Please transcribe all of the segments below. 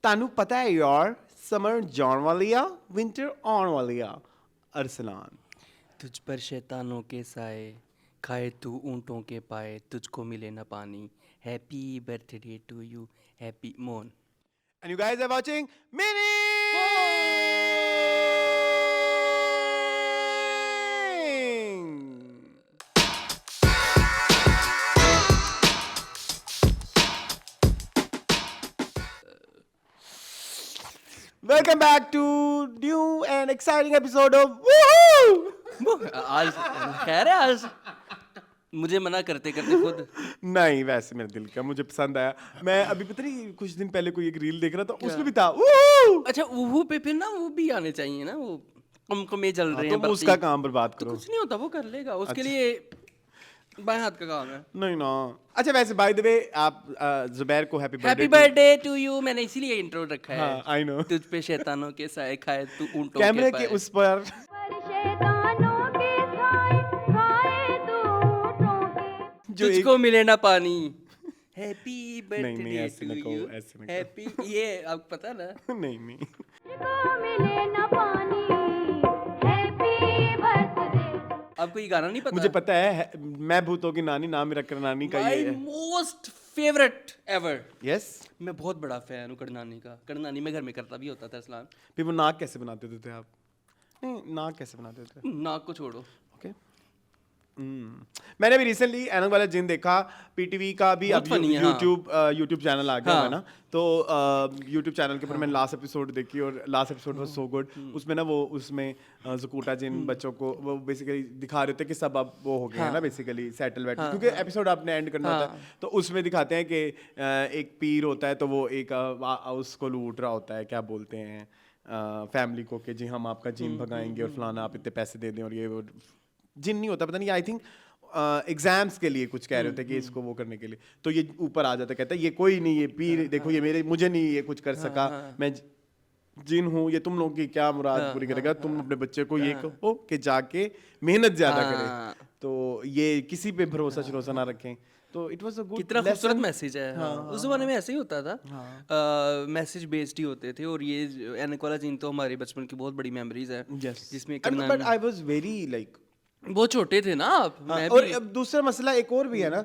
ਤੁਹਾਨੂੰ ਪਤਾ ਹੈ ਯਾਰ ਸਮਰ ਜਾਣ ਵਾਲੀ ਆ ਵਿंटर ਆਉਣ ਵਾਲੀ ਆ अरसलान तुझ पर शैतानों के साए खाए तू ऊँटों के पाए तुझको मिले न पानी happy birthday to you happy मोन and you guys are watching Mini Welcome back to new and exciting episode of Woohoo! आज खैर है आज मुझे मना करते करते खुद नहीं वैसे मेरे दिल का मुझे पसंद आया मैं अभी पता नहीं कुछ दिन पहले कोई एक रील देख रहा था उसमें भी था Woohoo! अच्छा वो पे फिर ना वो भी आने चाहिए ना वो कम जल रहे हैं तो उसका काम बर्बाद तो करो कुछ नहीं होता वो कर लेगा उसके लिए बाएं हाथ का काम है नहीं ना अच्छा वैसे बाय द वे आप जुबैर को happy happy birthday to you मैंने इसीलिए इंट्रो रखा है हाँ, I know. तुझ पे शैतानों के साए खाए तू ऊँटों कैमरे के के पाए उस पर जो एक तुझको मिले ना पानी हैप्पी नहीं, बर्थडे ऐसे टू न कहो, यू ऐसे न कहो। हैप्पी ये आपको पता ना नहीं नहीं आपको ये गाना नहीं पता मुझे पता है मैं भूतों की नानी नाम मेरा करनानी का माय ये है मोस्ट फेवरेट एवर यस मैं बहुत बड़ा फैन हूँ करनानी का करनानी में घर में करता भी होता था इस्लाम फिर वो नाक कैसे बनाते थे आप नहीं नाक कैसे बनाते थे नाक को छोड़ो ओके मैंने अभी रिसेंटली एनक वाला जिन देखा पीटीवी का भी बहुत अब funny है, हाँ। यूट्यूब चैनल आ गया हाँ। है ना तो यूट्यूब चैनल के ऊपर मैंने लास्ट एपिसोड देखी और last episode was so good उसमें ना वो उसमें जकूटा जिन बच्चों को वो बेसिकली दिखा रहे थे कि सब अब वो हो गए हैं ना बेसिकली सेटल वेट क्योंकि एपिसोड आपने एंड करना होता है तो उसमें दिखाते हैं कि एक पीर होता है तो वो एक उसको लूट रहा होता है क्या बोलते हैं फैमिली को कि जी हम आपका जिन भगाएंगे और फलाना आप इतने पैसे दे दें और ये वो जिन नहीं होता पता नहीं आई थिंक एग्जाम्स के लिए कुछ कह रहे होते कि इसको वो करने के लिए तो ये ऊपर आ जाता कहता है ये कोई नहीं ये पीर देखो ये मेरे मुझे नहीं ये कुछ कर सका मैं जिन हूँ ये तुम लोगों की क्या मुराद पूरी करेगा तुम अपने बच्चे को ये कहो कि जाके मेहनत ज्यादा करें तो ये किसी पे भरोसा शरोसा ना रखें तो इट वाज अ गुड कितना खूबसूरत मैसेज है उस जमाने में ऐसे ही होता था मैसेज बेस्ड ही होते थे और ये एनक वाला जिन तो हमारे बचपन की बहुत बड़ी मेमोरीज है जिसमें but I was very like बहुत छोटे थे ना आप मैं और अब दूसरा मसला एक और भी है ना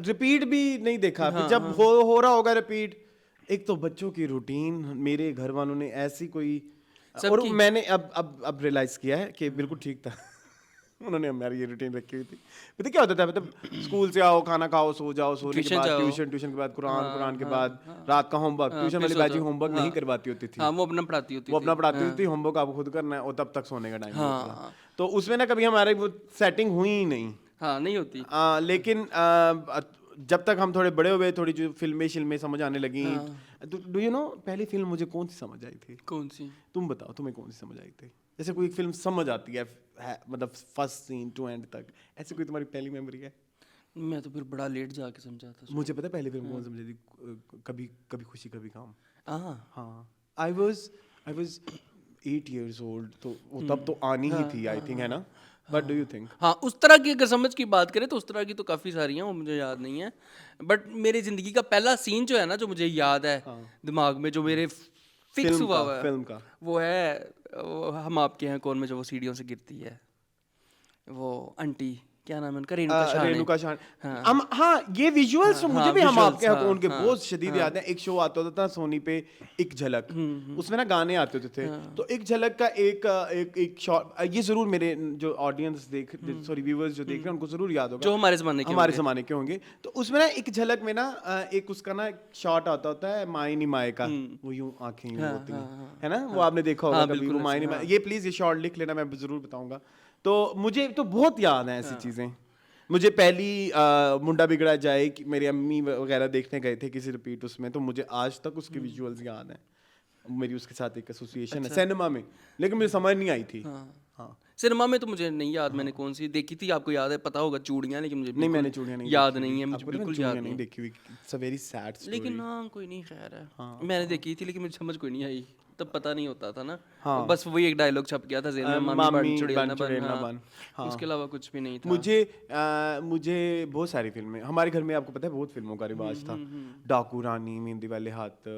रिपीट भी नहीं देखा फिर जब हो रहा होगा रिपीट एक तो बच्चों की रूटीन मेरे घर वालों ने ऐसी कोई और मैंने अब रियलाइज किया है कि बिल्कुल ठीक था उन्होंने हमारी ये रूटीन रखी हुई थी पता क्या होता था मतलब स्कूल से आओ खाना खाओ सो जाओ सोने के बाद ट्यूशन के बाद कुरान के बाद रात का होमवर्क ट्यूशन वाली बाजी होमवर्क नहीं करवाती होती थी वो अपना पढ़ाती होती वो अपना पढ़ाती होती थी होमवर्क आपको खुद करना है और तब तक सोने का टाइम होता था तो उसमें ना कभी हमारी वो सेटिंग हुई ही नहीं हाँ नहीं होती लेकिन जब तक हम थोड़े बड़े हुए थोड़ी जो फिल्में समझ आने लगी डू यू नो पहली फिल्म मुझे कौन सी समझ आई थी कौन सी तुम बताओ तुम्हें कौन सी समझ आई थी जैसे कोई फिल्म समझ आती है मतलब फर्स्ट सीन टू एंड तक ऐसी कोई तुम्हारी पहली मेमोरी है मैं तो फिर बड़ा लेट जाके समझा था मुझे पता है पहली फिल्म कौन समझी थी कभी कभी खुशी कभी गम हाँ आई वाज 8 years old तो तब तो आनी ही थी आई थिंक है ना बट डू यू थिंक हाँ उस तरह की अगर समझ की बात करें तो उस तरह की तो काफ़ी सारी हैं वो मुझे याद नहीं है बट मेरी ज़िंदगी का पहला सीन जो है ना जो मुझे याद है दिमाग में जो मेरे फिक्स हुआ हुआ है फिल्म का वो है हम आपके हैं कौन में जो वो सीढ़ियों से गिरती है वो आंटी क्या नाम है उनका रेणुका शान हाँ ये विजुअल्स मुझे भी हम आपके हैं कौन के बहुत शदीद याद है एक शो आता होता था सोनी पे एक झलक उसमें ना गाने आते होते थे तो एक झलक का एक शॉट ये जरूर मेरे जो ऑडियंस सॉरी व्यूअर्स जो देख रहे हैं उनको जरूर याद होगा जो हमारे ज़माने के होंगे तो उसमें ना एक झलक में ना एक उसका ना शॉट आता होता है माई नी माए का वो यूं आंखें यूं होती है ना वो आपने देखा होगा कभी वो माई नी माए ये प्लीज ये शॉट लिख लेना मैं जरूर बताऊंगा तो मुझे तो बहुत याद है ऐसी चीज़ें मुझे पहली मुंडा बिगड़ा जाए कि मेरी अम्मी वगैरह देखने गए थे किसी रिपीट उसमें तो मुझे आज तक उसके विजुअल्स याद हैं मेरी उसके साथ एक एसोसिएशन है सिनेमा में लेकिन मुझे समझ नहीं आई थी हाँ सिनेमा में तो मुझे नहीं याद मैंने कौन सी देखी थी आपको याद है पता होगा चूड़ियाँ लेकिन मुझे नहीं मैंने चूड़ियाँ नहीं याद नहीं है मुझे बिल्कुल याद नहीं देखी हुई it's a very sad story लेकिन हाँ कोई नहीं खैर है मैंने देखी थी लेकिन मुझे समझ कोई नहीं आई तब पता नहीं होता था ना बस वही एक डायलॉग छप गया था जेल में मामी चुड़ैल बन उसके अलावा कुछ भी नहीं था मुझे बहुत सारी फिल्में हमारे घर में आपको पता है बहुत फिल्मों का रिवाज था डाकू रानी मेहंदी वाले हाथ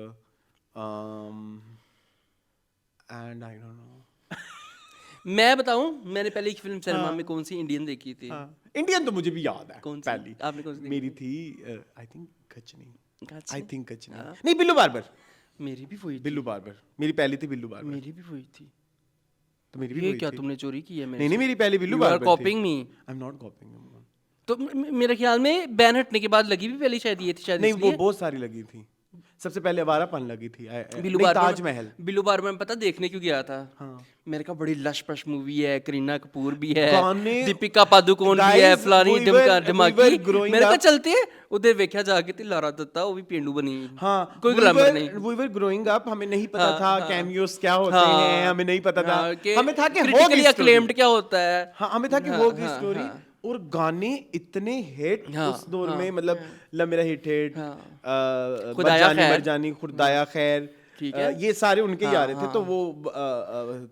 एंड आई डोंट नो। मैं बताऊं, मैंने पहले एक फिल्म सिनेमा में कौन सी इंडियन देखी थी। इंडियन तो मुझे भी याद है। कौन सी? पहली आपने कौन सी देखी? मेरी थी I think Ghajini. Ghajini? I think Ghajini नहीं, बिल्लू बार्बर। मेरी भी वही थी। बिल्लू बार्बर मेरी पहली थी। बिल्लू बार्बर मेरी भी वही थी। तो मेरी भी ये वही क्या थी। तुमने चोरी की है मेरे नहीं नहीं, मेरी पहली बिल्लू You are बार्बर थी। copying me. I am not copying. तो मेरे ख्याल में बैन हटने के बाद लगी भी पहली शायद ये थी, शायद नहीं, वो इसलिए। बहुत सारी लगी थी। सबसे पहले अवारापन लगी थी। बिल्लू नहीं, बार्बर, ताजमहल। बिल्लू बार्बर में पता देखने क्यों गया था। हाँ। मेरे का बड़ी लश पश मूवी है, करीना कपूर भी है, गाने- दीपिका पादुकोण भी है, Guys, फलानी we were ढमाकी। growing मेरे का up- चलते है उधर वेख्या जाके थे लारा दत्ता, वो भी पेंडू बनी। हाँ, कोई ग्लैमर नहीं। we were growing up, हमें नहीं पता हाँ, था हाँ। कैमियोस क्या होते हाँ, हैं, हमें नहीं पता था। हाँ, कि हमें था कि critically होगी acclaimed स्टोरी। क्या होता है। हाँ, हमें था कि हाँ, होगी हाँ, स्टोरी। हाँ। और गाने इतने हिट हाँ, उस दौर हाँ, में, मतलब ला मेरा हिट हिट, हाँ। खुदाया मरजानी खैर। मरजानी, खुदाया खैर, ठीक है। ये सारे उनके ही आ हाँ, रहे थे। हाँ। तो वो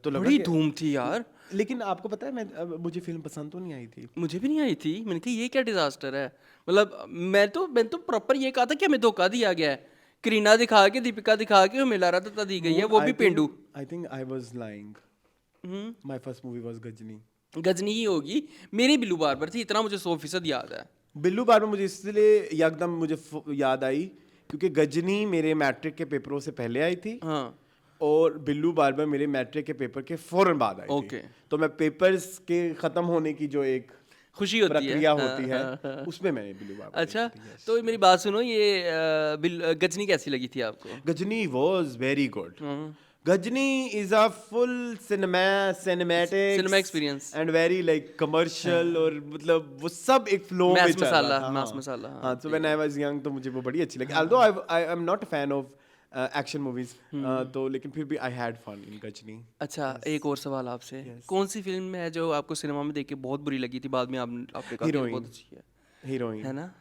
तो लगा बड़ी कि- धूम थी यार। लेकिन आपको पता है, मुझे फिल्म पसंद तो नहीं आई थी। मुझे भी नहीं आई थी। मैंने कहा ये क्या डिजास्टर है। मतलब मैं तो प्रॉपर ये कहा था कि हमें धोखा दिया गया है। करीना दिखा के, दीपिका दिखा के हमें लारा दत्ता दी गई है, वो भी पेंडू। I think I was lying. My first movie was Ghajini. Ghajini ही होगी। मेरी बिल्लू बार्बर थी, इतना मुझे 100% याद है। बिल्लू बार्बर मुझे इसलिए एकदम मुझे याद आई क्योंकि गजनी मेरे मैट्रिक के पेपरों से पहले आई थी। हाँ। और बिल्लू बार्बर मेरे मैट्रिक के पेपर के फौरन बाद आई ओके। थी। तो मैं पेपर्स के खत्म होने की जो एक खुशी होती है, प्रक्रिया होती है, हाँ। उसमें मैंने बिल्लू बार्बर अच्छा, देखी थी, yes। तो मेरी बात सुनो, ये गजनी कैसी लगी थी आपको? Ghajini was very good. Ghajini is a full cinematic cinema experience and very like commercial. और मतलब वो सब एक फ्लो में मैस चल रहा मसाला, था। मैस मसाला। हाँ, तो व्हेन आई वाज यंग तो मुझे वो बड़ी अच्छी लगी। Although I am not a fan of action movies, तो लेकिन फिर भी I had fun in Ghajini. अच्छा, एक और सवाल आपसे, कौन सी फिल्म है जो आपको सिनेमा में देख के बहुत बुरी लगी थी, बाद में आपने कहा कि हीरोइन। बहुत अच्छी है? हीरोइन है ना?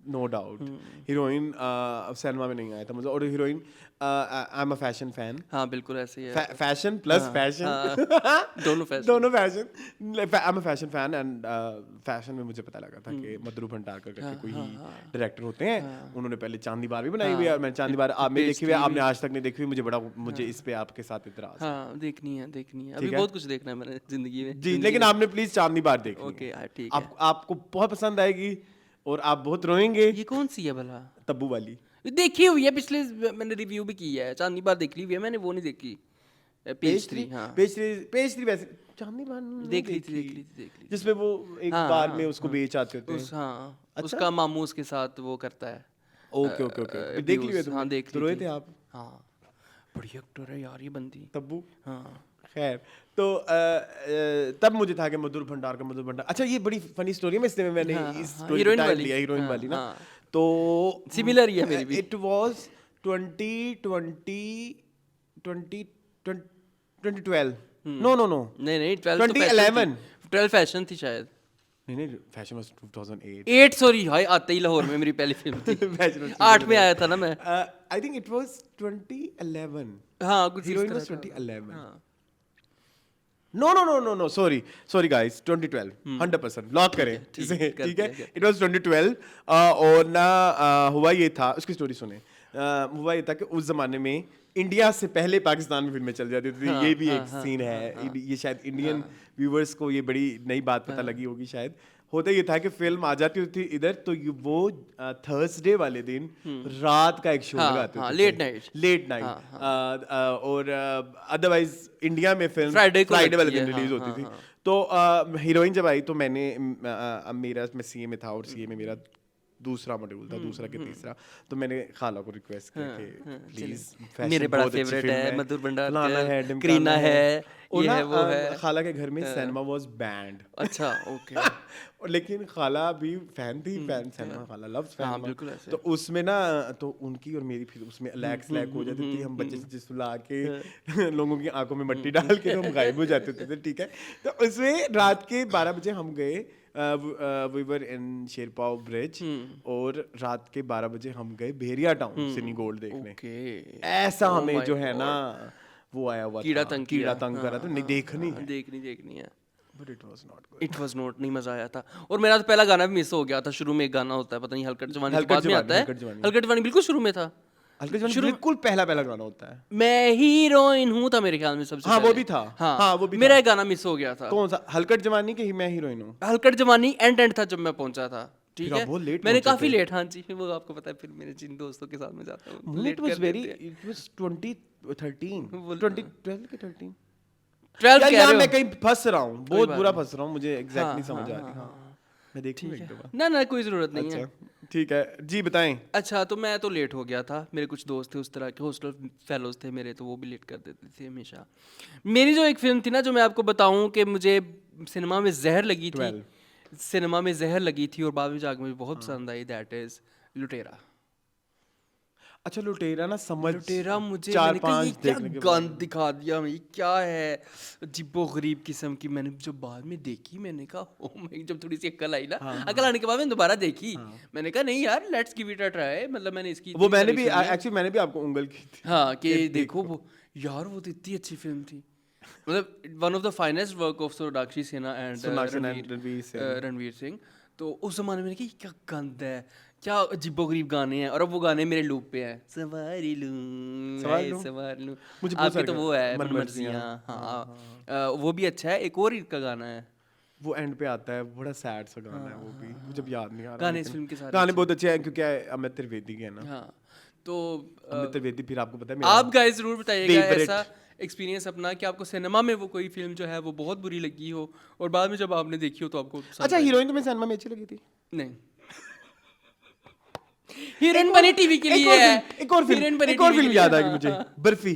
No doubt. हीरोइन सिनेमा में नहीं आया था मुझे। और heroine, I am a fashion fan. हाँ बिल्कुल ऐसे ही है। फैशन प्लस फैशन, दोनों फैशन। दोनों fashion. I am a fashion fan and fashion में मुझे पता लगा था कि मधुर भंडारकर करके कोई डायरेक्टर होते हैं। उन्होंने पहले चांदी बार भी बनाई हुई है। मैंने चांदी बार आप में देखी हुई है, आपने आज तक नहीं देखी हुई। मुझे इस पे आपके साथ इतराज है। हाँ, देखनी है अभी, बहुत कुछ देखना है मैंने जिंदगी में जी, लेकिन आपने प्लीज चांदी बार देखनी है। ओके ठीक है। आपको बहुत पसंद आएगी और आप बहुत रोएंगे। ये कौन सी है भला? तब्बू वाली देखी हुई है, पिछले मैंने रिव्यू भी की है। चांदी बार देख ली हुई है मैंने, वो नहीं देखी। पेज 3। हाँ, पेज 3 वैसे चांदी बार देख ली थी। जिसमें वो एक बार में उसको बेच आते होते हैं। हाँ, उसका मामू उसके साथ वो करता है। ओके देख ली तुमने? हाँ, देख तो ली रोए थी। थे आप? हाँ, बड़ी एक्टर है यार ये बंदी। तब्बू। हाँ, खैर, तो तब मुझे था कि मधुर भंडार। अच्छा, ये बड़ी फनी स्टोरी है। मैं इसलिए मैंने इस स्टोरी हीरोइन टाइम वाली। लिया, हीरोइन हाँ, वाली ना। हाँ। तो सिमिलर ही है मेरी भी। It was 2012। नो नहीं 12 फैशन थी शायद। नहीं, फैशन वाज 2008। 8 सॉरी, हाय आते ही लाहौर में मेरी पहली फिल्म थी। 8 में आया था ना मैं। I think it was 2011। हाँ, कुछ हीरोइन इस वाज तरह था। 2011। हाँ। No, sorry guys, 2012, 100% लॉक करें इसे, ठीक है। It was 2012। और ना हुआ ये था, उसकी स्टोरी सुने। हुआ ये था कि उस जमाने में इंडिया से पहले पाकिस्तान में फिल्में चल जाती थी। ये भी एक सीन है। ये शायद इंडियन व्यूवर्स को ये बड़ी नई बात पता लगी होगी शायद। होता ये था कि फिल्म आ जाती थी इधर, तो वो थर्सडे वाले दिन रात का एक शो लगाते थे, लेट नाइट। और अदरवाइज इंडिया में फिल्म फ्राइडे वाले दिन रिलीज होती थी। तो हीरोइन जब आई तो मैं सीए में था और सीए में मेरा दूसरा मॉड्यूल था, दूसरा के तीसरा। तो मैंने खाला को रिक्वेस्ट किया कि प्लीज, मेरे बड़ा फेवरेट है मधुर भंडारकर, करीना है, ये है वो है। खाला के घर में सिनेमा वाज बैंड। अच्छा, ओके। लेकिन खाला भी फैन थी, सिनेमा। खाला लव्स सिनेमा। बिल्कुल ऐसे। तो उसमें ना, तो उनकी और मेरी फिर उसमें लैक हो जाती थी। हम बच्चे से सुला के लोगों की आंखों में मट्टी डाल के हम गायब हो जाते थे, ठीक है। तो उसमें रात के 12 बजे हम गए, we were in Sherpao bridge, और रात के 12 बजे हम गए भेरिया टाउन सिनी गोल्ड देखने। ऐसा हमें जो है ना वो आया हुआ कीड़ा तंग करा, तो नहीं देखनी है। But it was not good. It was not, नहीं मजा आया था। और मेरा तो पहला गाना भी मिस हो गया था। शुरू में एक गाना होता है, पता नहीं हलकट जवानी के बाद में आता है। हलकट जवानी बिल्कुल शुरू में था। हल्का जवानी बिल्कुल पहला गाना होता है। मैं हीरोइन हूँ था मेरे ख्याल में सबसे हाँ पहले। वो भी था। हाँ वो भी मेरा एक गाना मिस हो गया था। कौन सा? हलकट जवानी के मैं हीरोइन हूँ? हलकट जवानी एंड था जब मैं पहुंचा था, ठीक है। बहुत लेट मैंने काफी लेट, हाँ जी, वो आपको पता है, फिर मेरे जिन दोस्तों के साथ में जाता हूँ लेट कर देते हैं। इट वाज 2013 2012 के 13 12 यार कह यहाँ रहे मैं हो। कहीं फंस रहा हूँ, बहुत बुरा फंस रहा हूँ, मुझे एग्जैक्ट नहीं समझ आ रही। हाँ मैं देखूँ एक दफा। ना कोई जरूरत नहीं है। अच्छा ठीक है जी बताएं। अच्छा तो मैं तो लेट हो गया था, मेरे कुछ दोस्त थे उस तरह के हॉस्टल फेलोज थे मेरे, तो वो भी लेट कर देते थे हमेशा। मेरी जो एक फिल्म थी ना, जो मैं आपको बताऊं कि मुझे सिनेमा में जहर लगी थी, सिनेमा में जहर लगी थी और बाद में जाकर मुझे बहुत पसंद आई, दैट इज लुटेरा। अच्छा लुटेरा ना समझ लुटेरा मुझे, चार मैंने कहा ये पांच क्या देखने के गंद दिखा दिया, ये क्या है अजीबो गरीब किस्म की। मैंने जब बाद में देखी, मैंने कहा ओ माय, जब थोड़ी सी अक्ल आई ना, अक्ल आने के बाद मैंने दोबारा देखी, मैंने कहा नहीं यार, let's give it a try. मतलब मैंने इसकी वो मैंने भी एक्चुअली मैंने भी आपको उंगल की थी। हाँ कि देखो वो यार, वो तो इतनी अच्छी फिल्म थी, मतलब one of the finest work of Sonakshi Sinha and Ranveer Singh. तो उस जमाने में कि क्या गंद है, क्या अजीबोगरीब गाने हैं, और अब वो गाने मेरे लूप पे हैं, सवारी लूं सवार लूं। मुझे आपकी तो वो है मनमर्जियाँ, हाँ वो भी अच्छा है। एक और इनका गाना है, वो एंड पे आता है, बड़ा सैड सा गाना है वो भी, मुझे जब याद नहीं आ रहा। गाने इस फिल्म के सारे गाने बहुत अच्छे हैं क्योंकि अमित त्रिवेदी के है ना। हाँ तो अमित त्रिवेदी फिर आपको पता है आप गाइस जरूर बताइएगा ऐसा एक्सपीरियंस अपना कि आपको सिनेमा में वो कोई फिल्म जो है वो बहुत बुरी लगी हो और बाद में जब आपने देखी हो तो आपको अच्छा हीरोइन तुम्हें सिनेमा में अच्छी लगी थी? नहीं, हीरोइन बनी टीवी के लिए है। एक और फिल्म याद आ गई मुझे, बर्फी।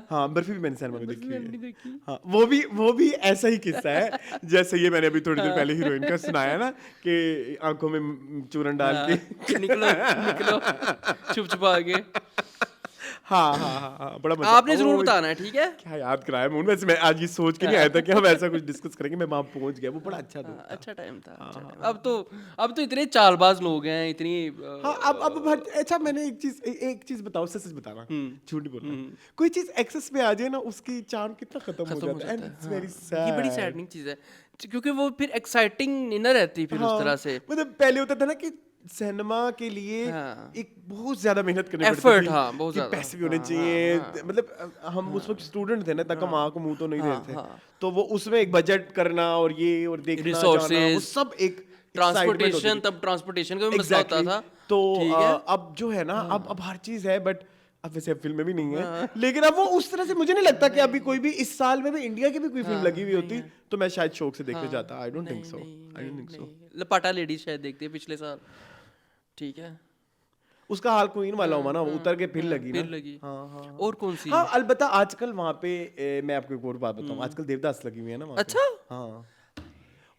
हाँ बर्फी भी मैंने सिनेमा में देखी है। हाँ वो भी ऐसा ही किस्सा है जैसे ये मैंने अभी थोड़ी देर पहले हीरोइन का सुनाया ना, कि आंखों में चूरन डाल के निकलो छुप छुपा के। हाँ बड़ा मजा। आपने जरूर बताना है, ठीक है। क्या याद कराया मून, वैसे मैं आज ये सोच के नहीं आया था कि हम ऐसा कुछ डिस्कस करेंगे, मैं वहां पहुंच गया, वो बड़ा अच्छा था। अच्छा टाइम था। अब तो इतने चालबाज लोग हैं, इतनी हाँ अब अच्छा मैंने एक चीज बताओ, सच बताना, झूठ नहीं बोलना। कोई चीज एक्सेस में आ जाए ना, उसकी चार्म कितना खत्म हो जाता है, एंड इट्स वेरी सैड। ये बड़ी सैडनिंग चीज है, क्योंकि वो फिर एक्साइटिंग नहीं ना रहती फिर उस तरह से। मतलब पहले होता था ना कि सिनेमा के लिए एक बहुत ज्यादा मेहनत करनी पड़ती एफर्ट, थी, हाँ बहुत ज्यादा, पैसे भी होने चाहिए। मतलब हम उस वक्त स्टूडेंट थे ना, तक हम आँख मुंह तो नहीं रहते थे, तो वो उसमें एक बजट करना और ये और देखना जाना, वो सब एक ट्रांसपोर्टेशन, तब ट्रांसपोर्टेशन का भी मसला होता था। तो अब जो है ना, अब हर चीज है, बट अब वैसे फिल्म में भी नहीं है, लेकिन अब वो उस तरह से मुझे नहीं लगता कि अभी कोई भी इस साल में भी इंडिया की भी कोई फिल्म लगी हुई होती तो मैं शायद शौक से देखने जाता। I don't think so. लपाटा लेडीज शायद देखते हैं पिछले साल, ठीक है। उसका हाल क्वीन वाला हुआ ना, वो उतर के फिर लगी ना। हाँ। और कौन सी? हाँ अलबत्ता आजकल वहाँ पे मैं आपको एक और बात बताऊँ, आजकल देवदास लगी हुई है ना वहाँ पे। अच्छा हाँ,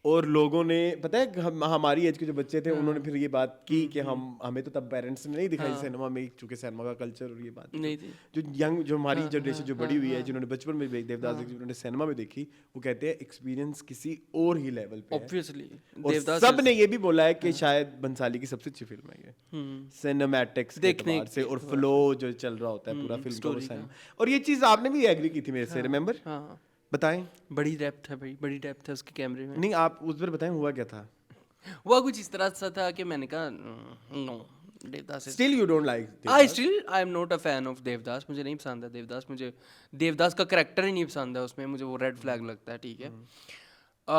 और लोगों ने पता है हमारी एज के जो बच्चे थे उन्होंने फिर ये बात की कि हमें तो तब पेरेंट्स ने नहीं दिखाई सिनेमा में, चूंकि सिनेमा का कल्चर और ये बात नहीं थी। जो हमारी जनरेशन जो बड़ी हुई है, जिन्होंने बचपन में देवदास देखी, जिन्होंने सिनेमा में देखी, वो कहते हैं एक्सपीरियंस किसी और ही लेवल पे है। ऑब्वियसली देवदास सब ने ये भी बोला है कि शायद बंसाली की सबसे अच्छी फिल्म है ये, सिनेमैटिक्स देखने से और फ्लो जो चल रहा होता है पूरा फिल्म का। और ये चीज आपने भी एग्री की थी मेरे से, रिमेंबर? बताएं। बड़ी डेप्थ है भाई, बड़ी डेप्थ है उसके कैमरे में। नहीं आप उस पर बताएं, हुआ क्या था? हुआ कुछ इस तरह सा था कि मैंने कहा no, Devdas still you don't like? I am not a fan of Devdas, मुझे नहीं पसंद है देवदास, मुझे देवदास का करैक्टर ही नहीं पसंद है उसमें, मुझे वो रेड फ्लैग लगता है, ठीक है।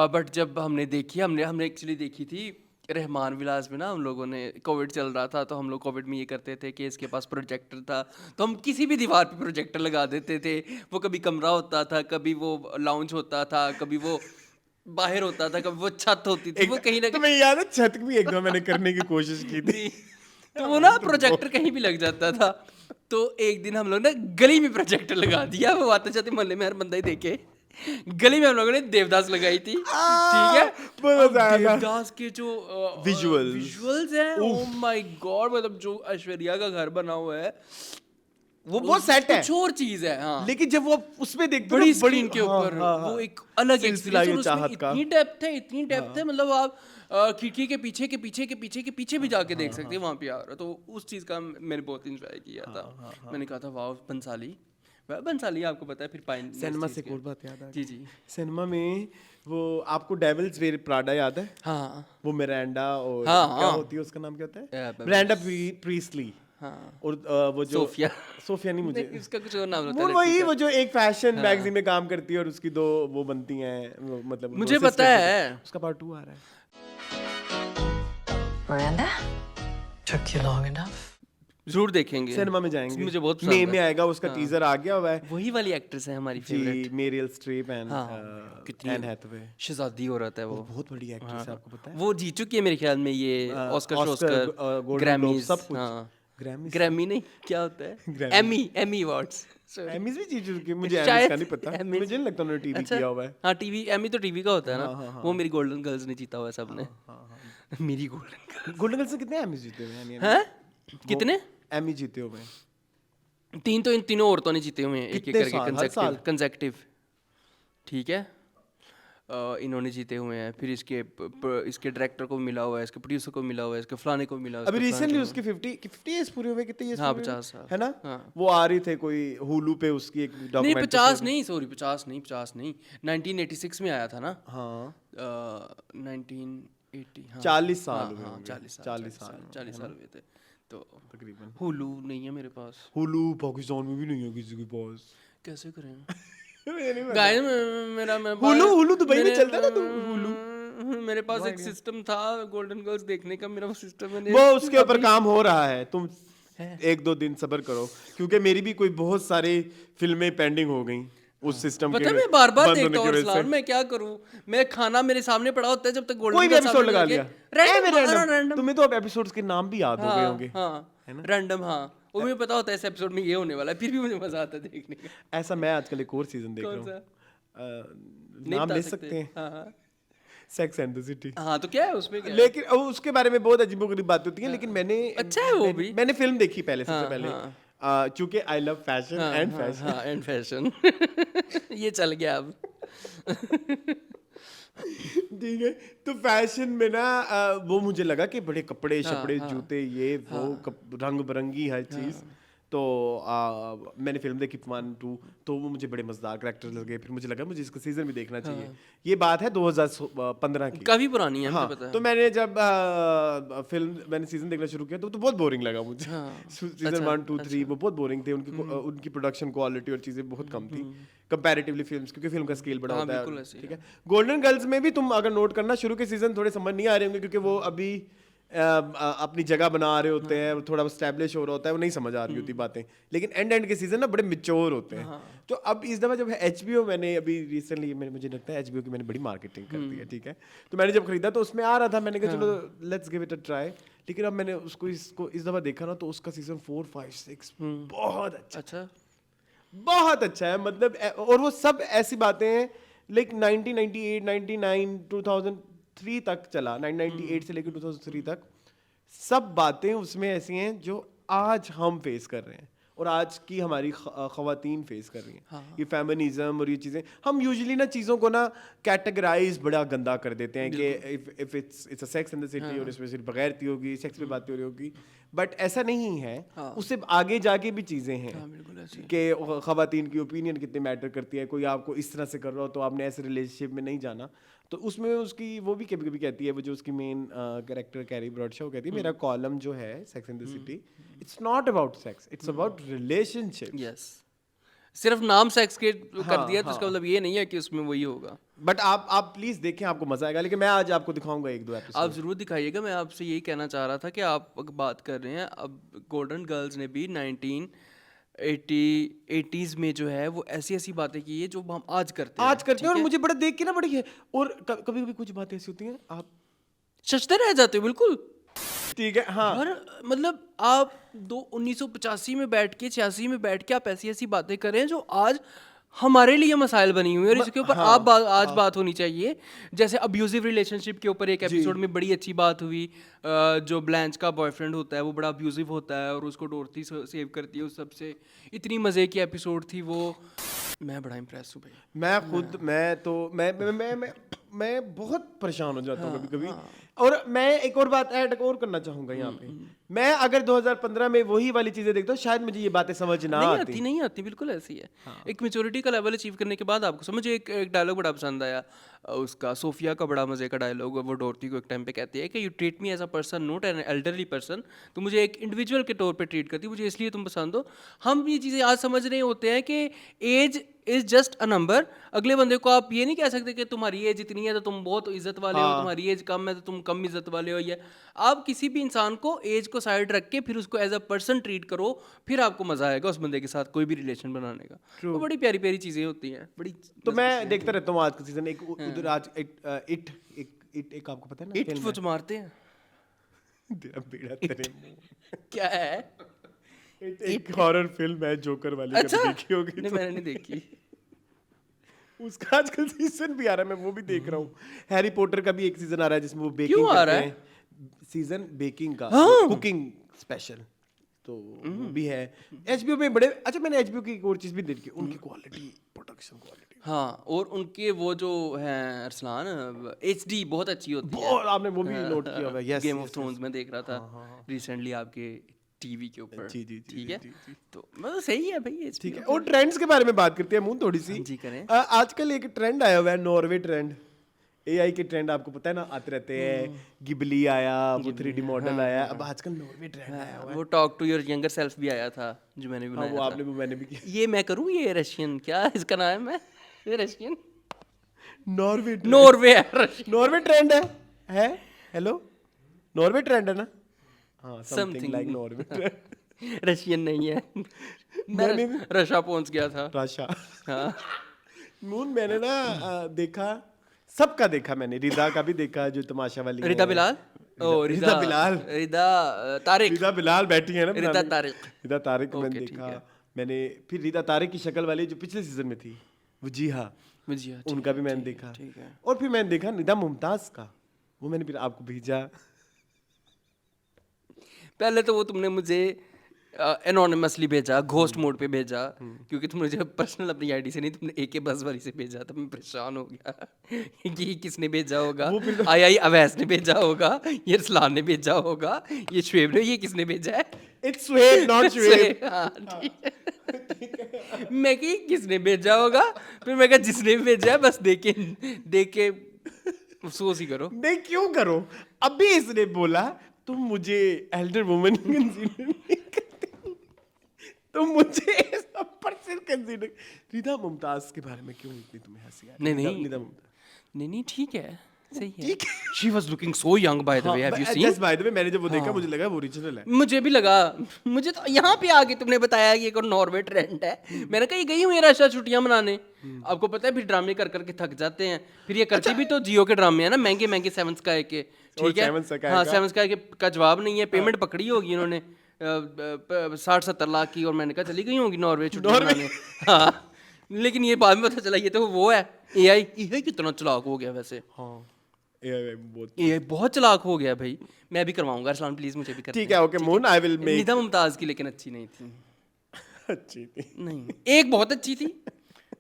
बट जब हमने देखी, हमने एक्चुअली देखी थी रहमान विलास में ना, हम लोगों ने, कोविड चल रहा था तो हम लोग कोविड में ये करते थे कि इसके पास प्रोजेक्टर था तो हम किसी भी दीवार पे प्रोजेक्टर लगा देते थे। वो कभी कमरा होता था, कभी वो लाउंज होता था, कभी वो बाहर होता था, कभी वो छत होती थी, वो कहीं ना कहीं। तुम्हें याद है छत भी एक दो मैंने करने की कोशिश की थी तो वो ना प्रोजेक्टर कहीं भी लग जाता था। तो एक दिन हम लोग ना गली में प्रोजेक्टर लगा दिया, वो आते जाते मोहल्ले में हर बंदा ही देखे, गली में हम लोगों ने देवदास लगाई थी, ठीक है। देवदास के जो विजुअल्स हैं, ओह माय गॉड, मतलब जो ऐश्वर्या का घर बना हुआ है वो सेट है, कुछ और चीज है। हाँ, लेकिन जब वो उसमें देखते बड़ी स्क्रीन के ऊपर वो एक अलग एक्सपीरियंस, इतनी डेप्थ है, मतलब आप खिड़की के पीछे के पीछे के पीछे के पीछे भी जाके देख सकते हैं वहाँ पे यार। तो उस चीज का मैंने बहुत एंजॉय किया था। मैंने कहा था वाह बंसाली आपको पता है फिर पाइन सिनेमा से एक और बात याद आ गई। जी सिनेमा में वो आपको डेविल्स वेयर प्राडा याद है? हाँ, वो मिरांडा और क्या होती है, उसका नाम क्या होता है? Miranda Priestly. हाँ। और वो जो सोफिया नहीं मुझे उसका कुछ और नाम रहता वो है वही वो जो एक फैशन मैगजीन में काम करती है और उसकी 2 वो बनती हैं मतलब मुझे पता है। उसका पार्ट 2 आ रहा है। Miranda? Took you long enough? जरूर देखेंगे, सिनेमा में जाएंगे, मुझे बहुत मई पसंद में है। आएगा, उसका टीजर आ गया हुआ है वही वाली एक्ट्रेस है हमारी जी, फेवरेट। मेरियल स्ट्रीप एंड कितनी एन हैथवे। शहजादी हो रहा है वो। बहुत बड़ी एक्ट्रेस है, आपको पता है? वो जीत चुकी है मेरे ख्याल में ये ऑस्कर शॉस्कर गोल्डन ग्रैमीज, सब कुछ। हाँ। ग्रैमीज ग्रैमी नहीं, क्या होता है? ग्रैमी। Emmy awards. एमीज भी जीत चुकी है, मुझे एमीज शायद का नहीं पता, एमीज। मुझे नहीं लगता उन्होंने टीवी अच्छा, किया हुआ है। हाँ टीवी, एमी तो टीवी का होता है हाँ, ना। वो मेरी गोल्डन गर्ल्स ने जीता हुआ है सबने। मेरी गोल्डन गर्ल्स। गोल्डन गर्ल्स से कितने एमीज जीते हुए हैं? हैं? कितने? एमी जीते हुए हैं 3 तो इन तीनों औरतों ने जीते हुए हैं, एक एक कितने करके साल? हर साल? कंसेक्टिव। ठीक है, इन्होंने जीते हुए हैं, फिर इसके इसके डायरेक्टर को मिला हुआ है, इसके प्रोड्यूसर को मिला हुआ है, इसके फलाने को मिला हुआ है, अभी इसके फलाने रिसेंटली को उसके 50 इयर्स पूरे हुए, कितने इयर्स हाँ, पूरे 50 हुए? साल। है ना? हाँ। वो आ रही थे कोई हुलू पे उसकी एक नहीं डॉक्यूमेंट्री 50 नहीं, सॉरी 50 नहीं 1986 में आया था ना। हाँ 1980, हाँ 40 साल हाँ, हुए हाँ, होंगे, 40 साल 40 साल हुए थे। तो तकरीबन। हुलू नहीं है मेरे पास, हुलू पाकिस्तान में भी नहीं है किसी के पास। कैसे करें? मुझे नहीं पता। गाइस मेरा हुलू दुबई में चलता है ना, तो हुलू मेरे पास एक सिस्टम था गोल्डन गर्ल्स देखने का, मेरा वो सिस्टम है वो उसके ऊपर काम हो रहा है, तुम 1-2 दिन सब्र करो, क्योंकि मेरी भी कोई बहुत सारी फिल्में पेंडिंग हो गई उस सिस्टम के पता है मैं बार बार बंद देखता होने हूँ की वजह अरसलान, से। मैं क्या करूँ? मैं खाना मेरे सामने पड़ा होता है जब तक गोल्डन कोई भी गर्ल्स एपिसोड सामने लगा लगे, लिया रैंडम तुम्हें तो अब एपिसोड्स के नाम भी याद हो गए होंगे। हाँ रैंडम, हाँ वो मुझे पता होता है इस एपिसोड में ये होने वाला है, फिर भी मुझे मजा आता है देखने का। ऐसा मैं आजकल एक और सीजन देख रहा कौन सा? हूँ, नहीं नाम बता ले सकते हैं, हाँ सेक्स एंड द सिटी। हाँ, तो क्या है उसमें क्या है? लेकिन उसके बारे में बहुत अजीबोगरीब बातें होती हैं, लेकिन मैंने अच्छा है वो भी। मैंने फिल्म देखी पहले, सबसे पहले हाँ। चूंकि I love fashion and fashion. हाँ एंड फैशन ये चल गया अब। ठीक है, तो फैशन में ना वो मुझे लगा कि बड़े कपड़े शपड़े जूते ये वो रंग बिरंगी हर चीज। तो मैंने फिल्म देखी 1-2, तो वो मुझे बड़े मजेदार कैरेक्टर्स लगे, फिर मुझे लगा मुझे इसका सीजन भी देखना चाहिए। ये बात है 2015 की, काफी पुरानी है, हाँ, मुझे पता है। तो मैंने जब मैंने सीजन देखना शुरू किया तो बहुत बोरिंग लगा मुझे। सीजन 1, 2, 3 वो बहुत बोरिंग थे, उनकी प्रोडक्शन क्वालिटी और चीजें बहुत कम थी कंपैरेटिवली फिल्म्स, क्योंकि फिल्म का स्केल बड़ा होता है। ठीक है, गोल्डन गर्ल्स में भी तुम अगर नोट करना, शुरू के सीजन थोड़े समझ नहीं आ रहे होंगे, क्योंकि वो अभी अपनी जगह बना रहे होते हैं, थोड़ा स्टैब्लिश हो रहा होता है, वो नहीं समझ आ रही होती बातें, लेकिन एंड के सीजन ना बड़े मिच्योर होते हैं। तो अब इस दफा जब HBO मैंने अभी रिसेंटली, मुझे लगता है HBO की मैंने बड़ी मार्केटिंग कर दी है। ठीक है, तो मैंने जब खरीदा तो उसमें आ रहा था, मैंने कहा चलो let's give it a try, लेकिन अब मैंने इसको इस दफा देखा ना, तो उसका सीजन 4, 5, 6 बहुत अच्छा, बहुत अच्छा है। मतलब और वो सब ऐसी बातें हैं, लाइक 1998, 99, 2003 तक चला, 1998 से लेकर 2003 तक सब बातें उसमें ऐसी हैं जो आज हम फेस कर रहे हैं और आज की हमारी खवातीन फेस कर रही हैं। ये फेमिनिज्म और ये चीज़ें, हम यूजुअली ना चीज़ों को ना कैटेगराइज बड़ा गंदा कर देते हैं कि if it's a sex in the city और इसमें सिर्फ बगैरती होगी, सेक्स पे बातें हो रही होगी, बट ऐसा नहीं है। उससे आगे जाके भी चीज़ें हैं कि खवातीन की ओपिनियन कितनी मैटर करती है। कोई आपको इस तरह से कर रहा हो तो आपने ऐसे रिलेशनशिप में नहीं जाना। तो उसमें उसकी वो भी कभी कभी कहती है, वो जो उसकी मेन कैरेक्टर कैरी ब्रॉडशॉ कहती है, मेरा कॉलम जो है sex in the city, it's not about sex, it's about relationship. Yes, सिर्फ नाम सेक्स के कर दिया तो इसका मतलब ये नहीं है कि उसमें वही होगा। बट आप प्लीज देखें, आपको मजा आएगा। लेकिन मैं आज आपको दिखाऊंगा 1-2 एपिसोड, आप जरूर दिखाइएगा। मैं आपसे यही कहना चाह रहा था कि आप बात कर रहे हैं, अब गोल्डन गर्ल्स ने भी 1980s में जो है वो ऐसी ऐसी बातें की है जो हम आज करते हैं और मुझे बड़ा देख के ना बड़ी है। और कभी कभी कुछ बातें ऐसी होती हैं आप सोचते रह जाते हो। बिल्कुल ठीक है, हाँ। और मतलब आप 1985 में बैठ के 86 में बैठ के आप ऐसी ऐसी बातें करें जो आज हमारे लिए मसाइल बनी हुई है, और इसके ऊपर आज बात होनी चाहिए। जैसे अब्यूजिव रिलेशनशिप के ऊपर एक एपिसोड में बड़ी अच्छी बात हुई। जो ब्लैंच का बॉयफ्रेंड होता है वो बड़ा अब्यूजिव होता है और उसको डोरती सेव करती है, उस सबसे इतनी मजे की एपिसोड थी वो। मैं बड़ा इम्प्रेस हूँ भाई। मैं बहुत परेशान हो जाता हूँ कभी कभी। और मैं एक और बात ऐड और करना चाहूंगा यहाँ पे, मैं अगर 2015 में वही वाली चीजें देखता हूँ शायद मुझे ये बातें समझ ना आती। नहीं आती, बिल्कुल ऐसी है। एक मेच्योरिटी का लेवल अचीव करने के बाद आपको समझ। एक डायलॉग बड़ा पसंद आया उसका, सोफिया का बड़ा मजे का डायलॉग। वो डोरती को एक टाइम पे कहती है कि you treat me as a person, not an elderly person. तो मुझे एक इंडिविजुअल के तौर पे ट्रीट करती, मुझे इसलिए तुम पसंद हो। हम ये चीज़ें आज समझ रहे होते हैं कि age is just a number. अगले बंदे को आप ये नहीं कह सकते कि तुम्हारी एज इतनी है तो तुम बहुत इज्जत वाले हो, तुम्हारी एज कम है तो तुम कम इज्जत वाले हो। ये आप किसी भी इंसान को एज को साइड रख के फिर उसको एज अ पर्सन ट्रीट करो, फिर आपको मजा आएगा उस बंदे के साथ कोई भी रिलेशन बनाने का। वो बड़ी प्यारी प्यारी चीजें होती हैं, बड़ी। तो मैं देखता रहता हूँ आज का सीजन। एक उधर आज एक आपको पता है ना इट वो जो मारते हैं तेरा बेड़ा तेरे मुंह। क्या है? एक हॉरर फिल्म है जोकर वाली, अच्छा, कभी देखी होगी नहीं तो। मैंने नहीं देखी। उसका आजकल सीजन भी आ रहा है, मैं वो भी देख रहा हूँ। हैरी पॉटर का भी एक सीजन आ रहा है जिसमें वो बेकिंग क्यों आ करते रहा हैं। सीजन बेकिंग का, कुकिंग स्पेशल, तो वो भी है HBO में। बड़े अच्छा, मैंने HBO की एक और चीज भी देखी, उनकी क्वालिटी, प्रोडक्शन क्वालिटी हाँ, और उनके वो जो हैं अरसलान HD बहुत अच्छी होती है। बहुत। आपने वो भी नोट किया होगा? यस, गेम ऑफ थ्रोन्स में देख रहा था रिसेंटली आपके टीवी के ऊपर। जी, ठीक है, तो मतलब सही है भाई। ठीक है। और ट्रेंड्स के बारे में बात करते हैं मून थोड़ी सी। जी करें। आजकल एक ट्रेंड आया हुआ है, नॉर्वे ट्रेंड। AI के ट्रेंड आपको पता है ना, आते रहते हैं। गिबली आया, वो 3D मॉडल आया, अब आजकल नॉर्वे ट्रेंड आया हुआ है। वो talk to your younger self भी आया था जो मैंने भी हाँ, बनाया वो था। आपने, मैंने भी किया। ये मैं करूँ, ये रशियन, क्या इसका नाम है? ये रशियन नॉर्वे नॉर्वे है, रशियन नॉर्वे ट्रेंड है? हेलो, नॉर्वे ट्रेंड है ना? हाँ, something Something. Like Norway trend. Russian नहीं है। मैं रशा पहुंच गया था। राशा। हाँ, मून मैंने ना देखा, सबका देखा मैंने। रिदा का भी देखा जो तमाशा वाली रिदा है। बिलाल। ओ रिदा बिलाल। रिदा तारिक। रिदा बिलाल बैठी है ना। रिदा बनाने। तारिक। रिदा तारिक मैंने ओके, ठीक देखा। है। मैंने फिर रिदा तारिक की शक्ल वाली जो पिछले सीजन में थी, वो जी हाँ, मुझे अच्छा, उनका भी मैंने देखा। ठीक है। और फिर मैंने देखा निदा मुमताज का, वो मैंने फिर आपको भेजा। पहले तो वो तुमने मुझे एनोनिमसली भेजा, घोस्ट मोड पे भेजा, क्योंकि तुम मुझे पर्सनल अपनी आईडी से नहीं, तुमने AK बस वाली से भेजा था। मैं परेशान हो गया कि किसने भेजा होगा। आई अवैस ने भेजा होगा, ये रसलान ने भेजा होगा, ये शुएब ने, ये किसने भेजा है? It's Shoaib not Shoaib. हाँ, ठीक है। मैं कि किसने भेजा होगा, फिर मैं कहा जिसने भी भेजा है बस देख के अफसोस ही करो। नहीं, क्यों करो? अभी इसने बोला तुम मुझे एल्डर वुमन कंसीडर नहीं करते, तुम मुझे ऐसा पर्सन कंसीडर। रिदा मुमताज के बारे में क्यों इतनी तुम्हें हंसी आ रही है? नहीं रिदा मुमताज नहीं, ठीक है, सही है। She was looking so young by the way, have you seen? Just by the way, मैंने जब वो देखा मुझे लगा वो ओरिजिनल है। मुझे भी लगा, मुझे तो यहाँ पे आके तुमने बताया कि एक और नॉर्वे ट्रेंड है। मैंने कहा ये गई हुई है रशिया छुट्टियां मनाने। आपको पता है फिर ड्रामे कर करके थक जाते हैं। फिर ये करती भी तो जियो के ड्रामे है ना, महंगे महंगे 7 स्काई के। ठीक है, हाँ 7 स्काई का जवाब नहीं है। पेमेंट पकड़ी होगी इन्होंने 60-70 लाख की, और मैंने कहा चली गई होगी नॉर्वे छुट्टियां मनाने। हाँ, लेकिन ये बाद में पता चला ये तो वो है AI कितना चालाक हो गया वैसे। हाँ, बहुत AI बहुत चालाक हो गया भाई। मैं भी करवाऊंगा अरसलान, प्लीज मुझे भी कर। ठीक है। Okay moon, I will make. Nida Mumtaz की लेकिन अच्छी नहीं थी। अच्छी थी। नहीं, एक बहुत अच्छी थी,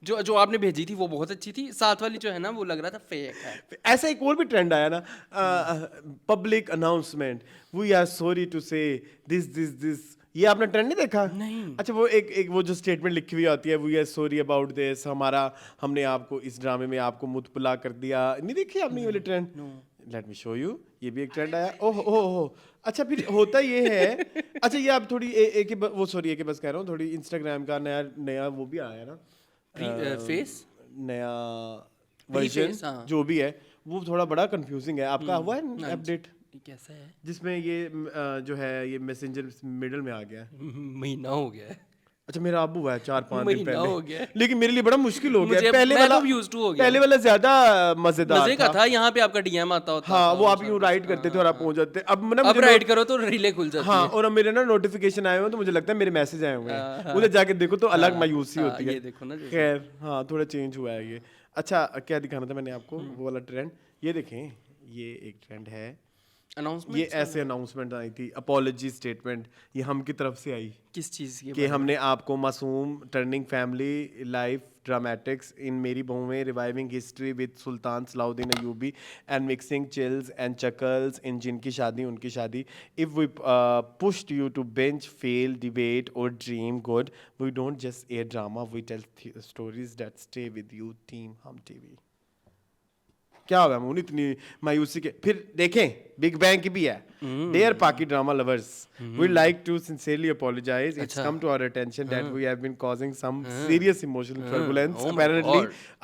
जो आपने भेजी थी वो बहुत अच्छी थी। साथ वाली जो है ना वो लग रहा था फेक है। ऐसा एक और भी ट्रेंड आया ना, public announcement, we are sorry to say this. ये आपने ट्रेंड नहीं देखा? नहीं। अच्छा, वो एक वो जो स्टेटमेंट लिखी हुई आती है, we are sorry about this, हमने आपको इस ड्रामे में आपको मुतबला कर दिया। नहीं देखी आपने ये वाली trend? Let me show you. ये भी एक ट्रेंड आया। ओह ओह ओह। अच्छा, फिर होता ये है। अच्छा, ये आप थोड़ी एक बस कह रहा हूँ, थोड़ी इंस्टाग्राम का नया वो भी आया ना, फेस नया Preface, वर्जन हाँ। जो भी है, वो थोड़ा बड़ा कंफ्यूजिंग है। आपका हुआ है अपडेट? कैसा है? जिसमें ये जो है ये मैसेंजर मिडल में आ गया है। महीना हो गया है। अच्छा, मेरा अब हुआ है 4-5 दिन महीना हो गया पहले, है। लेकिन मेरे लिए बड़ा मुश्किल हो गया। मुझे- पहले मैं वाला तो used to हो गया। पहले वाला ज्यादा मजेदार मजे का था, यहाँ पे आपका DM आता होता हाँ, था, वो आप यूँ राइट करते थे और आप पहुंच जाते। अब ना अब मुझे राइट करो तो रिले खुल जाती हाँ, है। और अब मेरे ना नोटिफिकेशन आए हुए हैं तो मुझे लगता है मेरे मैसेज आए हुए हैं, उधर जाके देखो तो अलग मायूसी होती है। ये देखो ना जैसे। खैर, हाँ, थोड़ा चेंज हुआ है ये। अच्छा, क्या दिखाना था मैंने आपको? वो वाला ट्रेंड, ये देखें, ये एक ट्रेंड है। अनाउंसमेंट ये ऐसे अनाउंसमेंट आई थी, अपॉलॉजी स्टेटमेंट, ये हम की तरफ से आई किस चीज़ की? कि हमने आपको मासूम turning family life dramatics in Meri Bahuwein, reviving history with Sultan Salahuddin Ayyubi and mixing chills and chuckles in Jinki Shadi Unki Shadi. If we pushed you to binge, fail, debate or dream good, we don't just air drama, we tell stories that stay with you. Team Hum TV. क्या होगा moon इतनी मायूसी के फिर देखें big bang की भी है dear Paki drama lovers we like to sincerely apologize it's come to our attention that we have been causing some serious emotional turbulence apparently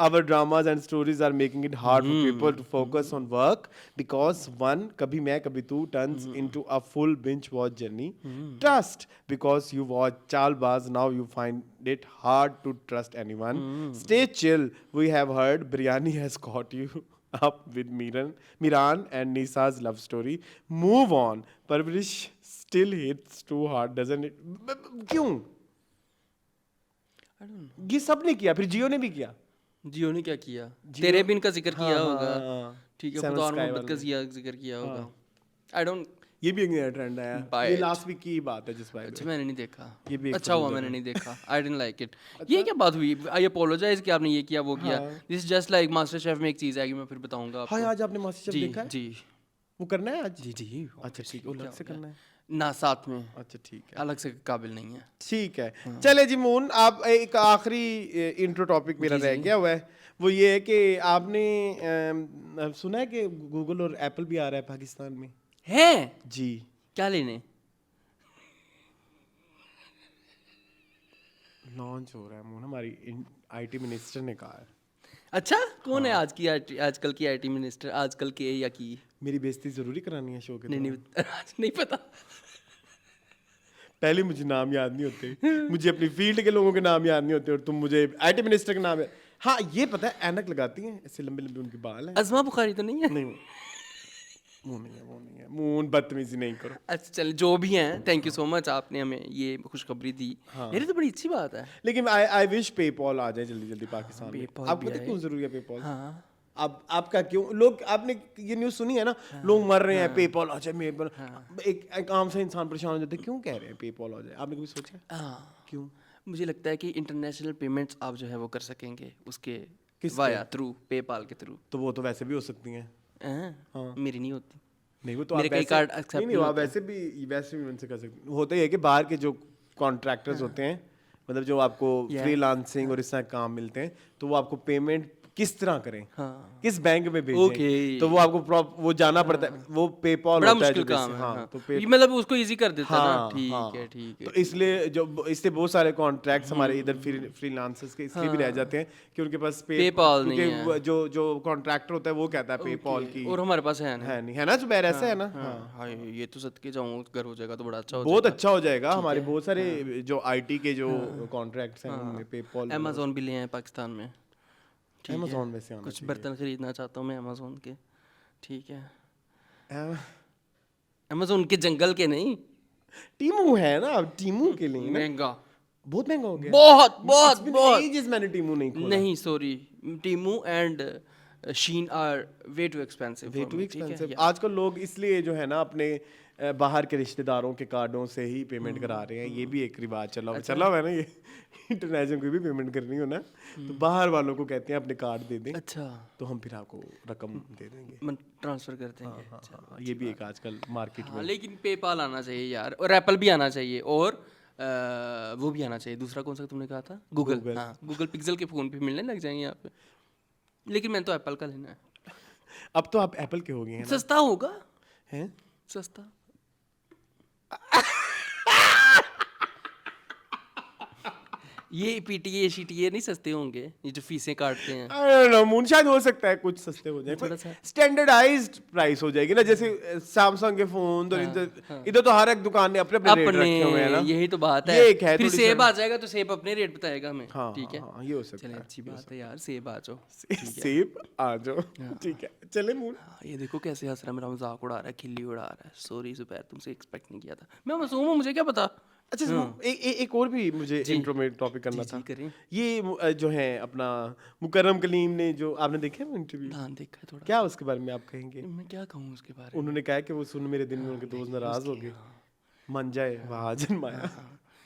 our dramas and stories are making it hard for people to focus on work because one kabhi main kabhi tu turns into a full binge watch journey. Trust because you watch Chalbaz, now you find it hard to trust anyone. Stay chill, we have heard biryani has caught you up with Miran and Nisa's love story. Move on. Parvarish still hits too hard, doesn't it? क्यों? I don't know. ये सब ने किया, फिर जियो ने भी किया. जियो ने क्या किया? तेरे बिन का जिक्र किया होगा. ठीक है, Seven खुदा और Sky मोहब्बत का वाले. जिक्र किया होगा. I don't. ये भी एक नया ट्रेंड आया. Buy ये it. लास्ट वीक की बात है जिस बारे अच्छा में. मैंने नहीं देखा. ये भी एक अच्छा हुआ फजूल मैंने है. नहीं देखा. I didn't like it. ये क्या बात हुई? I apologize कि आपने ये किया वो किया. This is just like master chef में एक चीज़ आएगी मैं फिर बताऊंगा आपको. हाँ आज आपने मास्टर शेफ जी देखा है? जी वो करना है आज? जी जी. अच्छा ठीक है, अलग से करना है. ना साथ में. अच्छा ठीक है. अलग से काबिल नहीं है. ठीक है. चले जी मून, आप एक आखिरी इंट्रो टॉपिक मेरा रह गया हुआ है. वो ये है कि आपने सुना है कि गूगल और एप्पल भी आ रहा है पाकिस्तान में. है? जी. क्या लेने? लॉन्च हो रहा है मून, हमारी आईटी मिनिस्टर ने कहा है. अच्छा कौन है आजकल की आईटी मिनिस्टर? आजकल के या की? मेरी बेइज्जती जरूरी करानी है शो के नहीं दौरान? नहीं नहीं पता. पहले मुझे नाम याद नहीं होते, मुझे अपनी फील्ड के लोगों के नाम याद नहीं होते और तुम मुझे आईटी मिनिस्टर के नाम. हाँ ये पता है, ऐनक लगाती हैं, ऐसे लंबे लंबे उनके बाल हैं. अज़मा बुखारी तो नहीं है? नहीं वो नहीं है. मून बदतमीजी नहीं करो. अच्छा चल जो भी हैं, थैंक यू सो मच, आपने हमें ये खुशखबरी दी. मेरी तो बड़ी अच्छी बात है. लेकिन आई विश पेपॉल आ जाए जल्दी जल्दी पाकिस्तान में. PayPal आपको भी पता है आए. क्यों जरूरी है पेपॉल? हाँ. अब आपका क्यों लोग, आपने ये न्यूज़ सुनी है ना, लोग मर रहे हैं पेपॉल आ जाए. एक आम सा इंसान परेशान हो जाता है, क्यों कह रहे हैं पेपॉल आ जाए? आपने कभी सोचा? हाँ. क्यों? मुझे लगता है कि इंटरनेशनल पेमेंट्स आप जो है वो कर सकेंगे उसके किसके? वाया थ्रू पेपाल के थ्रू. तो वो तो वैसे भी हो सकती हैं. हाँ. मेरी नहीं होती. नहीं वो तो मेरे आप कई वैसे कार्ड accept नहीं नहीं आप वैसे भी उनसे कर सकते. होता ही है कि बाहर के जो कॉन्ट्रैक्टर्स होते हैं, मतलब जो आपको फ्रीलांसिंग और इस तरह काम मिलते हैं, तो वो आपको पेमेंट किस तरह करें, हाँ. किस बैंक में भेजें, Okay. तो वो आपको वो जाना पड़ता है. वो पेपॉल बड़ा होता है मुश्किल जो काम है. हाँ, हाँ. तो ये मतलब उसको इजी कर देता है ना. हाँ, ठीक हाँ. है ठीक तो है. इसलिए जो इससे बहुत सारे कॉन्ट्रैक्ट्स हमारे इधर फ्रीलांसर्स के इसलिए भी रह जाते हैं कि उनके पास PayPal नहीं क्योंकि है. जो कॉन्ट्रैक्टर होता है वो कहता है पेपॉल की और हमारे पास है ना. है नहीं, है ना जुबैर, ऐसा है ना. हाँ ये तो सदके जाऊँ घर हो जाएगा तो बड़ा अच्छा हो बहुत जाएगा. अच्छा हो जाएगा. हमारे बहुत सारे जो आईटी के जो कॉन्ट्रैक्ट्स हैं उनमें पेपॉल. अमेज़न भी ले हैं पाकिस्तान में. ठीक है. अमेज़न में से आना कुछ बर्तन खरीदना चाहता हूँ मैं अमेज़न के. ठीक है. चाहिए. अमेज़न के जंगल के नहीं. टीमू है ना, अब टीमू के लिए ना महंगा. बहुत महंगा हो गया. बहुत बहुत बहुत. एजेस मैंने टीमू नहीं खोला. नहीं sorry, Temu and Shein are way too expensive. Way too expensive. आजकल लोग इसलिए जो है ना अपने बाहर के रिश्तेदारों के कार्डों से ही पेमेंट करा रहे हैं. ये भी एक रिवाज चला हुआ है ना. ये इंटरनेशनल कोई भी पेमेंट करनी हो ना तो बाहर वालों को कहते हैं अपने कार्ड दे दें. अच्छा. तो हम फिर आपको रकम दे देंगे. मन ट्रांसफर कर देंगे. हाँ, ये भी एक आजकल मार्केट हाँ, में. लेकिन पेपाल आना चाहिए यार, और एप्पल भी आना चाहिए, और वो भी आना चाहिए. दूसरा कौन सा तुमने कहा था? गूगल. हाँ गूगल पिक्सल के फ़ोन पे मिलने लग जाएंगे यहाँ पे. लेकिन मैंने तो एप्पल का लेना है. अब तो आप एप्पल के हो गए हैं ना. सस्ता होगा. हैं? सस्ता. ये पीटीए शीटीए नहीं सस्ते होंगे, ये जो फीसें काटते हैं. I don't know, मून शायद हो सकता है कुछ सस्ते हो जाए. थोड़ा सा स्टैंडर्डाइज्ड प्राइस हो जाएगी ना, जैसे सैमसंग के फोन. तो इधर तो हर एक दुकान ने अपने रेट रखे हुए हैं ना. यही तो बात है. ये एक है फिर थोड़ी सेब आ जाएगा तो सेब अपने रेट बताएगा हमें. हाँ, ठीक है. हाँ, ये हो सकता चले है. अच्छी बात है यार, सेब आ जाओ. सेब आ जाओ. ठीक है चले मून. हाँ, ये देखो कैसे हंस रहा है, मेरा मजाक उड़ा रहा है, खिल्ली उड़ा रहा है. सॉरी जुबैर, तुमसे एक्सपेक्ट नहीं किया था. मैं मासूम हूँ, मुझे क्या पता. अच्छा एक और भी मुझे इंट्रो में टॉपिक करना था. करें. ये जो है अपना मुकर्रम कलीम ने, जो आपने देखा है इंटरव्यू, हाँ देखा है थोड़ा. क्या उसके बारे में आप कहेंगे? मैं क्या कहूँ उसके बारे में. उन्होंने कहा कि वो सुन मेरे दिन में उनके दोस्त नाराज हो गए, मन जाए वहाँ जन्माया.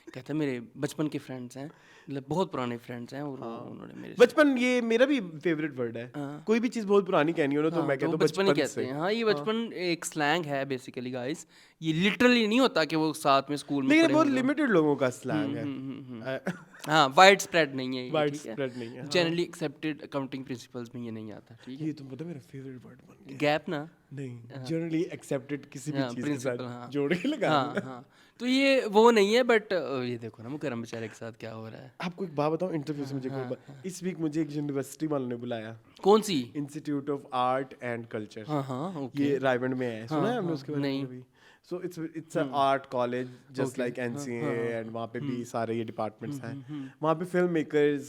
कहता है मेरे बचपन के फ्रेंड्स हैं, मतलब बहुत पुराने फ्रेंड्स हैं और उन्होंने मेरे बचपन ये मेरा भी फेवरेट वर्ड है। कोई भी चीज बहुत पुरानी कहनी हो ना तो मैं तो कहता हूँ बचपन ही बचपन कहते से। हैं। हाँ, ये बचपन एक स्लैंग है बेसिकली गाइस। ये लिटरली नहीं होता कि वो साथ में स्कूल में लेकिन पढ़े बहुत हों। लिमिटेड लोगों का स्लैंग है। हाँ, वाइड स्प्रेड नहीं है ये, वाइड ठीक है। स्प्रेड नहीं है। जनरली एक्सेप्टेड अकाउंटिंग प्रिंसिपल्स में ये नहीं आता, ठीक है। ये तो पता है मेरा फेवरेट वर्ड बन गया। गैप ना, नहीं, जनरली एक्सेप्टेड किसी भी हाँ, चीज के principle, साथ हाँ। जोड़ के लगा हाँ हाँ, तो ये वो नहीं है, बट ये देखो ना मुकरम बेचारे के साथ क्या हो रहा है। आपको एक बात बताऊं, इंटरव्यू से मुझे कोई इस वीक मुझे एक यूनिवर्सिटी वालों ने बुलाया, कौन सी? Institute of art and culture. हाँ हाँ, ओके। ये रायगढ़ में है, सुना है आपने उसके बारे में नहीं। कभी? So it's a art college just like NCA, and वहाँ पे भी सारे ये डिपार्टमेंट्स हैं। वहाँ पे फिल्म मेकर्स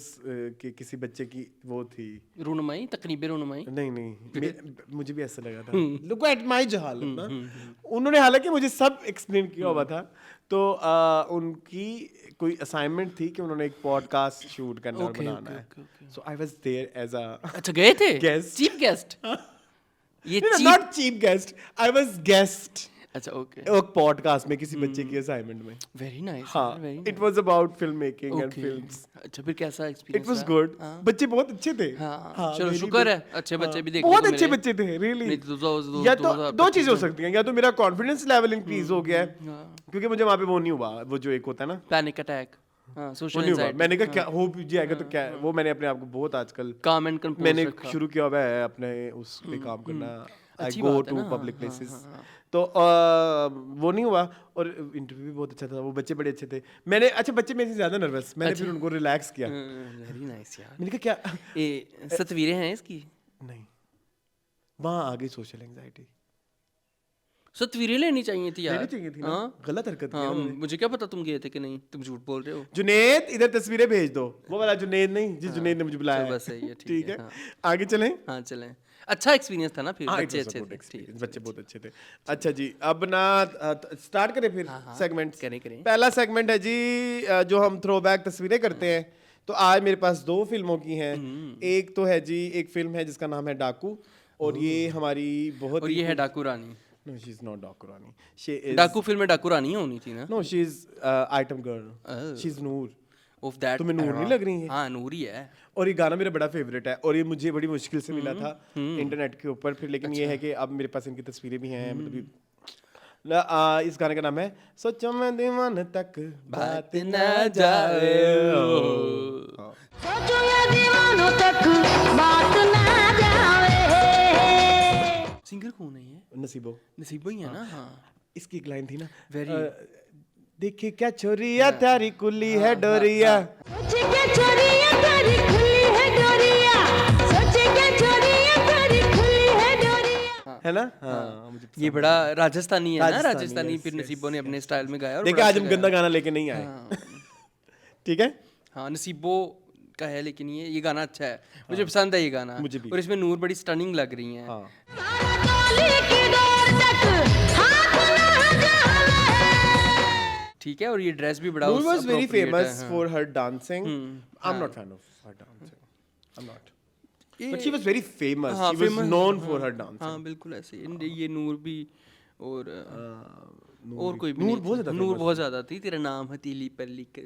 के किसी बच्चे की वो थी। रूनुमाई, तकरीबी रूनुमाई। नहीं, मुझे भी ऐसा लगा था। लुक एट माय जहालत ना। उन्होंने हालांकि मुझे सब एक्सप्लेन किया हुआ था। तो उनकी कोई असाइनमेंट थी कि उन्होंने एक पॉडकास्ट शूट करना और बनाना है। So I was there as a अच्छा, गए थे? Guest. Chief guest? ये not chief guest, I was guest अच्छा, ओके। एक पॉडकास्ट में किसी बच्चे की असाइनमेंट में। वेरी नाइस, हाँ, very it was about film making and films. अच्छा, फिर कैसा इट एक्सपीरियंस वाज गुड। बच्चे बहुत अच्छे थे। हाँ, चलो very शुक्र good. है, अच्छे बच्चे भी देखने बहुत को अच्छे मिले। बच्चे थे, रियली। नहीं तो या तो दो चीजें हो सकती हैं, या तो मेरा कॉन्फिडेंस लेवल इंक्रीज हो गया है, क्योंकि मुझे वहाँ पे वो नहीं हुआ, वो जो एक होता है ना, पैनिक अटैक, हाँ, वो सोशल नहीं हुआ। एंजाइटी। मैंने कहा क्या हो भी जाएगा तो क्या, वो मैंने अपने आप को बहुत आजकल काम एंड कंपोज मैंने रखा। शुरू किया हुआ है अपने उस पे काम करना। आई अच्छी गो बात है टू ना, पब्लिक हाँ, प्लेसेस। हाँ, तो वो नहीं हुआ, और इंटरव्यू भी बहुत अच्छा था, वो बच्चे बड़े अच्छे थे। मैंने अच्छा, बच्चे मेरे से ज्यादा नर्वस, मैंने फिर उनको रिलैक्स किया। वेरी नाइस यार। मैंने कहा क्या, ये तस्वीरें हैं इसकी? नहीं, वहाँ आ गई सोशल एंजाइटी। तस्वीरें लेनी चाहिए थी यार। लेनी चाहिए थी ना, हाँ? गलत हरकत की हाँ, उन्होंने। मुझे क्या पता तुम गए थे कि नहीं, तुम झूठ बोल रहे हो। जुनेद इधर तस्वीरें भेज दो, वो वाला जुनेद नहीं, जिस जुनेद ने मुझे बुलाया। चलो बस सही है, ठीक है, हाँ। आगे चलें। हाँ, चलें। अच्छा एक्सपीरियंस था ना फिर, हाँ, बच्चे it was a अच्छे good थे, experience, ठीक। बच्चे बहुत अच्छे थे। अच्छा जी, अब ना स्टार्ट करें फिर सेगमेंट। करें। पहला सेगमेंट है जी, जो हम थ्रोबैक तस्वीरें करते हैं। तो आज मेरे पास दो फिल्मों की हैं। एक तो है जी, एक फिल्म है जिसका नाम है डाकू, और ये हमारी बहुत और ये है Daku Rani. No, she is not Daku Rani, she is Daku फिल्म में डाकू रानी होनी थी ना? No, she is item girl, she is Noor. Of that तुम्हें नूर नहीं लग रही है? हाँ, नूर ही है। और ये गाना मेरा बड़ा फेवरेट है, और ये मुझे बड़ी मुश्किल से मिला था इंटरनेट के ऊपर फिर, लेकिन ये है कि अब मेरे पास इनकी तस्वीरें भी हैं। मतलब इस गाने का नाम है सोचो मैं दीवान तक बात न जाए। सोचो मैं दीवानों तक बात ना जावे। सिंगर कौन है ये? नसीबो, नसीबो ही है ना? हाँ, इसकी एक लाइन थी ना, Very- देखे क्या छोरिया तारी कुली है डोरिया। सोचे क्या चोरियां तारी खुली है डोरिया। सोचे क्या चोरियां तारी खुली है डोरिया। है ना? हाँ, मुझे ये बड़ा राजस्थानी है ना? राजस्थानी, राजस्थानी, yes, फिर yes, नसीबो ने अपने स्टाइल में गाया और देखा, बड़ा आज अच्छा हम गाया। गंदा गाना लेके नहीं आए। ठीक है। हाँ, नसीबो का है, लेकिन ये गाना अच्छा है, मुझे पसंद है ये गाना। मुझे भी। और इसमें नूर बड़ी स्टनिंग लग रही हैं। हाँ, ताली की डोर तक हाथ ना जावे। ठीक है, और ये ड्रेस भी बड़ा Noor was very appropriate famous है, हाँ। for her dancing. I'm not fan of her dancing. I'm not. But she was very famous. हाँ, She was famous, known for her dancing. हाँ, बिल्कुल ऐसे ये नूर भी, और और कोई भी नूर नहीं बहुत थी। ज्यादा नूर famous बहुत ज्यादा थी। तेरा नाम हथेली पर लिख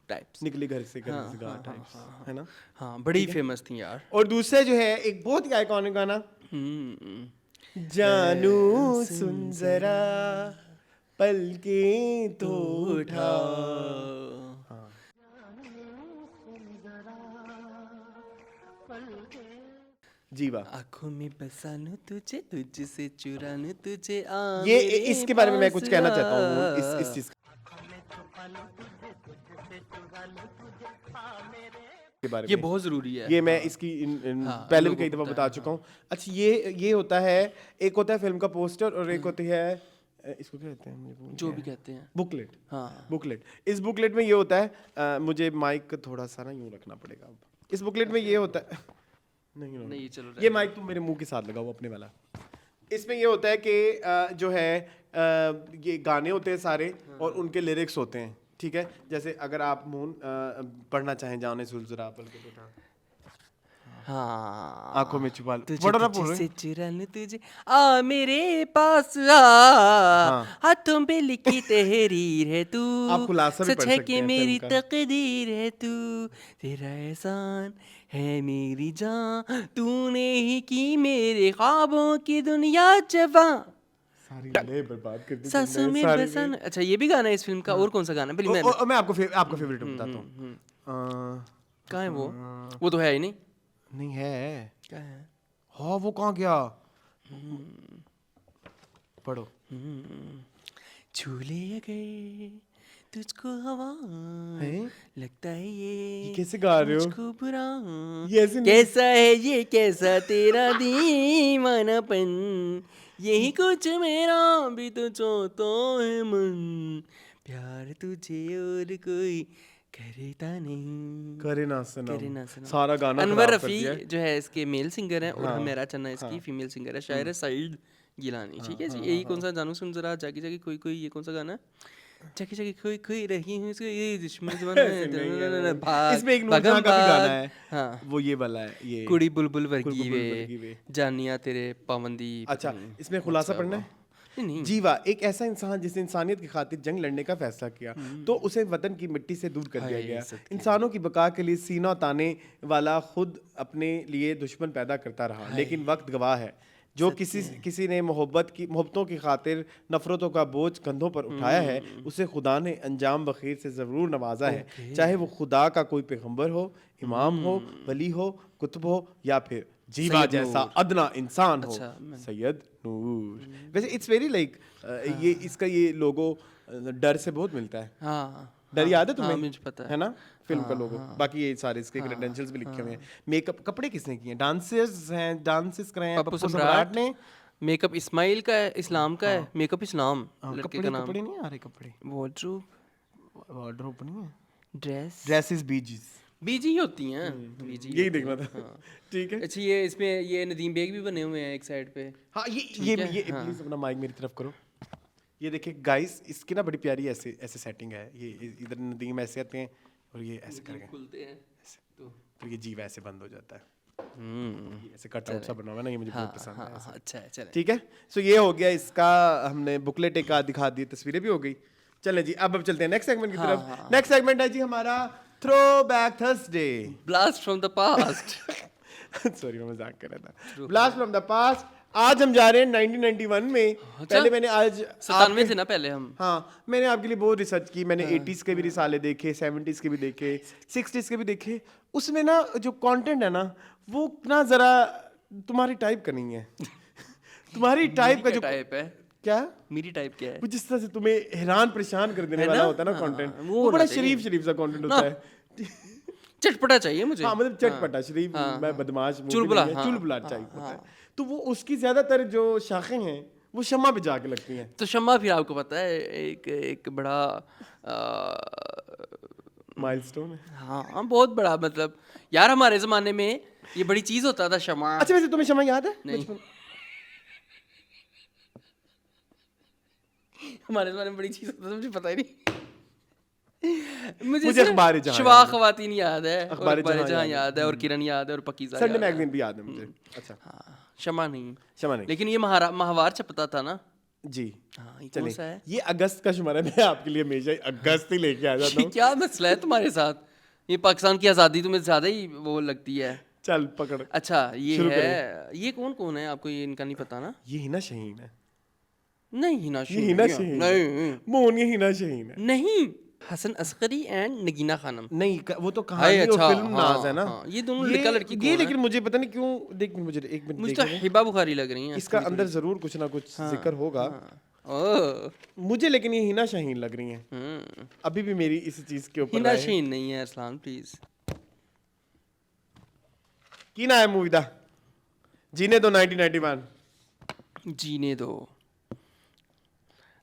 टाइप्स। निकली घर से गार types, है ना? हाँ, बड़ी फेमस थी यार। और दूसरा जो है एक बहुत ही आइकॉनिक गाना, जानू सुन जरा पलकें तो उठा। जी वाह, आँखों में बसानू तुझे, तुझसे चुरानू तुझे, आ ये मेरे इसके बारे में मैं कुछ कहना पास चाहता हूँ, आ। इस चीज के बारे ये में। बहुत जरूरी है। ये मैं इसकी पहले भी कई दफा बता चुका हूँ। अच्छा, ये होता है, एक होता है फिल्म का पोस्टर, और एक होती है इसको क्या कहते हैं, मुझे भूल जो गया। भी कहते हैं। बुकलेट। हाँ, बुकलेट। इस बुकलेट में ये होता है, मुझे माइक थोड़ा सा ना यूं रखना पड़ेगा अब। इस बुकलेट में ये होता है नहीं चलो ये माइक तुम मेरे मुंह के साथ लगाओ अपने वाला। इसमें ये होता है कि जो है ये गाने होते हैं सारे, और उनके लिरिक्स होते हैं। ठीक है, जैसे अगर आप मून पढ़ना चाहें, जाने सुलझरा पल के उठा। हाँ आंखों में छुपा लो। तुझे पढ़ो ना, बोल तुझसे रहे चुरा लूं तुझे आ मेरे पास आ हाथों पे लिखी तहरीर है तू आप खुलासा भी सच पढ़ है सकते कि हैं मेरी फिल्म का। तकदीर है तू तेरा एहसान है मेरी जान तूने ही की मेरे ख्वाबों की दुनिया जवां सारी ले बर्बाद कर दी सांसों तुमने, में सारी बसन। अच्छा ये भी गाना है इस फिल्म का और कौन सा गाना है पहले मैं आपको आपका फेवरेट बताता हूँ। कहाँ है वो तो है ही नहीं नहीं है, क्या है हाँ वो कहाँ गया, पढ़ो। झूले अगर तुझको हवा हैं? लगता है ये कैसे गा रहे हो? मुझको बुरा ये ऐसे नहीं। कैसा है ये कैसा तेरा दीवानापन यही कुछ मेरा भी तो चाहता है मन प्यार तुझे और कोई करता नहीं करे ना सनम, करे ना सनम। सारा गाना अनवर खराब कर रफ़ी दिया है। जो है इसके मेल सिंगर हैं और हाँ, हमेरा चन्ना इसकी फीमेल सिंगर है शायर है सईद गिलानी ठीक है जी यही कौन सा जानू सुन जरा जागी जागी कोई कोई ये कौन सा गाना है जागी जागी कोई कोई रही हूँ इसको ये दुश्मन ऐसे नहीं है, जमाना नहीं। भाग इसमें एक भगम नूरजहां का भी गाना भाग। है, हाँ वो ये वाला है, ये कुड़ी बुलबुल वर्गी बुलबुल वे वर्गी वे। जानिया तेरे पाबंदी अच्छा, पता नहीं। इसमें खुलासा अच्छा, पढ़ना है। नहीं नहीं जीवा एक ऐसा इंसान जिसने इंसानियत की खातिर जंग लड़ने का फैसला किया तो उसे वतन की मिट्टी से दूर कर दिया हाय, गया। सदके। इंसानों की बका के लिए सीना ताने वाला खुद अपने लिए दुश्मन पैदा करता रहा, लेकिन वक्त गवाह है जो किसी ने मोहब्बतों की खातिर नफरतों का बोझ कंधों पर उठाया है उसे खुदा ने अंजाम बखीर से ज़रूर नवाजा है, चाहे वो खुदा का कोई पैगंबर हो, इमाम हो, वली हो, कुतुब हो या फिर जीवा सैयद जैसा नूर। अदना इंसान हो, अच्छा, सैयद नूर। वैसे इट्स वेरी लाइक ये इसका ये लोगो डर से बहुत मिलता है। हाँ डर याद है तुम्हें? हाँ, मुझे पता है। है ना फिल्म का लोगो। बाकी ये सारे इसके क्रेडेंशियल्स भी लिखे हुए हैं। मेकअप कपड़े किसने किए हैं? डांसर्स हैं, डांसेस कराए हैं पप्पू पप्पू सम्राट सम्राट ने। मेकअप इस्माइल का है इस्लाम का है मेकअप इस्लाम लड़के कपड़े का नाम कपड़े नहीं आ रहे, कपड़े वार्डरोब वार्डरोब नहीं है, ड्रेस ड्रेसेस बीजीज, बीजी होती हैं बीजी यही देखना था। ठीक है। अच्छा ये इसमें ये नदीम बेग भी बने हुए हैं एक साइड पे हाँ ये प्लीज अपना माइक मेरी तरफ करो। ये देखिए गाइस, इसकी ना बड़ी प्यारी ऐसे ऐसे सेटिंग है। ये इधर नदीम ऐसे आते हैं और ये ऐसे करके खुलते हैं तो फिर ये जीवा ऐसे बंद हो जाता है। ये ऐसे कटआउट सा बना हुआ है ना, ये मुझे बहुत पसंद है ऐसा। अच्छा है चले ठीक है, सो ये हो गया इसका, हमने बुकलेट एक आध दिखा दी, तस्वीरें भी हो गई। चले जी अब चलते हैं नेक्स्ट सेगमेंट की तरफ। नेक्स्ट सेगमेंट है जी हमारा throwback Thursday. Blast from the past sorry मैं मजाक कर रहा था। Blast from the past. आज हम जा रहे हैं 1991 में। पहले मैंने आज 97 थे ना पहले हम हाँ मैंने आपके लिए बहुत रिसर्च की। मैंने 80s के भी रिसाले देखे, 70s के भी देखे, 60s के भी देखे। उसमें ना जो कंटेंट है ना वो ना जरा तुम्हारी टाइप का नहीं है। तुम्हारी टाइप का जो टाइप है क्या मेरी टाइप क्या है वो जिस तरह से तुम्हें हैरान परेशान कर देने है वाला ना? होता है ना हाँ, कंटेंट, वो वो बड़ा होना चाहिए। शरीफ सा कंटेंट होता है। चटपटा चाहिए मुझे हाँ मतलब चटपटा शरीफ, मैं बदमाश चुलबुला, हाँ, चुलबुला टाइप होता है। तो वो उसकी ज्यादातर जो शाखें हैं वो शम्मा पे जाके लगती हैं। तो शम्मा फिर आपको पता है एक बड़ा माइलस्टोन है। हाँ बहुत बड़ा मतलब यार हमारे जमाने में ये बड़ी चीज होता था शम्मा अच्छा वैसे तुम्हें शम्मा याद है? नहीं हमारे जमाने में बड़ी चीज होता था मुझे पता ही नहीं मुझे सिर्फ अखबार जहां शवा याद है। खवातीन याद है और अखबार अखबार जहां जहां याद है। याद है और किरण याद है और पकीज़ा संडे याद है। मैगजीन भी याद है मुझे। अच्छा हाँ, शमा नहीं शम्मा नहीं लेकिन ये माहवार छपता था ना जी। हाँ ये कौन सा चलिए है ये अगस्त का शुमारा मैं आपके लिए हमेशा ही अगस्त ही लेके आ जाता ये हूँ। क्या मसला है तुम्हारे साथ ये पाकिस्तान की आज़ादी तुम्हें ज़्यादा ही वो लगती है चल पकड़। अच्छा ये शुरू है ये कौन कौन है आपको ये इनका नहीं पता ना ये हिना शहीन है। नहीं हिना ये हिना शहीन है। नहीं मोहन ये हिना शहीन है। नहीं हसन असगरी एंड नगीना खानम नहीं वो तो हाय, कहानी और अच्छा, फिल्म नाज है ना। हाँ, ये दोनों लड़का लड़की ये कौन है? लेकिन मुझे पता नहीं क्यों, देख मुझे एक मिनट मुझे तो देखने दे। हिबा बुखारी लग रही है इसका अंदर जरूर कुछ ना कुछ जिक्र होगा। ओह मुझे लेकिन ये हिना शाहीन लग रही हैं। अभी भी मेरी इस चीज के ऊपर हिना राय है। शीन नहीं है अरसलान प्लीज की ना है मूवी दा जीने दो 1991। जीने दो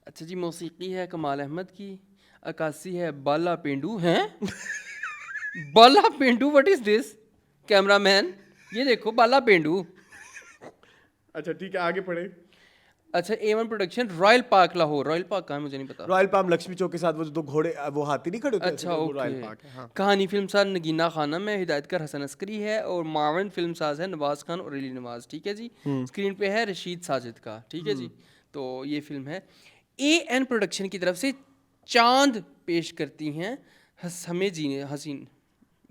अच्छा जी मौसीकी है कमाल अहमद की अक्कासी है बाला पेंडू हैं बाला पेंडू व्हाट इज दिस कैमरामैन ये देखो बाला पेंडू अच्छा ठीक है आगे पढ़े। अच्छा A1 production, royal park Lahore. Royal park कहाँ है मुझे नहीं पता। रॉयल पाम लक्ष्मी चौक के साथ वो जो 2 घोड़े वो हाथी नहीं खड़े होते अच्छा ऐसे, वो रॉयल ओके। पार्क है। हाँ। कहानी फिल्मसाज नगीना खानम है, हिदायतकार हसन अस्करी है और मावन फिल्मसाज है नवाज खान और अली नवाज। ठीक है जी। स्क्रीन पे है रशीद साजिद का। ठीक है जी। तो ये फिल्म है। AN प्रोडक्शन की तरफ से चांद पेश करती हैं हमें जीने हसीन।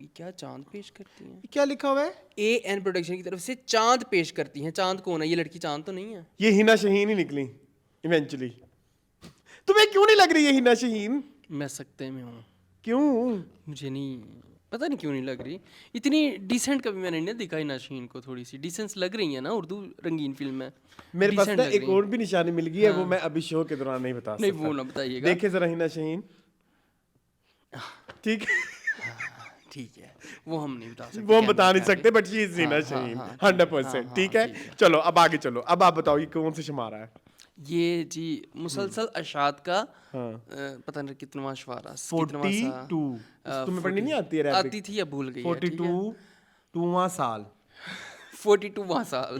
ये क्या चांद पेश करती हैं? क्या लिखा हुआ है? AN प्रोडक्शन की तरफ से चांद पेश करती हैं। चांद कौन है? ये लड़की चांद तो नहीं है। ये हिना शहीन ही निकली इवेंचुअली। तुम्हें क्यों नहीं लग रही है हिना शहीन? मैं सकते में हूँ। क्यों? मुझे नहीं पता, नहीं क्यों नहीं लग रही। इतनी डिसेंट कभी मैंने नहीं देखा ही नाशीन को। थोड़ी सी डिसेंस लग रही है ना, उर्दू रंगीन फिल्म है। मेरे पास Decent ना लग एक रही है। और भी निशानी मिल गई है, वो मैं अभी शो के दौरान नहीं बता नहीं सकता। वो ना बताइएगा। देखे जरा हिना शहीन। ठीक है, ठीक है, वो हम नहीं बता सकते। वो हम कैमरे बता नहीं के आगे। सकते, but she is Hina Shaheen 100%। ठीक है, चलो अब आगे चलो। अब आप बताओ ये कौन से शुमारा है? ये जी मुसलसल अशात का हाँ। पता नहीं कितनवा शुमारा, 42। तुम्हें पढ़नी नहीं आती है रैपिक? आती थी या भूल गई है, ठीक है। 42वां साल। 42वां साल।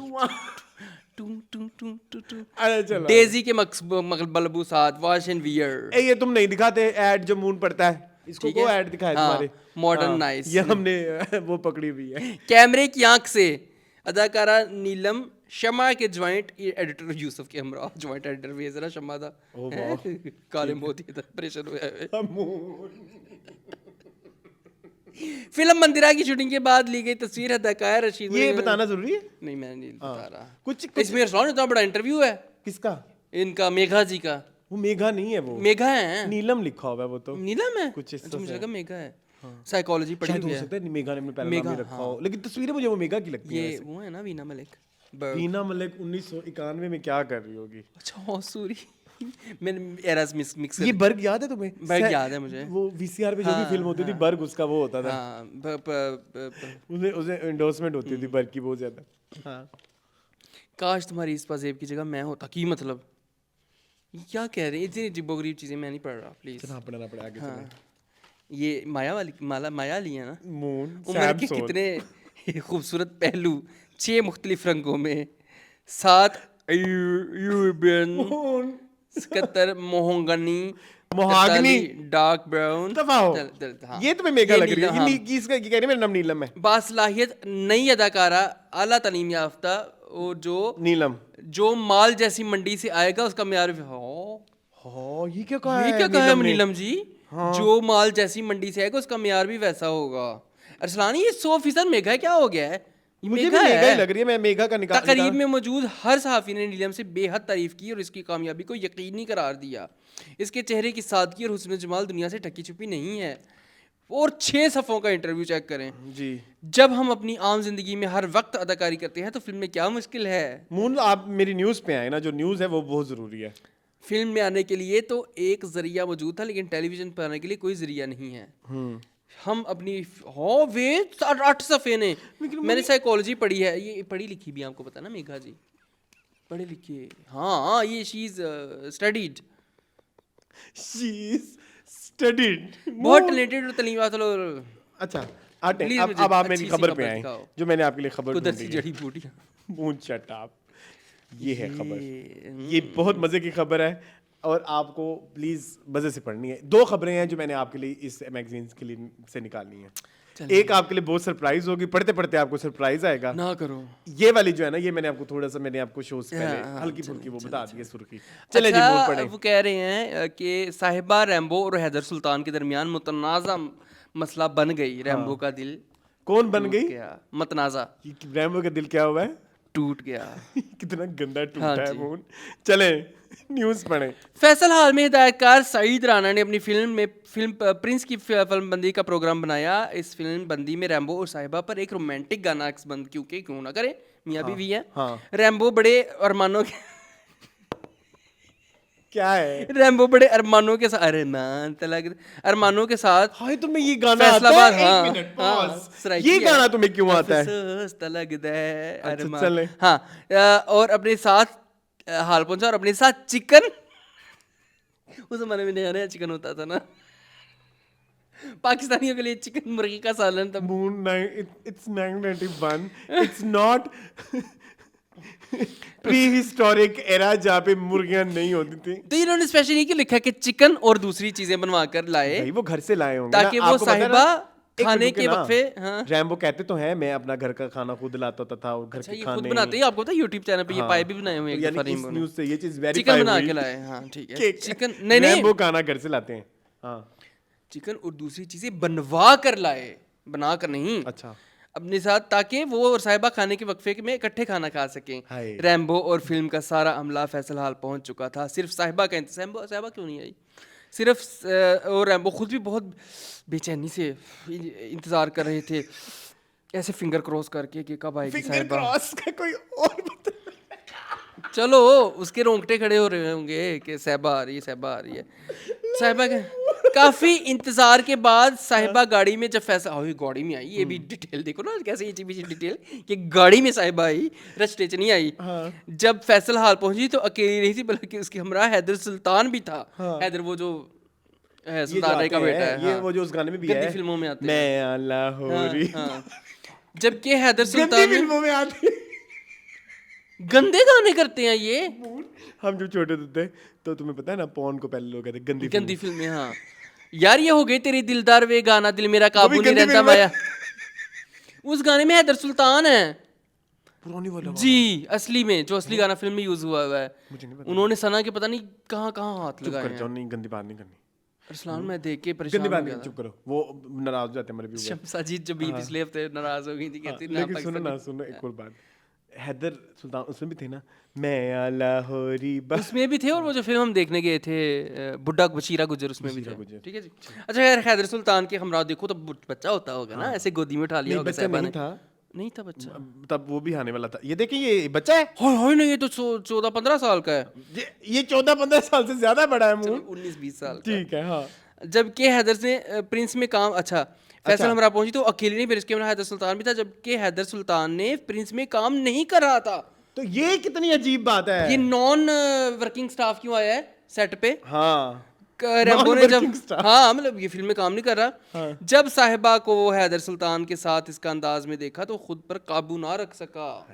Two two two two two. अरे चलो, डेजी के मलबूसात वॉश एंड वियर। ए ये तुम नहीं दिखाते ऐड जो मून पड़ता है, इसको ठीक को है। ऐड दिखाया हाँ, तुम्हारे modern हाँ, nice। ये हमने वो पकड़ी हुई है। कैमरे की आंख से अदाकारा नीलम शमा के ज्वाइंट एडिटर यूसुफ के हमरा ज्वाइंट एडिटर भी है जरा शमा दा काले मोती दा प्रेशर हुआ है। फिल्म मंदिरा की शूटिंग के बाद ली गई तस्वीर है अदाकार रशीद। ये बताना जरूरी है? नहीं मैं नहीं बता रहा। कुछ इसमें सुनो इतना बड़ा इंटरव्यू है किसका? इनका, मेघा जी का। वो मेघा नहीं है, वो मेघा है। नीलम लिखा हुआ है वो तो। नीलम है कुछ इस अच्छा, मुझे तरह लगा मेघा है। साइकोलॉजी पढ़ी शायद हुई हो है। सकता है मेघा ने अपने पहला नाम मेघा, नहीं रखा हाँ। हो, लेकिन तस्वीरें मुझे वो मेघा की लगती ये है। वो है ना वीना मलिक। वीना मलिक 1991 में क्या कर रही होगी? अच्छा सॉरी मैंने एरर्स मिक्स ये बर्ग याद है तुम्हें? बर्ग याद है मुझे। वो वीसीआर पे जो भी फिल्म होती थी, बर्ग उसका वो होता था। हाँ उसे उसे एंडोर्समेंट होती थी बर्ग की बहुत ज्यादा। हाँ। काश तुम्हारी इस पाजेब की जगह मैं होता। की मतलब ये क्या कह रहे हैं? इतनी अजीबोगरीब चीजें मैं नहीं पढ़ रहा प्लीज। चलो पढ़ना पड़े आगे हाँ चलें। ये माया वाली माया ली है ना। मून उम्र के सैमसोन। कितने खूबसूरत पहलू 6 मुख्तलिफ रंगों में 7 यूरोपियन मून स्कतर मोहंगनी मोहागनी डार्क ब्राउन। दफाओ। हाँ। ये तुम्हें मेघा लग रही है? नीलम, ये हाँ। किसका? ये कह रही है मेरा नाम नीलम है। बासलाहियत नई अदाकारा आला तालीम याफ्ता और नीलम। जो माल जैसी मंडी से आएगा उसका म्यार हाँ ये क्या कहा ये है क्या कहा है ने? नीलम जी? जो माल जैसी मंडी से आएगा उसका म्यार भी वैसा होगा। अरसलानी ये 100% मेघा है, क्या हो गया है? ये मुझे भी मेघा मेघा ही है। लग रही है, मैं मेघा का निकाल। तकरीब में मौजूद हर सहाफ़ी ने नीलम से बेहद तारीफ की और इसकी कामयाबी को यकीनी करार दिया। इसके चेहरे की सादगी और हुस्न जमाल दुनिया से ढकी छुपी नहीं है। और 6 सफ़ों का इंटरव्यू चेक करें। जी। जब हम अपनी आम जिंदगी में हर वक्त अदाकारी करते हैं तो फिल्म में क्या मुश्किल है? मून आप मेरी न्यूज़ पे आए ना, जो न्यूज़ है वो बहुत ज़रूरी है। फिल्म में आने के लिए तो एक जरिया मौजूद था, लेकिन टेलीविजन पर आने के लिए कोई जरिया नहीं है। हम अपनी वे 8 सफ़े ने। मैंने साइकोलॉजी पढ़ी है, ये पढ़ी लिखी भी आपको पता ना मेघा जी, पढ़ी लिखी है। हाँ ये she is studied, She is studied। बहुत टैलेंटेड और तलीम याफ्ता लोग। अच्छा आटे Please अब मुझे आप अच्छी मेरी सी खबर खबर पे आए, दिखाओ। जो मैंने आपके लिए खबर कुदरती ढूंढी है। जड़ी बूटियाँ। Moon shut up. ये है खबर। ये बहुत मजे की खबर है और आपको प्लीज मजे से पढ़नी है। 2 खबरें हैं जो मैंने आपके लिए इस मैगजीन के लिए से निकालनी है। एक आपके लिए बहुत सरप्राइज होगी, पढ़ते पढ़ते आपको सरप्राइज आएगा। ना करो। ये वाली जो है ना, ये मैंने आपको थोड़ा सा मैंने आपको शो से पहले हाँ, हल्की फुल्की वो बता दी है सुर्खी। चले जी अच्छा, मून पढ़ें। वो कह रहे हैं कि साहिबा रैम्बो और हैदर सुल्तान के दरमियान मुतनाज़ा मसला बन गई। रैम्बो का दिल कौन बन गई? क्या मतनाज़ा रैम्बो का दिल क्या हुआ है? टूट गया। कितना गंदा टूटा हाँ है जी। मून। चले न्यूज़ पढ़ें। फैसल हाल में हिदायतकार सईद राना ने अपनी फिल्म प्रिंस की फिल्म बंदी का प्रोग्राम बनाया। इस फिल्म बंदी में रैम्बो और साहिबा पर एक रोमांटिक गाना अक्सबंद क्यों ना करे, मियाँ बीवी है। हाँ। रैम्बो बड़े अरमानों के क्या है? रैम्बो बड़े अरमानों के साथ अरमानों के साथ हाय तुम्हें ये गाना आता फैसलाबाद, है? हाँ, एक मिनट हाँ, पॉज। सराइकी ये है। गाना तुम्हें क्यों आता है? अफसोस लगता है अच्छा, अरमान। चले। हाँ और अपने साथ हाल पहुंचा और अपने साथ चिकन। उस जमाने में नया नया चिकन होता था ना, पाकिस्तानियों के लिए चिकन मुर्गी का सालन था। Moon it's 991। It's not pre historic era जहाँ पे मुर्गियां नहीं होती थी। तो इन्होंने स्पेशली क्या लिखा कि चिकन और दूसरी चीजें बनवा कर लाए भाई वो घर से लाए होंगे ताकि ना, वो आपको पता है ना? साहिबा एक खाने रुके के ना, वक्फे, हाँ। रैम्बो कहते तो हैं मैं अपना घर का खाना खुद लाता था और घर अच्छा के ये खुद खाने बनाते हैं, आपको पता है यूट्यूब चैनल पे ये हाँ। पाए भी बनाए हुए हैं तो एक यानी दफा इस रेनबो ने। न्यूज़ से ये चीज वेरीफाई चिकन बना हुई के लाए, हाँ ठीक है, कि चिकन नहीं नहीं रैम्बो खाना घर से लाते हैं। हाँ चिकन और दूसरी चीजें बनवा कर लाए, बना कर नहीं अच्छा अपने साथ, ताकि वो और साहिबा खाने के वक्फे में इकट्ठे खाना खा सकें। हाय। रैम्बो और फिल्म का सारा अमला फैसल हाल पहुंच चुका था, सिर्फ साहिबा का साहिबा क्यों नहीं आई, सिर्फ और रैम्बो खुद भी बहुत बेचैनी से इंतजार कर रहे थे, ऐसे फिंगर क्रॉस करके कि कब आएगी फिंगर साहिबा। क्रॉस का कोई और बता। चलो उसके रोंगटे खड़े हो रहे होंगे कि साहिबा आ रही है, साहिबा आ रही है, साहिबा के काफी इंतजार के बाद साहिबा गाड़ी में जब फैसला गाड़ी में आई, ये भी डिटेल देखो ना कैसे ये पीछे डिटेल कि गाड़ी में साहिबा आई, रस्ते च नहीं आई। जब फैसल हाल पहुंची तो अकेली नहीं थी बल्कि उसकी हमरा हैदर सुल्तान भी था। हैदर वो जो है ये जो सुल्तान आते का बेटा हैं, है, ये हाँ। वो जो उस गाने में भी गंदी है, फिल्मों में आते हैं। मैं लाहौरी, हाँ, हाँ। जबकि हैदर गंदी सुल्तान ने फिल्मों में आते हैं। गंदे गाने करते हैं ये, हम जब छोटे थे तो तुम्हें पता है ना पॉर्न को पहले लोग कहते हैं गंदी गंदी फिल्में, हाँ यार ये हो गई तेरी दिलदार वे गाना दिल मेरा काबू नहीं गंदी रहता फिल्म है। माया, उस गाने में हैदर सुल्तान है पुरानी वाला जी, असली में जो असली गाना फिल्म में यूज हुआ हुआ है। मुझे नहीं पता। उन्होंने सना के पता नहीं कहाँ कहाँ हाथ चुप लगाए कर जाओ, हैं। नहीं गंदी बात नहीं करनी, अरसलान मैं देख के गंदी परेशान बात हो नहीं, गया चुप करो, वो नाराज हो जाते हैं हमारे व्यूअर्स। शमसाजीत जो भी पिछले हफ्ते नाराज हो गई थी, कहती ना लेकिन सुनो ना, सुनो एक और बात, हैदर सुल्तान उसमें भी थे ना, मैं लाहौरी बस। उसमें भी थे, और वो जो फिल्म हम देखने गए थे बुड्ढा बशीरा गुजर, उसमें भी थे। गुजर। ठीक है जी। अच्छा यार हैदर सुल्तान के हमरा देखो तो बच्चा होता होगा ना, ऐसे गोदी में उठा लिया नहीं होगा बच्चा साहिबा नहीं ने। था, नहीं था बच्चा, तब वो भी आने वाला था। ये देखिए ये बच्चा है, हाय हाय नहीं, ये तो 14-15 साल का है, ये 14-15 साल से ज्यादा बड़ा है मुंह। 19-20 साल का। ठीक है हाँ। जबकि हैदर से प्रिंस में काम, अच्छा फैसल हमरा पहुंची तो अकेले नहीं, फिर इसके अंदर हैदर सुल्तान भी था, जबकि हैदर सुल्तान ने प्रिंस में काम नहीं कर रहा था। तो ये कितनी अजीब बात है। ये नॉन वर्किंग स्टाफ क्यों आया है सेट पे? हाँ रैम्बो ने जब Non-working staff। हाँ मतलब ये फिल्म में काम नहीं कर रहा, जब साहिबा को वो हैदर सुल्तान के साथ इसका अंदाज में देखा तो खुद पर काबू ना रख सका।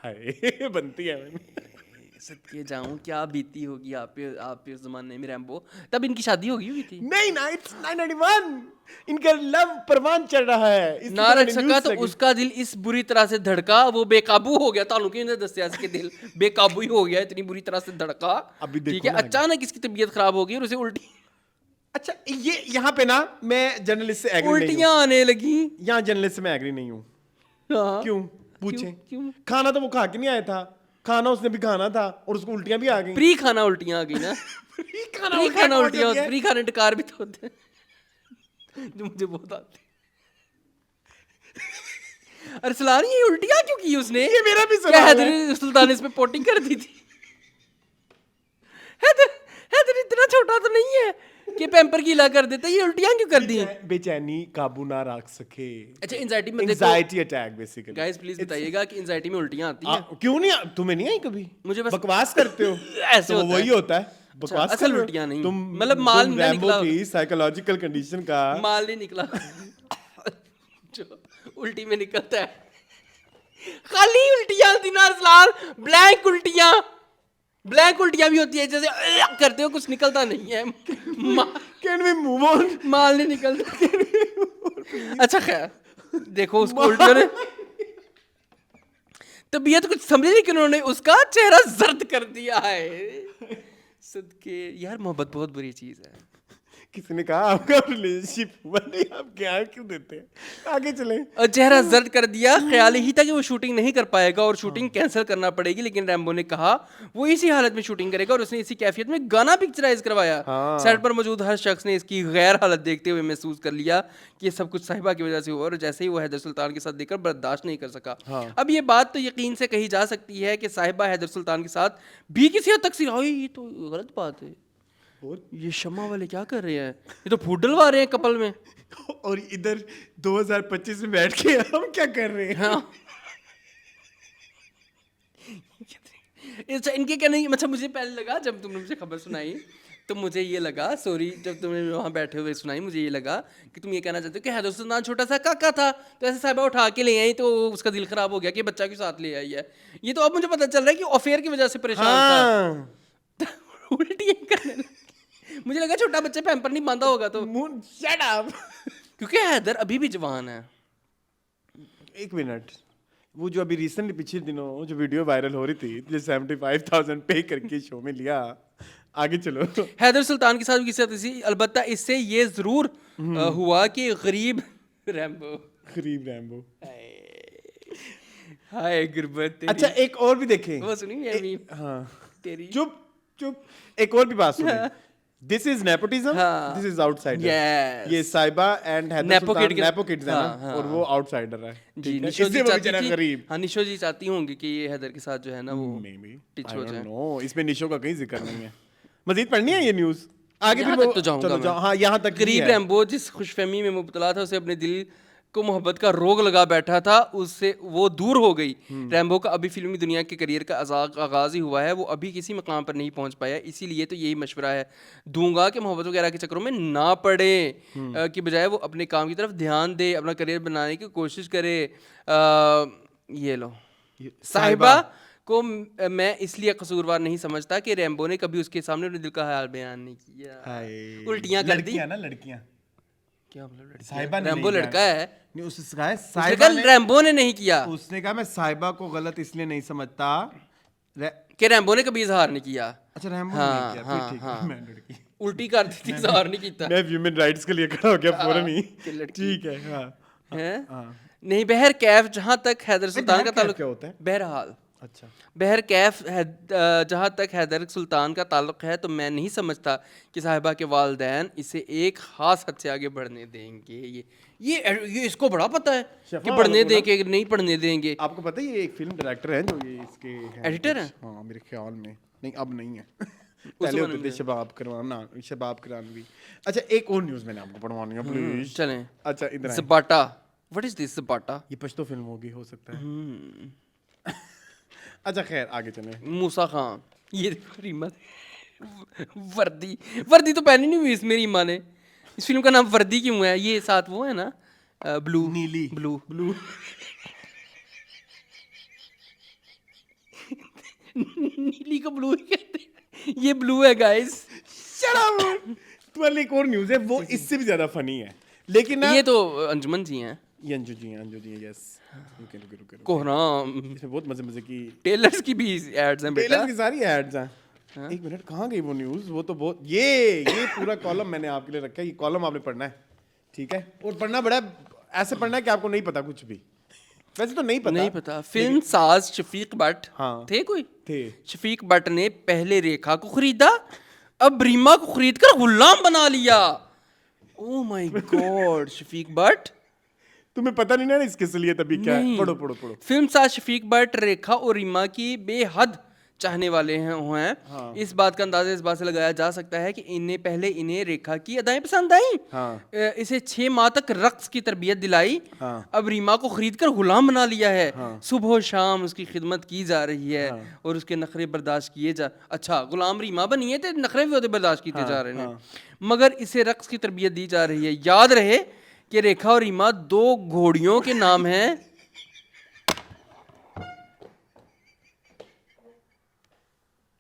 हाय बनती है मैंने। सदके जाऊं क्या बीती होगी आप पे उस जमाने में रैम्बो, तब इनकी शादी हो गई हुई थी। नहीं ना, इट्स 991, इनका लव परवान चल रहा है, इसलिए ना तो रख मैंने सका news तो लगी। उसका दिल इस बुरी तरह से धड़का, वो बेकाबू हो गया। तालु क्यों नहीं दस्या इसके दिल बेकाबू ही हो गया, इतनी बुरी तरह से धड़का। अभी देखो ठीक है, ना आगे। अचानक इसकी तबीयत खराब हो गई और उसे अच्छा ये यहाँ पे ना मैं जर्नलिस्ट से एग्री नहीं उल्टियां आने लगी। हूँ, यहाँ जर्नलिस्ट से मैं एग्री नहीं हूँ। हाँ। क्यों पूछे? क्यों? खाना तो वो खा के नहीं आया था, खाना उसने भी खाना था और उसको उल्टियां भी आ गई। प्री खाना उल्टियां आ गई ना। प्री प्री खाना उल्टियां होती, प्री खाने डकार भी तो होते हैं जो मुझे बहुत आते हैं। अरसलान ये उल्टियां क्यों की उसने? ये मेरा भी क्या सवाल है। हैदर सुल्तान इस पे पोटिंग कर दी थी? हैदर इतना छोटा तो नहीं है कि पैम्पर गीला कर देता, ये उल्टियां क्यों कर दी? बेचैनी काबू ना रख सके। अच्छा एंजाइटी में देखो anxiety attack basically. Guys, please बताइएगा कि एंजाइटी में उल्टियां आती हैं? क्यों नहीं तुम्हें नहीं आई कभी? मुझे बस बकवास करते हो। ऐसे तो होता वही है। होता है बकवास असल कर रहे हो। उल्टियां नहीं। तुम मतलब माल तुम नहीं रैम्बो निकला की साइकोलॉजिकल कंडीशन का माल नहीं निकला जो उल्टी में निकलता है। खाली उल्टियां होती ना अरसलान, ब्लैंक उल्टियां भी होती है, जैसे करते हो कुछ निकलता नहीं है। Can we move on? माल नहीं निकलता। अच्छा खैर देखो उसको उल्टियों ने तबीयत कुछ समझी नहीं कि उन्होंने उसका चेहरा जर्द कर दिया है। सदके यार मोहब्बत बहुत बुरी चीज है। किसी ने कहा आपका रिलेशनशिप हुआ नहीं, आप क्या क्यों देते हैं? आगे चलें। और चेहरा जर्द कर दिया। ख्याल ही था कि वो शूटिंग नहीं कर पाएगा और शूटिंग कैंसिल करना पड़ेगी, लेकिन रैम्बो ने कहा वो इसी हालत में शूटिंग करेगा और उसने इसी कैफियत में गाना पिक्चराइज करवाया। हाँ। सेट पर मौजूद हर शख्स ने इसकी गैर हालत देखते हुए महसूस कर लिया कि ये सब कुछ साहिबा की वजह से हुआ, और जैसे ही वो हैदर सुल्तान के साथ देखकर बर्दाश्त नहीं कर सका। अब ये बात तो यकीन से कही जा सकती है कि साहिबा हैदर सुल्तान के साथ भी किसी हद तक सिराई, ये तो गलत बात है। ये शम्मा वाले क्या कर रहे हैं? ये तो फूट डलवा रहे हैं कपल में। और इधर 2025 में बैठ के हम क्या कर रहे हैं? हाँ। अच्छा इनके कहने की, अच्छा मुझे पहले लगा जब तुमने मुझे खबर सुनाई तो मुझे ये लगा, सॉरी, जब तुमने वहाँ बैठे हुए सुनाई, मुझे ये लगा कि तुम ये कहना चाहते हो कि हैदर सुल्तान छोटा सा काका था, तो ऐसे साहिबा उठा के ले आई तो उसका दिल खराब हो गया कि बच्चा के साथ ले आई है। ये तो अब मुझे पता चल रहा है कि अफेयर की वजह से परेशान था। हाँ उल्टी करने लगा। मुझे लगा छोटा बच्चे पैम्पर नहीं बांधा होगा तो, शट अप। क्योंकि हैदर अभी भी जवान है। एक मिनट, वो जो अभी रिसेंटली पिछले दिनों जो वीडियो वायरल हो रही थी, जो 75,000 पे करके शो में लिया, आगे चलो। हैदर सुल्तान के साथ भी किसी थी, अलबत्ता इससे ये जरूर हुआ कि गरीब रैम्बो, रैम्बो। हाय गुरबत तेरी। अच्छा एक और भी देखें, वो सुनी ये भी हाँ तेरी। चुप, एक और भी बात सुनिए। This is nepotism, this is outsider. Yes. ये Sahiba and Haider Nepo Sultan kid के- नेपो किड्स है ना, हाँ, और वो आउटसाइडर है। जी, ठीक है? निशो जी इसलिए वो चाहती बेचारा थी, गरीब। हाँ निशो जी चाहती होंगी कि ये हैदर के साथ जो है ना वो Maybe. टिच I हो don't जाए। know. इसमें निशो का कहीं जिक्र नहीं है। मजीद पढ़नी है ये न्यूज़? आगे यहाँ फिर तक वो- तो जाऊंगा चलो मैं। जाओ, हाँ यहाँ तक ही गरीब है। रैम्बो जिस खुशफहमी में मुब्तला था, उसे अपने दिल को मोहब्बत का रोग लगा बैठा था, उससे वो दूर हो गई। रैम्बो का अभी फिल्मी दुनिया के करियर का आगाज ही हुआ है, वो अभी किसी मकाम पर नहीं पहुंच पाया, इसीलिए तो यही मशवरा है दूंगा कि मोहब्बत वगैरह के चक्करों में ना पड़े, कि बजाय वो अपने काम की तरफ ध्यान दे, अपना करियर बनाने की कोशिश करे। ये लो साहिबा को मैं इसलिए कसूरवार नहीं समझता कि रैम्बो ने कभी उसके सामने अपने दिल का हाल बयान नहीं किया। हाय। उल्टियां कर दी। लड़कियां ना, लड़कियां। क्या मतलब लड़की? साहिबा ने रैम्बो नहीं लड़का है। नहीं, उसने कहा है उसने साहिबा कहा रैम्बो ने नहीं किया, उसने कहा मैं साहिबा को गलत इसलिए नहीं समझता। कि रैम्बो ने कभी इजहार नहीं किया। अच्छा रैम्बो हाँ, ने नहीं किया, फिर हाँ, ठीक हाँ। है, मैं लड़की। उल्टी कर दी थी, इजहार नहीं किया। मैं ह्यूमन राइट्स के लिए खड़ा हो गया फौरन ही। कि लड़की। ठीक है, हाँ। हैं? नहीं, बहर कैफ जहाँ तक हैदर सुल्तान का बहर कैफ ताल्लुक, क्या होता है? बहरहाल अच्छा। बहर कैफ जहाँ तक हैदर सुल्तान का ताल्लुक है, तो मैं नहीं समझता कि साहिबा के वालिदैन इसे एक खास हद से आगे बढ़ने देंगे। ये इसको बड़ा पता है कि बढ़ने देंगे नहीं बढ़ने देंगे। आपको पता है ये एक फिल्म डायरेक्टर हैं जो ये इसके हैं एडिटर कुछ? हैं? हाँ मेरे ख्याल में, नहीं अब नहीं है। पहले होते थे शबाब करवानवी। अच्छा एक और न्यूज़ मैंने आपको पढ़वानी है प्लीज। चलें। अच्छा इधर आएं। ज़बाटा, व्हाट इज दिस ज़बाटा? ये पश्तो फिल्म होगी हो सकता है। अच्छा खैर आगे चलें। मूसा खान, ये देखो रीमा वर्दी तो पहनी नहीं हुई इसमें रीमा ने। इस फिल्म का नाम वर्दी क्यों है? ये साथ वो है ना ब्लू, नीली। ब्लू नीली को ब्लू ही कहते हैं। ये ब्लू है गाइस। तुम्हारे एक और न्यूज़ है वो इससे भी ज्यादा फनी है, लेकिन ना ये तो अंजुमन जी हैं। ये अंजू जी हैं यस। रुके कोहराम इसमें बहुत मजे की टेलर्स की भी एड्स हैं बेटा। टेलर की सारी एड्स हैं। एक मिनट कहाँ गई वो न्यूज़? वो तो बहुत ये पूरा कॉलम मैंने आपके लिए रखा है, ये कॉलम आपने पढ़ना है, ठीक है? और पढ़ना बड़ा ऐसे पढ़ना है कि आपको नहीं पता कुछ भी। वैसे तो नहीं पता। फिल्म साज शफीक बट हाँ। थे कोई? थे। शफीक बट ने पहले रेखा को खरीदा, अब रीमा को खरीद कर गुलाम बना लिया। Oh my god. Shafiq but, तुम्हें पता नहीं ना इसके असलियत अभी क्या है? पढ़ो। फिल्म साज शफीक बट रेखा और रीमा की बेहद चाहने वाले हैं। हाँ। इस बात का अंदाजा इस बात से लगाया जा सकता है कि इन्हें रेखा की अदाएं पसंद आई। हाँ। इसे 6 माह तक रक्स की तरबियत दिलाई। हाँ। अब रीमा को खरीद कर गुलाम बना लिया है। हाँ। सुबह और शाम उसकी खिदमत की जा रही है। हाँ। और उसके नखरे बर्दाश्त किए जा, अच्छा गुलाम रीमा बनी है तो नखरे भी होते बर्दाश्त किए जा रहे हैं। मगर इसे रक्स की तरबियत दी जा रही है। याद रहे कि रेखा और रीमा 2 घोड़ियों के नाम हैं।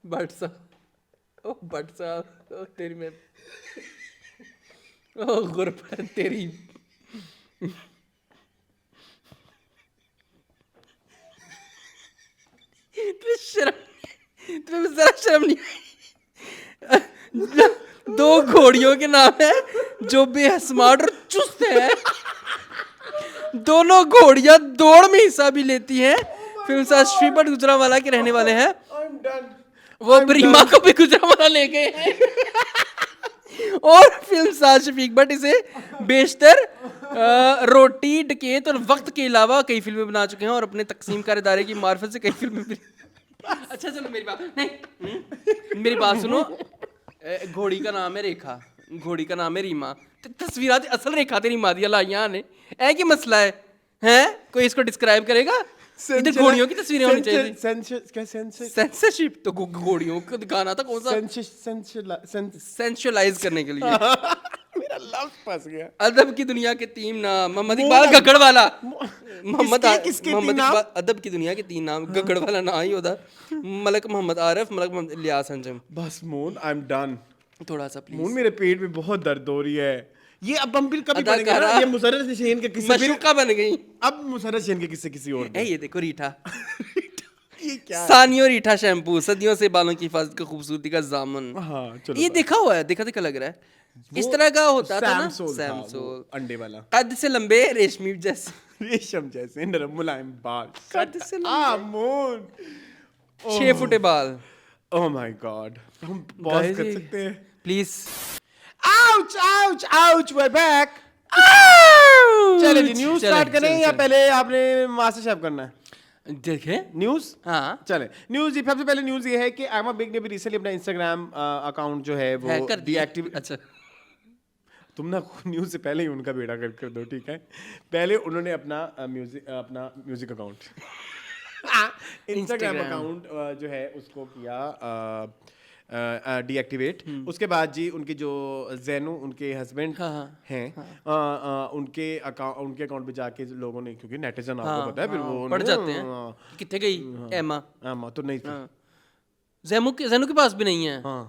भट्ट साहब ओ तेरी मैं ओ गुरबत तेरी। तुम्हें जरा शर्म नहीं आई? 2 घोड़ियों के नाम है जो बेहद स्मार्ट और चुस्त है। दोनों घोड़ियां दौड़ में हिस्सा भी लेती हैं। फिल्म साज श्रीपट गुजरावाला के रहने वाले हैं। वो रीमा को भी गुजरावाला ले गए हैं। और फिल्म साज शफीक बट इसे बेशतर रोटी डकैत और वक्त के अलावा कई फिल्में बना चुके हैं और अपने तकसीम कार इदारे की मार्फत से कई फिल्में भी। अच्छा चलो मेरी बात नहीं, मेरी बात सुनो। घोड़ी का नाम है रेखा, घोड़ी का नाम है रीमा। तस्वीरात असल रेखा ते रीमा दियां लाइयां ने। ऐ की मसला है? हैं कोई इसको डिस्क्राइब करेगा? इधर घोड़ियों की तस्वीरें होनी चाहिए क्या सेंसरशिप तो घोड़ियों को दिखाना था कौन सा सेंसुअलाइज करने के लिए मेरा लफ्ज फंस गया। अदब की दुनिया के 3 नाम मोहम्मद इकबाल गगड़ वाला किसके तीन नाम? अदब की दुनिया के 3 नाम गगड़ वाला ना ही होता मलक मोहम्मद आरिफ मलक मोहम्मद इलियास अंजम बस मून आई एम डन। थोड़ा सा प्लीज मून मेरे पेट में बहुत दर्द हो रही है। ये अब हम फिर कभी अदाकारा पढ़ेंगे ना, ये मुसर्रत हुसैन के किस्से फिर मशरूका बन गई अब मुसर्रत हुसैन के किस्से किसी और ए ये देखो रीठा ये क्या है? सानियो रीठा शैम्पू सदियों से बालों की हिफाजत का खूबसूरती का जामन हाँ चलो ये देखा हुआ है देखा देखा लग रहा है इस तरह का होता था ना सैमसोल था वो, सैमसोल अंडे वाला कद से लंबे रेशमी जैसे रेशम जैसे नरम मुलायम बाल। कद से मून 6 फुटे बाल ओह माय गॉड हम पॉज कर सकते हैं please ouch ouch ouch we are back. चलो जी न्यूज़ स्टार्ट करें या पहले आपने मास्टर शेफ करना है? देखे न्यूज़ हाँ चले न्यूज़ सबसे पहले न्यूज़ ये है कि एमा बिग ने भी रिसेंटली अपना इंस्टाग्राम अकाउंट जो है वो हैक कर दिया डीएक्टिव। अच्छा तुम ना न्यूज़ से पहले ही उनका बेड़ा गर्क कर दो ठीक है। पहले उन्होंने अपना म्यूजिक अकाउंट इंस्टाग्राम अकाउंट जो है उसको किया डीएक्टिवेट। उसके बाद जी उनके जो जैनू उनके हस्बैंड हैं उनके अकाउंट पे जाके लोगों ने क्योंकि नेटिजन आपको पता है फिर वो पड़ जाते हैं कितने गई एमा हाँ तो नहीं थी। जैनू के पास भी नहीं है हाँ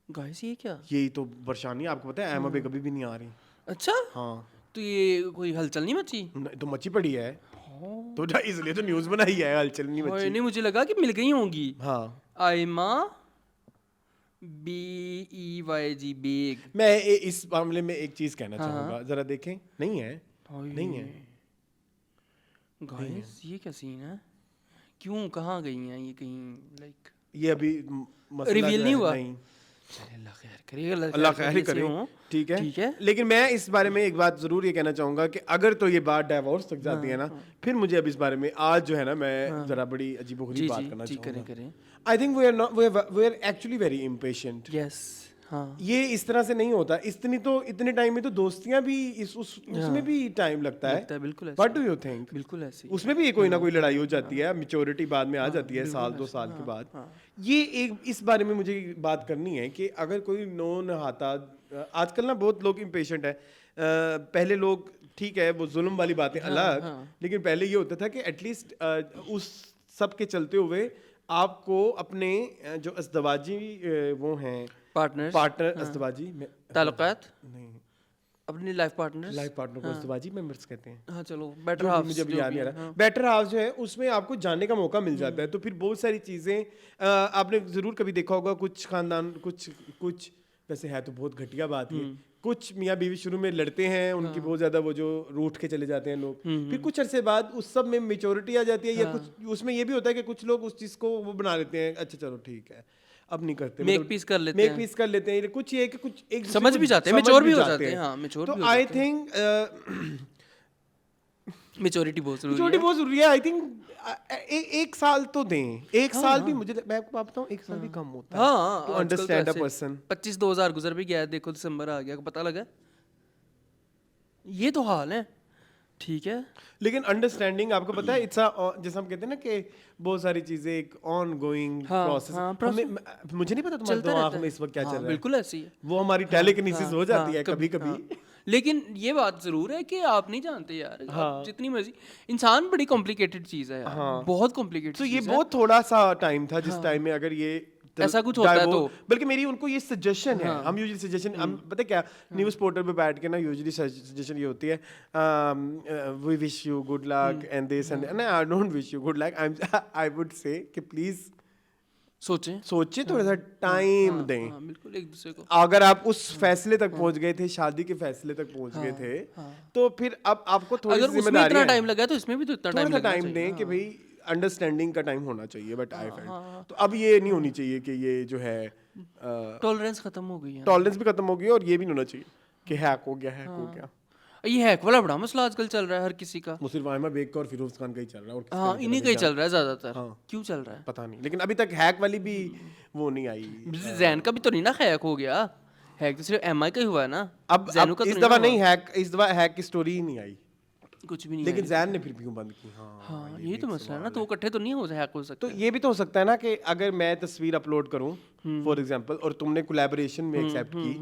गाइस ये क्या यही तो परेशानी आपको पता है एमा बे कभी भी नहीं आ रही। अच्छा हाँ तो ये कोई हलचल नहीं मची तो मची पड़ी है तो इसलिए तो न्यूज़ बनाई है हलचल नहीं मची। नहीं मुझे लगा कि मिल गई होंगी हाँ आयमा BEYG बेग मैं इस मामले में एक चीज कहना चाहूंगा जरा देखें नहीं है नहीं है गाइस ये क्या सीन है क्यों कहाँ गई हैं ये कहीं लाइक ये अभी मसला रिवील जो नहीं है, हुआ नहीं चले अल्लाह खैर करे अल्लाह खैर ही करे ठीक है लेकिन मैं इस बारे में एक बात जरूर ये कहना चाहूंगा कि अगर तो ये बात डाइवोर्स तक जाती है ना फिर मुझे अब इस बारे में आज जो है ना मैं जरा बड़ी अजीबोगरीब बात करना चाहूंगा। करें I think we are actually very impatient. Yes हाँ ये इस तरह से नहीं होता इतने टाइम में तो दोस्तियां भी उसमें भी टाइम लगता है। बिल्कुल ऐसे व्हाट डू यू थिंक? बिल्कुल ऐसे उसमें भी कोई ना कोई लड़ाई हो जाती है मेच्योरिटी बाद में आ जाती है साल 2 साल के बाद। ये एक इस बारे में मुझे बात करनी है कि अगर कोई नो नहाता आजकल ना बहुत लोग इम्पेशेंट है। पहले लोग ठीक है वो जुल्म वाली बातें अलग लेकिन पहले ये होता था कि एटलीस्ट उस सब के चलते हुए आपको अपने जो अज़दवाजी वो हैं पार्टनर अज़दवाजी ताल्लुकात नहीं अपनी लाइफ पार्टनर को अज़दवाजी मेंबर्स कहते हैं। हाँ चलो बेटर हाफ मुझे अभी याद नहीं आ रहा बेटर हाफ जो है उसमें आपको जानने का मौका मिल जाता है तो फिर बहुत सारी चीज़ें आपने ज़रूर कभी देखा होगा कुछ खानदान कुछ वैसे है तो बहुत घटिया बात है कुछ मियाँ बीवी शुरू में लड़ते हैं उनकी बहुत ज़्यादा वो जो रूठ के चले जाते हैं लोग फिर कुछ अरसे बाद उस सब में मेच्योरिटी आ जाती है या कुछ उसमें ये भी होता है कि कुछ लोग उस चीज़ को वो बना लेते हैं अच्छा चलो ठीक है अब नहीं करते मेक पीस कर लेते हैं कुछ ये कि कुछ एक समझ भी जाते हैं मैच्योर भी हो जाते हैं हाँ मैच्योर तो आई थिंक मैच्योरिटी बहुत जरूरी है। आई थिंक एक साल तो दें एक साल भी मुझे मैं आपको बताऊं एक साल भी कम होता है हाँ टू अंडरस्टैंड अ पर्सन। 25-2000 गुजर भी गया देखो दिसंबर आ गया पता लगा ये तो हाल है ठीक है लेकिन अंडरस्टैंडिंग आपको पता है इट्स जैसे हम कहते हैं ना कि बहुत सारी चीजें एक ऑन गोइंग प्रोसेस मुझे नहीं पता तुम्हारे दिमाग में इस वक्त क्या चल रहा है बिल्कुल ऐसी है वो हमारी टेलीकिनेसिस हो जाती है कभी कभी लेकिन ये बात जरूर है कि आप नहीं जानते यार जितनी मर्जी इंसान बड़ी कॉम्प्लिकेटेड चीज है यार बहुत कॉम्प्लिकेटेड तो ये बहुत थोड़ा सा टाइम था जिस टाइम में अगर ये ऐसा कुछ होता है तो बल्कि मेरी उनको ये सजेशन है हम यूजुअली सजेशन हम पता क्या न्यूज़ पोर्टल पे बैठ के ना यूजुअली सजेशन ये होती है we wish you good luck and this and I don't wish you good luck I would say कि प्लीज सोचें थोड़ा सा टाइम दें बिल्कुल एक दूसरे को अगर आप उस फैसले तक पहुंच गए थे शादी के फैसले तक पहुंच गए थे तो फिर अब आपको थोड़ी सी जिम्मेदारी इतना टाइम लगा तो इसमें भी तो इतना टाइम दें कि भाई अंडरस्टैंडिंग का टाइम होना चाहिए बट आई फेल्ट तो अब ये नहीं होनी चाहिए कि ये जो है टॉलरेंस खत्म हो गई है टॉलरेंस भी खत्म हो गई और ये भी नहीं होना चाहिए कि हैक हो गया ये हैक वाला बड़ा मसला आजकल चल रहा है हर किसी का वो सिर्फ आयमा बेग का और फिरोज खान का ही चल रहा है और हाँ इन्हीं का ही चल रहा है ज्यादातर क्यों चल रहा है पता नहीं लेकिन अभी तक हैक वाली भी वो नहीं आई जैन का भी तो नहीं ना हैक हो गया हैक तो सिर्फ एमआई का ही हुआ है ना अब इस दफा नहीं हैक इस दफा हैक की स्टोरी ही नहीं आई कुछ भी नहीं लेकिन है। जैन ने फिर भी क्यों बंद की? हाँ यही तो मसला है ना, तो वो इकट्ठे तो नहीं हो सकते। तो ये भी तो हो सकता है ना कि अगर मैं तस्वीर अपलोड करूं फॉर एग्जांपल और तुमने कोलैबोरेशन में एक्सेप्ट की,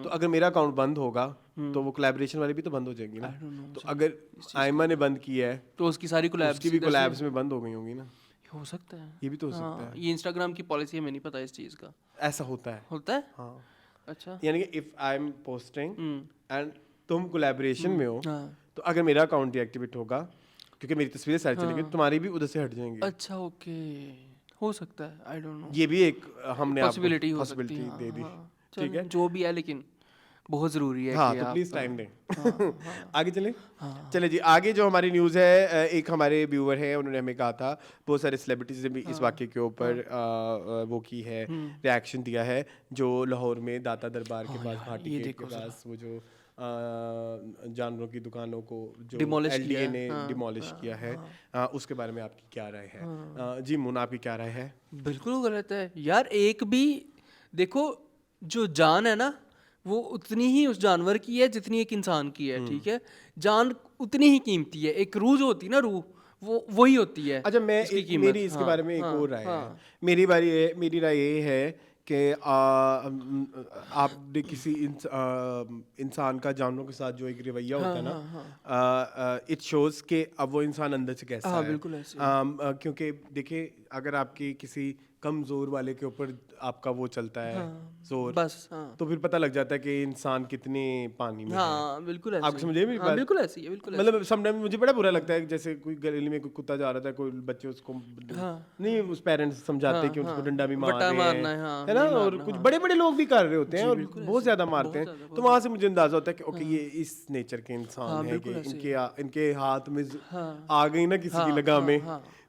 तो अगर मेरा अकाउंट बंद होगा तो वो कोलैबोरेशन वाली भी तो बंद हो जाएगी ना। तो अगर आयमा ने बंद की है तो उसकी सारी कोलैब्स उसकी भी कोलैब्स में बंद हो गई होंगी ना। हो सकता है। ये भी तो हो सकता हाँ, ये इंस्टाग्राम की पॉलिसी हमें नहीं पता इस चीज़ का। है, ऐसा होता है। होता है? हाँ, अच्छा। यानी कि if I am posting and तुम कोलैबोरेशन में हो, हाँ। तो अगर मेरा अकाउंट डीएक्टिवेट होगा क्योंकि मेरी तस्वीरें सारी चली गई, तुम्हारी भी उधर से हट जाएंगी। अच्छा ओके, हो सकता है, आई डोंट नो। ये भी एक हमने आपको पॉसिबिलिटी हो सकती पॉसिबिलिटी है। दे दी। हाँ, ठीक है, जो भी है, लेकिन बहुत ज़रूरी है हाँ, कि तो आप प्लीज टाइम दें। आगे चले। चले जी, आगे जो हमारी न्यूज़ है, एक हमारे व्यूअर है, उन्होंने हमें कहा था, बहुत सारे सेलिब्रिटीज ने भी इस वाक्य के ऊपर वो की है, रिएक्शन दिया है, जो लाहौर में दाता दरबार के पास भाटी गेट के पास वो जो जानवरों की दुकानों को जो Demolish एलडीए किया ने है। डिमोलिश किया है, उसके बारे में आपकी क्या राय है? जी मुन, आपकी क्या राय है? बिल्कुल गलत है यार। एक भी देखो, जो जान है ना, वो उतनी ही उस जानवर की है जितनी एक इंसान की है, ठीक है? जान उतनी ही कीमती है। एक रूह जो होती है ना, रूह, वो वही होती है। अच्छा, मैं इसकी एक, कीमत। मेरी इसके बारे में एक और राय है। मेरी राय ये है कि आपने किसी इंसान का जानवरों के साथ जो एक रवैया होता है ना, इट शोज कि अब वो इंसान अंदर से कैसा है। बिल्कुल ऐसे। क्योंकि देखिए, अगर आपकी किसी कमजोर वाले के ऊपर आपका वो चलता है जोर, बस हाँ। तो फिर पता लग जाता है कि इंसान कितने पानी में है। हाँ बिल्कुल ऐसे। आपको समझे मेरी हाँ, बात? बिल्कुल ऐसी है, बिल्कुल ऐसी। मतलब समटाइम मुझे बड़ा बुरा लगता है, जैसे कोई गली में कोई कुत्ता जा रहा था, कोई बच्चे उसको नहीं, उस पेरेंट्स समझाते कि उसको डंडा भी मार वट्टा रहे मारना हैं, है, हाँ, है ना, नहीं और मारना, कुछ हाँ। बड़े बड़े लोग भी कर रहे होते हैं और बहुत ज्यादा मारते हैं। तो वहां से मुझे अंदाजा होता है कि ओके, ये इस नेचर के इंसान है कि इनके हाथ में आ गई ना किसी की लगामें,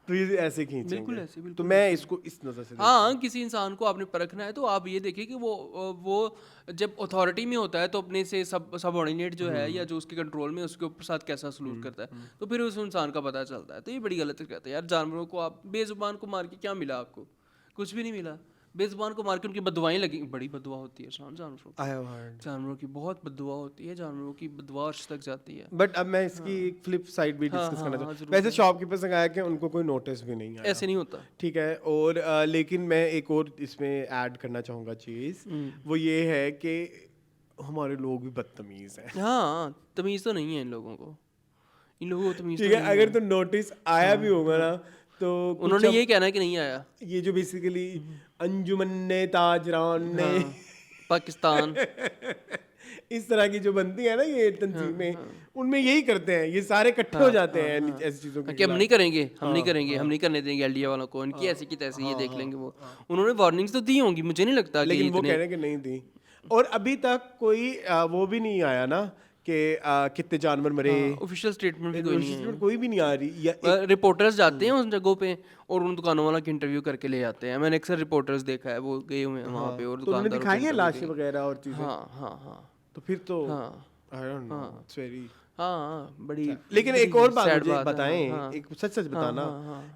तो ये ऐसे बिल्कुल ऐसे, खींचेंगे। तो मैं इसको इस नजर से हाँ, किसी इंसान को आपने परखना है तो आप ये देखिए कि वो जब अथॉरिटी में होता है तो अपने से सबऑर्डिनेट जो है या जो उसके कंट्रोल में, उसके ऊपर साथ कैसा सलूक करता है, तो फिर उस इंसान का पता चलता है। तो ये बड़ी गलत कहते हैं यार। जानवरों को आप बेजुबान को मार के क्या मिला आपको? कुछ भी नहीं मिला। बेजुबान को मार के उनकी बददुआएं लगी, बड़ी बददुआ होती है जानवरों की। जानवरों की बहुत बददुआ होती है, जानवरों की बददुआ अर्श तक जाती है। बट अब मैं इसकी एक फ्लिप साइड भी डिस्कस करना चाहता हूँ। वैसे शॉपकीपर्स ने कहा है कि उनको कोई नोटिस भी नहीं आया, ऐसे नहीं होता। ठीक है। और लेकिन मैं एक और इसमें ऐड करना चाहूँगा चीज़, वो ये है कि हमारे लोग भी बदतमीज़ हैं। हाँ, तमीज़ तो नहीं है इन लोगों को, इन लोगों को तमीज़ ठीक है, अगर तो नोटिस आया भी होगा ना, तो उन्होंने ये कहना है कि नहीं आया। ये जो बेसिकली अंजुमन ताजरान ने पाकिस्तान इस तरह की जो बनती है ना ये तंजीमें, उन्में यही करते हैं, ये सारे इकट्ठे हो जाते हैं ऐसी चीज़ों के कि हम नहीं करेंगे, हम नहीं करेंगे, हम नहीं करने देंगे एलडीए वालों को, इनकी ऐसी की तैसी, ये देख लेंगे वो। उन्होंने वार्निंग्स तो दी होंगी, मुझे नहीं लगता कि लेकिन वो कह रहे हैं कि नहीं दी। और अभी तक कोई वो भी नहीं आया ना कि कितने जानवर मरे, ऑफिशियल स्टेटमेंट भी कोई नहीं है। कोई भी नहीं आ रही। या रिपोर्टर्स जाते हैं उन जगहों पे और उन दुकानों वाला की इंटरव्यू करके ले जाते हैं। मैंने अक्सर रिपोर्टर्स देखा है, वो गए हुए हैं वहाँ पे और तो उन्होंने दुकानदारों दिखाई को है interview लाशें दी। वगैरह और चीज़ें। हाँ हाँ हाँ तो फिर तो I don't know, it's very. हाँ, बड़ी। लेकिन एक और बात sad मुझे बात है, बताएं, हाँ। एक सच बताना,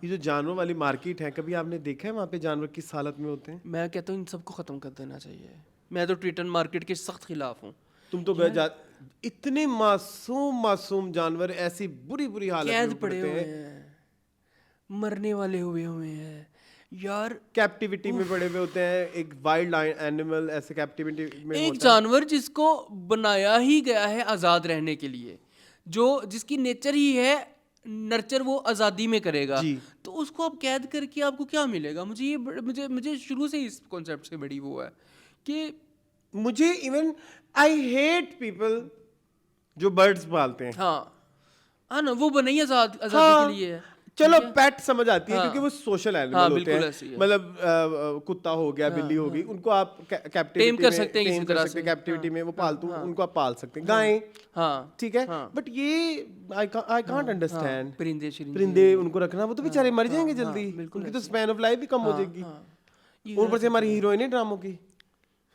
ये जो जानवर वाली मार्केट है, कभी आपने देखा है वहाँ पे जानवर किस हालत में होते हैं? मैं कहता हूँ इन सबको ख़त्म कर देना चाहिए। मैं तो ट्रीटन मार्केट के सख्त खिलाफ हूँ। तुम तो इतने मासूम जानवर ऐसी बुरी बुरी हालत कैद में पड़े पड़ते हुए हैं, हैं, मरने वाले हुए हैं यार। कैप्टिविटी में पड़े हुए होते हैं। एक वाइल्ड एनिमल ऐसे कैप्टिविटी में एक होता जानवर जिसको बनाया ही गया है आज़ाद रहने के लिए, जो जिसकी नेचर ही है नर्चर, वो आज़ादी में करेगा, तो उसको आप कैद करके आपको क्या मिलेगा? मुझे शुरू से इस कॉन्सेप्ट से बड़ी वो है कि मुझे इवन आई हेट पीपल जो बर्ड्स पालते हैं। हाँ ना, वो बने ही आज़ादी हाँ, के लिए है। चलो पेट समझ आती है क्योंकि वो सोशल एनिमल होते हैं। ऐसे ही है। मतलब कुत्ता हो गया, बिल्ली हो गई, उनको आप टेम कर सकते हैं किसी तरह से। कैप्टिविटी में वो पालतू उनको आप पाल सकते हैं। गायें, हाँ ठीक है, बट ये आई कांट अंडरस्टैंड। परिंदे उनको रखना, वो तो बेचारे मर जाएंगे जल्दी, उनकी तो स्पैन ऑफ लाइफ भी कम हो जाएगी। ऊपर से हमारी हीरोइन है ड्रामों की,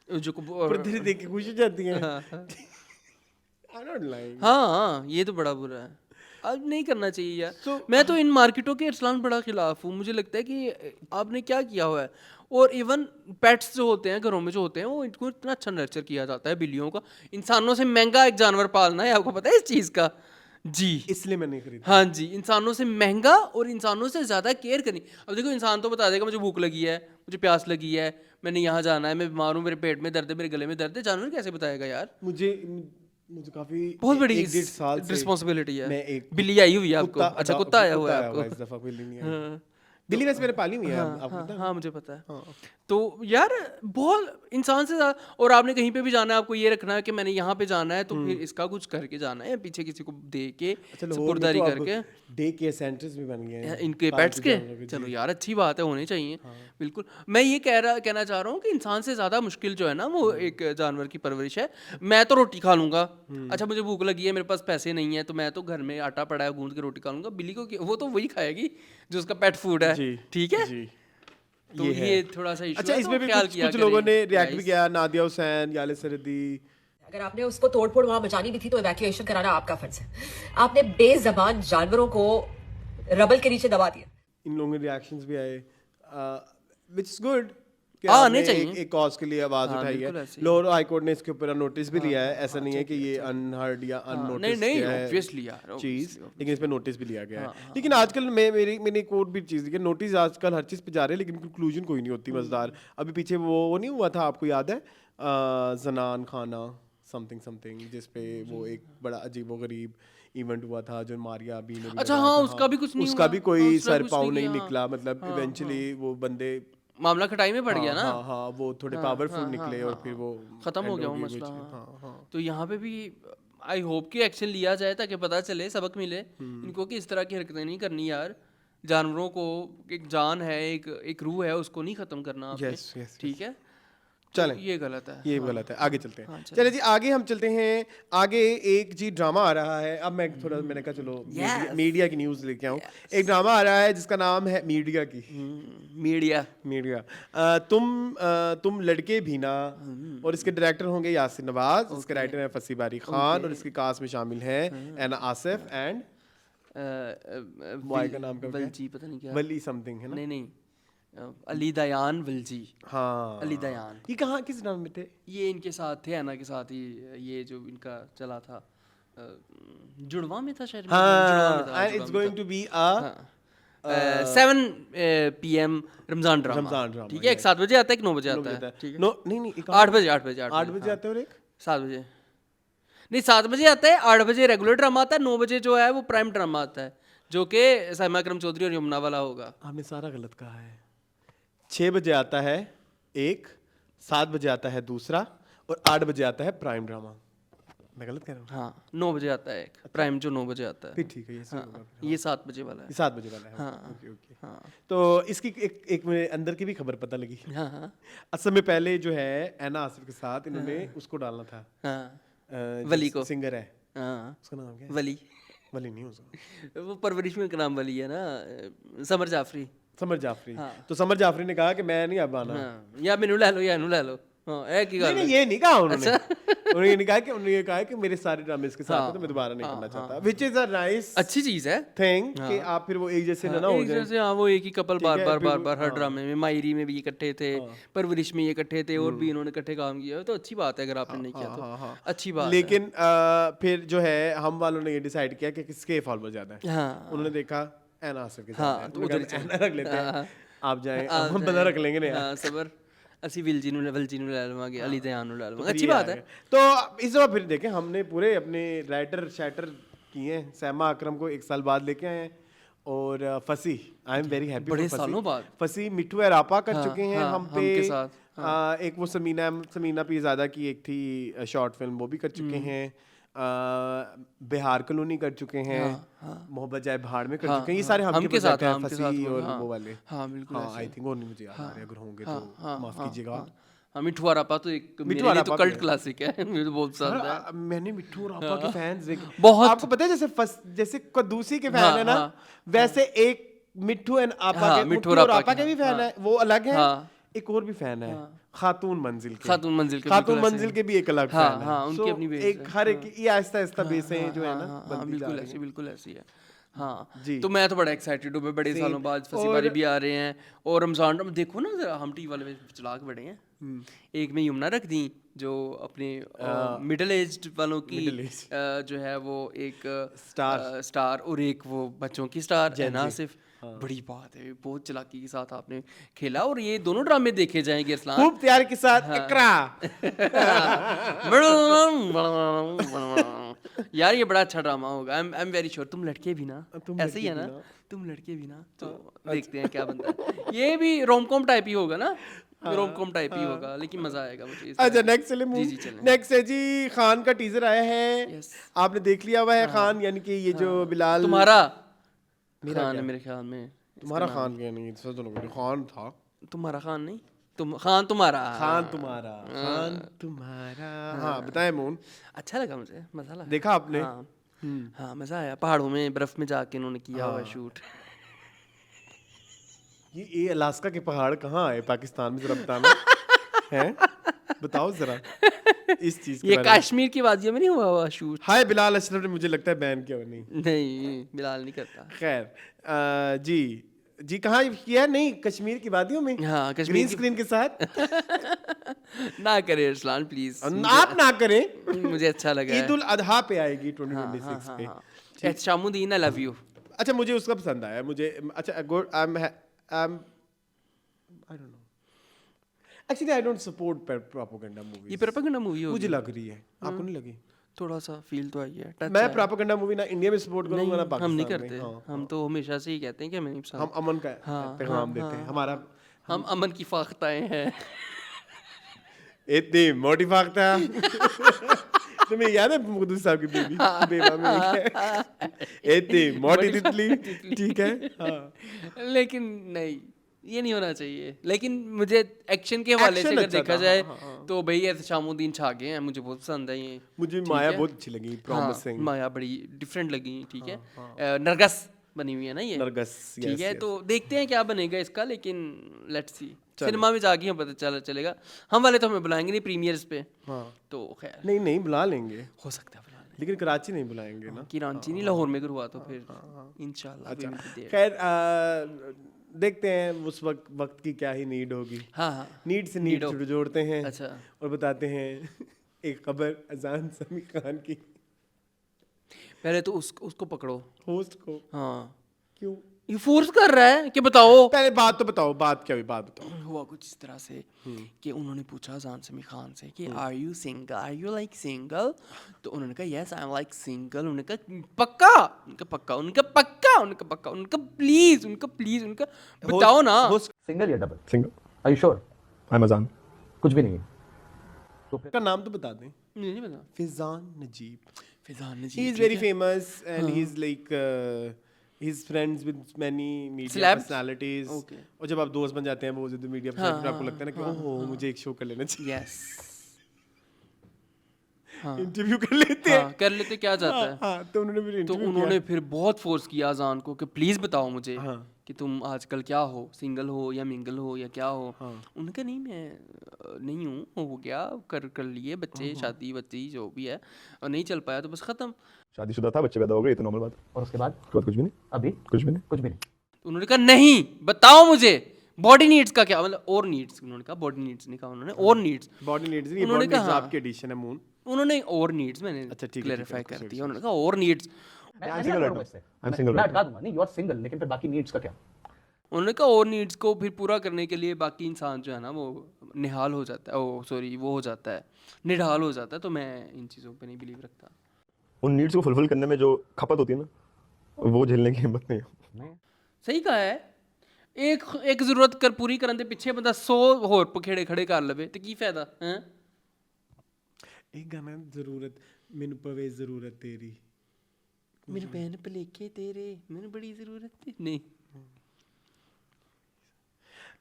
जो धीरे देख के खुश हो जाती हैं। I don't like. हाँ, ये तो बड़ा बुरा है, अब नहीं करना चाहिए यार। मैं तो इन मार्केटों के इस्लाम बड़ा खिलाफ हूँ। मुझे लगता है कि आपने क्या किया हुआ है। और इवन पेट्स जो होते हैं घरों में जो होते हैं, वो इनको इतना अच्छा नर्चर किया जाता है बिल्लियों का। इंसानों से महंगा एक जानवर पालना है, आपको पता है इस चीज़ का? जी इसलिए मैं नहीं खरीदा। हाँ जी, इंसानों से महंगा और इंसानों से ज़्यादा केयर करनी। अब देखो इंसान तो बता देगा मुझे भूख लगी है, मुझे प्यास लगी है, मैंने यहाँ जाना है, मैं बीमार हूँ, मेरे पेट में दर्द है, मेरे गले में दर्द है। जानवर कैसे बताएगा यार? मुझे काफी बहुत बड़ी 1-1.5 साल से रिस्पॉन्सिबिलिटी है। मैं एक बिल्ली आई हुई है आपको? अच्छा कुत्ता आया हुआ है आपको? इस दफा बिल्ली नहीं आई। बिल्ली वैसे मैंने पाली हुई है, आपको पता है? हाँ मुझे पता है। तो यार बहुत इंसान से ज़्यादा। और आपने कहीं पे भी जाना है, आपको ये रखना है कि मैंने यहाँ पे जाना है, तो फिर इसका कुछ करके जाना है, पीछे किसी को दे के चलो सुपुर्दारी करके। डे केयर सेंटर्स भी बन गए हैं इनके पालतू पेट्स के, जानवरों के, चलो जी। यार अच्छी बात है, होने चाहिए। बिल्कुल। मैं ये कहना चाह रहा हूँ कि इंसान से ज़्यादा मुश्किल जो है ना वो एक जानवर की परवरिश है। मैं तो रोटी खा लूँगा, अच्छा मुझे भूख लगी है, मेरे पास पैसे नहीं है, तो मैं तो घर में आटा पड़ा है, गूंद के रोटी खा लूँगा। बिल्ली को वो तो वही खाएगी जो उसका पेट फूड है, जी, ठीक है? जी। तो ये थोड़ा सा इशू अच्छा, है, इसमें तो भी ख्याल कुछ किया कुछ लोगों करें, ने रिएक्ट भी guys। किया, नादिया हुसैन, याले सरदी। अगर आपने उसको तोड़फोड़ वहां मचानी भी थी तो इवैक्यूएशन कराना आपका फर्ज है। आपने बेज़बान जानवरों को रबल के नीचे दबा दिया। इन लोगों के रिएक्शंस भी आए, विच इज गुड कि हाँ, आपने आने चाहिए। एक कॉज के लिए आवाज हाँ, उठाई बिल्कुल है। ऐसे ही। लोअर हाई कोर्ट ने इसके ऊपर नोटिस भी लिया है, ऐसा नहीं है कि ये अनहर्ड या अननोटिस नहीं, obviously यार, चीज, obviously। लेकिन इस पे नोटिस भी लिया गया है। लेकिन आजकल मैंने एक और भी चीज देखी, नोटिस आजकल हर चीज पे जा रहे हैं लेकिन कंक्लूजन कोई नहीं होती मजेदार। अभी पीछे वो नहीं हुआ था, आपको याद है, जनान खाना समथिंग समथिंग, जिस पे वो एक बड़ा अजीबोगरीब इवेंट हुआ था जो मारिया अभी ने भी अच्छा, लगाया हाँ, था। उसका भी कुछ नहीं उसका हुआ। भी हाँ, कोई उसका सर कुछ पाँव नहीं नहीं किया, निकला, मतलब इवेंचुअली वो बंदे मामला खटाई में पड़ गया ना। हाँ हाँ, वो थोड़े पावरफुल निकले और फिर वो खत्म हो end गया वो गई मसला। चीज़। हाँ। हाँ हाँ। तो यहाँ पे भी आई होप कि एक्शन लिया जाए ताकि पता चले, सबक मिले इनको कि इस तरह की हरकतें नहीं करनी यार। जानवरों को एक जान है, एक रूह है, उसको नहीं खत्म करना आपने, Yes, yes, ठीक है? चलें, तो ये गलत है। ये हाँ। गलत है, आगे चलते हैं। हाँ, चलें। चले जी, आगे हम चलते हैं। आगे एक जी ड्रामा आ रहा है। अब मैं थोड़ा मैंने कहा चलो मीडिया की न्यूज़ लेके आऊँ। एक ड्रामा आ रहा है जिसका नाम है मीडिया की। मीडिया। मीडिया तुम लड़के भी ना, और इसके डायरेक्टर होंगे यासिर नवाज, इसके राइटर हैं फसी बारी खान, और इसके कास्ट में शामिल हैं एना आसिफ एंड बॉय का नाम क्या है? वलजी, पता नहीं क्या। वली समथिंग है ना? नहीं अली दयान वलजी। हाँ, अली दयान। ये कहाँ किस नाम में थे? ये इनके साथ थे, ऐना के साथ ही, ये जो इनका चला था जुड़वा में था शायद। हाँ, and it's going to be a 7 PM Ramzan drama, drama, ठीक है? एक 7 बजे आता है, एक 9 बजे आता है, ठीक है? नो नहीं, एक 8 बजे 8 बजे 8 बजे आता है और एक 7 बजे नहीं, 7 बजे आता है, 8 बजे रेगुलर ड्रामा आता है, 9 बजे जो है वो प्राइम ड्रामा आता है, जो कि साइमा अकरम चौधरी और यमुना वाला होगा। आपने सारा गलत कहा है। 6 बजे आता है एक, 7 बजे आता है दूसरा, और 8 बजे आता है प्राइम ड्रामा। मैं गलत कह रहा हूँ? हाँ, 9 बजे आता है एक प्राइम, जो 9 बजे आता है। फिर ठीक है, ये सही होगा। ये 7 बजे वाला है। ये 7 बजे वाला है। हाँ, ओके ओके। हाँ तो इसकी एक मेरे अंदर की भी खबर पता लगी। हाँ हाँ असल में पहले जो है ऐना आसिफ के साथ इन्होंने उसको डालना था, हाँ, जो वली को। सिंगर है, हाँ, उसका नाम क्या है? वली। वली नहीं, उसका वो परवरिश में का नाम वली है ना, समर जाफरी। समर जाफरी। हाँ। तो समर जाफरी ने कहा कि मैं नहीं अब आना। हाँ, या मैनू ले लो या इनू ले लो। हाँ, एक ही नहीं गल नहीं, है। ये नहीं कहा उन्होंने। अच्छा। उन्होंने ये नहीं कहा कि, उन्होंने ये कहा कि मेरे सारे ड्रामे इसके साथ हैं, तो मैं दोबारा नहीं करना चाहता, विच इज अ नाइस अच्छी चीज है। थिंग कि आप फिर वो एक जैसे ना हो एक जाए। जैसे हाँ, वो एक ही कपल ठीक बार है, बार फिर बार वो- बार हर हाँ। ड्रामे में, मायरी में भी इकट्ठे थे, परवरिश में ये इकट्ठे थे, और भी इन्होंने इकट्ठे काम किया, तो अच्छी बात है अगर आपने नहीं किया तो अच्छी बात है। लेकिन फिर जो है हम वालों ने ये डिसाइड किया कि किसके फॉलोअर ज्यादा है। हाँ उन्होंने देखा ऐना आसिफ के साथ हाँ, है, तो तो उधर उधर ऐना रख लेते हैं, आप जाएं, आप हम बंदा रख लेंगे ना। हाँ, सबर ਅਸੀਂ ਵਿਲਜੀ ਨੂੰ ਲੈ ਲਵਾਂਗੇ, ਅਲੀ ਦयान ਨੂੰ ਲੈ लवांगे, अच्छी ये बात आ है। गया। तो इस दफा फिर देखें, हमने पूरे अपने राइटर शैटर किए हैं। सैमा अकरम को 1 साल बाद लेके आए हैं, और फसी, आई एम वेरी हैप्पी। बड़े सालों बाद। फसी मिट्टू एरापा कर चुके हैं हाँ, हम पे हमके साथ, एक वो समीना पीरजादा की एक थी शॉर्ट फिल्म, वो भी कर चुके हैं। बिहार कॉलोनी कर चुके हैं, मोहब्बत जाए भाड़ में कर चुके हैं। ये सारे हमके हमके साथ साथ, हैं, हमके फसी साथ, और हाँ, वो वाले। हाँ बिल्कुल हाँ, ऐसे। आई थिंक, और नहीं मुझे याद आ रहे, अगर होंगे तो माफ कीजिएगा। हाँ, मिठू आरापा तो एक मेरे लिए आरापा तो भी कल्ट है। क्लासिक है, मुझे तो बहुत पसंद है। मैंने मिट्टू और आपा के फैंस देखे बहुत। आपको पता है, जैसे कद्दूसी के फैन है ना, वैसे एक मिट्टू एंड आपा हाँ, के, मिट्टू मिट्टू और और आपा आपा के के, भी फैन है, वो अलग है। हाँ। एक और भी फैन है, खातून मंजिल के। खातून मंजिल के खातून बिल्कुल ऐसे मंजिल के भी एक अलग हाँ, फैन है। हाँ, उनकी So, अपनी बेस एक है। हर एक ये आहिस्ता आहिस्ता बेसें जो है ना हाँ, बनती जा बिल्कुल रही ऐसी, हैं। बिल्कुल ऐसी है। हाँ जी। तो मैं तो बड़ा एक्साइटेड हूँ, मैं बड़े सालों बाद फंसी बारी भी आ रहे हैं और रमजान देखो ना जरा, हम टीवी वाले में चलाक बड़े हैं। एक में यमुना रख दी जो अपने मिडिल एज्ड वालों की जो है वो एक स्टार और एक वो बच्चों की स्टार है ना सिर्फ। बड़ी बात है, बहुत चालाकी के साथ आपने खेला और ये दोनों ड्रामे देखे जाएंगे अरसलान। खूब प्यार के साथ इकरा। यार ये बड़ा अच्छा ड्रामा होगा, आई एम वेरी श्योर। तुम लड़के भी ना ऐसे ही है ना, तुम लड़के भी ना, तो देखते हैं क्या बनता है। ये भी रोमकॉम टाइप ही होगा ना, रोमकॉम टाइप ही होगा, लेकिन मजा आएगा मुझे। अच्छा नेक्स्ट चले मूवी। जी, चलें। नेक्स्ट है जी खान का टीजर आया है, आपने देख लिया हुआ है खान, यानी कि ये जो बिलाल तुम्हारा खान है मेरे ख्याल में। तुम्हारा खान क्या नहीं, सब दोनों को खान था, तुम्हारा खान नहीं, तुम खान तुम्हारा खान तुम्हारा। हाँ बताएं मोन, अच्छा लगा मुझे, मजा लगा। देखा आपने? हाँ मजा आया, पहाड़ों में बर्फ में जाके इन्होंने किया हुआ शूट। ये अलास्का के पहाड़ कहाँ है पाकिस्तान में, जरा बताना है, बताओ जरा इस चीज के ये बारे में। कश्मीर की वादियों में नहीं हुआ हुआ शूट? हाय बिलाल अशरफ ने मुझे लगता है बैन किया नहीं। नहीं बिलाल नहीं करता। खैर जी जी कहाँ किया है? नहीं कश्मीर की वादियों में, हाँ, कश्मीर ग्रीन की- स्क्रीन के साथ। ना करे अरसलान प्लीज, आप ना करें, मुझे अच्छा लगा ईद उल अजहा पे आएगी 2026 पे। एहतशामुद्दीन आई लव यू। अच्छा मुझे उसका पसंद आया, मुझे अच्छा good. I don't know actually, I don't support propaganda ये मूवीज। प्रोपेगेंडा मूवी होगी, मुझे लग रही है, आपको नहीं लगी? थोड़ा सा फील तो आई है, टच मैं है। प्रोपेगेंडा मूवी ना इंडिया में सपोर्ट करूंगा ना हम पाकिस्तान नहीं में। करते, हाँ, हम तो हमेशा से ही कहते हैं कि हमें नहीं पसंद। हम अमन का पैगाम देते हैं, हमारा हम अमन की फाख्ताएं हैं। इतनी मोटी फाख्ता। तुम्हें याद है मुकद्दस साहब की बेबी बेबा में इतनी मोटी तितली, ठीक है हाँ। लेकिन नहीं, ये नहीं होना चाहिए। लेकिन मुझे एक्शन के हवाले से Action अगर अच्छा देखा था, जाए हाँ। तो भाई एहतशामुद्दीन छा गए हैं, मुझे बहुत पसंद है ये। मुझे ठीक माया है? बहुत अच्छी लगी, प्रॉमिसिंग। हाँ, माया बड़ी डिफरेंट लगी, ठीक है। नरगस बनी हुई है ना ये, नरगस, ठीक yes, है। yes. तो देखते हैं क्या बनेगा इसका, लेकिन लेट्स सी। सिनेमा में जाके हम पता चलेगा। हम वाले तो हमें बुलाएंगे नहीं प्रीमियर्स पे, हाँ तो खैर नहीं नहीं बुला लेंगे, हो सकता है बुला लें। लेकिन कराची नहीं बुलाएंगे ना। कराची नहीं, लाहौर में करवा तो फिर इंशाल्लाह we will be there। खैर देखते हैं उस वक्त की क्या ही नीड होगी। हाँ हाँ नीड से नीड जोड़ते हैं अच्छा। और बताते हैं एक खबर अजान समी खान की, पहले तो उसको पकड़ो, होस्ट को। हाँ क्यों? ये फोर्स कर रहा है कि बताओ। पहले बात तो बताओ, बात क्या हुई, बात बताओ। हुआ कुछ इस तरह से कि उन्होंने पूछा अजान समी खान से कि are you single, are you like single? तो उन्होंने कहा yes I am like single. उन्होंने कहा पक्का? उनका पक्का, उनका पक्का, उनका पक्का, उनका प्लीज, उनका प्लीज, उनका बताओ ना। सिंगल या double? Single. Are you sure? I am Azaan. कुछ भी नहीं है तो फिर का नाम तो बता दें। मुझे नहीं पता। Fizaan Najeeb, Fizaan he Najeeb is very famous and he's like he's friends with many media Celebs? personalities। Okay. और जब आप दोस्त बन जाते हैं बहुत ज्यादा मीडिया पर्सनालिटी, आपको लगता है ना कि ओह मुझे एक शो कर लेना चाहिए, यस इंटरव्यू कर लेते हैं। हाँ कर लेते, क्या जाता है। हाँ तो उन्होंने फिर तो इंटरव्यू उन्होंने फिर बहुत फोर्स किया अजान को कि प्लीज बताओ मुझे हाँ। कि तुम आजकल क्या हो, सिंगल हो या मिंगल हो या क्या हो। उन्होंने कहा नहीं मैं नहीं हूँ, हो गया, कर लिए बच्चे, शादी बच्ची जो भी है, और नहीं चल पाया तो बस खत्म। शादीशुदा था, बच्चे पैदा हो गए, ये तो नॉर्मल बात है। और उसके बाद उसके बाद कुछ भी नहीं, अभी कुछ भी नहीं। कुछ भी नहीं। उन्होंने कहा नहीं बताओ मुझे बॉडी नीड्स का क्या मतलब, और नीड्स। उन्होंने कहा बॉडी नीड्स नहीं कहा उन्होंने, और नीड्स। बॉडी नीड्स नहीं, उन्होंने बॉडी नीड्स कहा आपकी एडिशन है मून। उन्होंने और नीड्स, मैंने अच्छा, ठीक है, क्लैरिफाई ठीक है, कर दिया। उन्होंने कहा और नीड्स। मैं I'm नहीं single right करूँगा now. इससे। I'm single मैं right हटा दूंगा। नहीं, यू आर सिंगल, लेकिन फिर बाकी नीड्स का क्या? उन्होंने कहा और नीड्स को फिर पूरा करने के लिए बाकी इंसान जो है ना वो निहाल हो जाता है, ओ सॉरी वो हो जाता है, निढाल हो जाता है। तो मैं इन चीज़ों पे नहीं बिलीव रखता। उन नीड्स को फुलफिल करने में जो खपत होती है ना, वो झेलने की हिम्मत नहीं है। सही कहा है। एक जरूरत कर पूरी करन दे पिछे बंदा 100 होर पखेड़े खड़े कर लवे ते की फायदा है। एक गाना जरूरत मैनू पवे जरूरत तेरी, मेरी बहन भलेखे तेरे मैंने बड़ी जरूरत थी। नहीं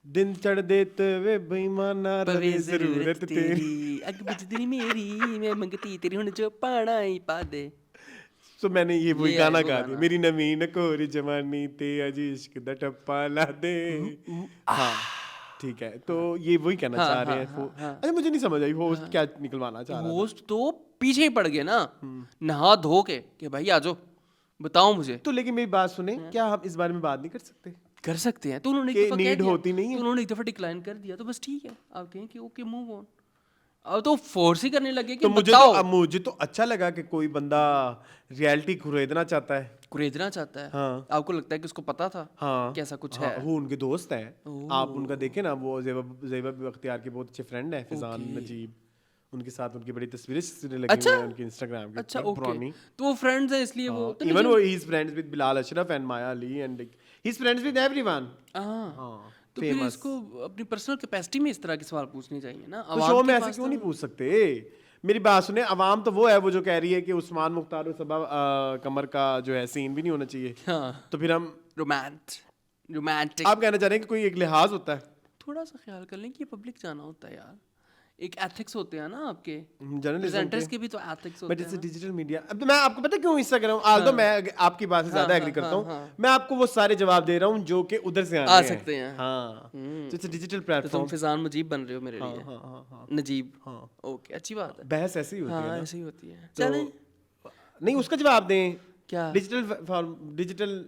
दिन चढ़ देते वे बेईमाना रवे जरूरत तेरी। अग बुझदी नहीं मेरी मैं मंगती तेरी हुन जो पाना ही पा दे। सो मैंने ये वही ये गाना है वो गा गाना। दिया, मेरी नवीन कोरी जवानी ते अज इश्क दा टप्पा ला दे। हाँ ठीक है, तो ये वही कहना चाह रहे हैं। अच्छा मुझे नहीं समझ आई होस्ट क्या निकलवाना चाह रहा था। होस्ट तो पीछे ही पड़ गए ना, नहा धो के कि भाई आ जाओ बताओ मुझे। तो लेकिन मेरी बात सुने, क्या हम इस बारे में बात नहीं कर सकते? कर सकते हैं तो उन्होंने कि एक दफा कह need दिया, होती नहीं है? तो उन्होंने एक दफा डिक्लाइन कर दिया तो बस ठीक है, आप कहें कि ओके मूव ऑन। अब तो फोर्स ही करने लगे कि तो बताओ। मुझे तो अच्छा लगा कि कोई बंदा रियलिटी खरीदना चाहता है। कुरेदना चाहता है। हाँ। आपको लगता है कि उसको पता था हाँ, कि ऐसा कुछ हाँ, है? वो उनके दोस्त हैं। आप उनका देखें ना, वो ज़ेबा बख्तियार के बहुत अच्छे फ्रेंड हैं, फिजान नजीब। उनके साथ उनकी बड़ी तस्वीरें लगी अच्छा? हुई हैं उनके इंस्टाग्राम के अच्छा ऊपर, ओके, पुरानी। तो वो फ्रेंड्स हैं इसलिए वो तो इवन वो he is friends with Bilal Ashraf and Maya Ali and he is friends with everyone. हाँ, तो फिर famous। इसको अपनी पर्सनल कैपेसिटी में इस तरह के सवाल पूछने चाहिए ना। तो आवाम शो के में ऐसे पास क्यों तो- नहीं पूछ सकते? मेरी बात सुने, अवाम तो वो है वो जो कह रही है कि उस्मान मुख्तार और सबा कमर का जो है सीन भी नहीं होना चाहिए। हाँ, तो फिर हम, रोमांटिक आप कहना चाह रहे हैं कि कोई एक लिहाज होता है? थोड़ा सा ख्याल कर लें कि ये पब्लिक जाना होता है यार। एक एथिक्स होते हैं ना आपके जर्नलिज्म प्रेजेंटर्स के भी तो एथिक्स बट होते इट्स हैं ना। Digital media. अब तो मैं आपको पता है क्यों हिस्सा कर रहा हूँ, आल्दो मैं आपकी बात से ज्यादा एग्री करता हूँ। मैं आपको वो सारे जवाब दे रहा हूँ जो कि उधर से आ सकते हैं। हाँ, तो इट्स डिजिटल तो तुम प्लेटफॉर्म। फिजान मुजीब बन रहे हो मेरे लिए। हाँ, हाँ, हाँ। नजीब, हाँ। ओके, अच्छी बात है। बहस ऐसी ही होती है हाँ ना। ऐसे ही होती है। तो चलें, नहीं, उसका जवाब दें। क्या? डिजिटल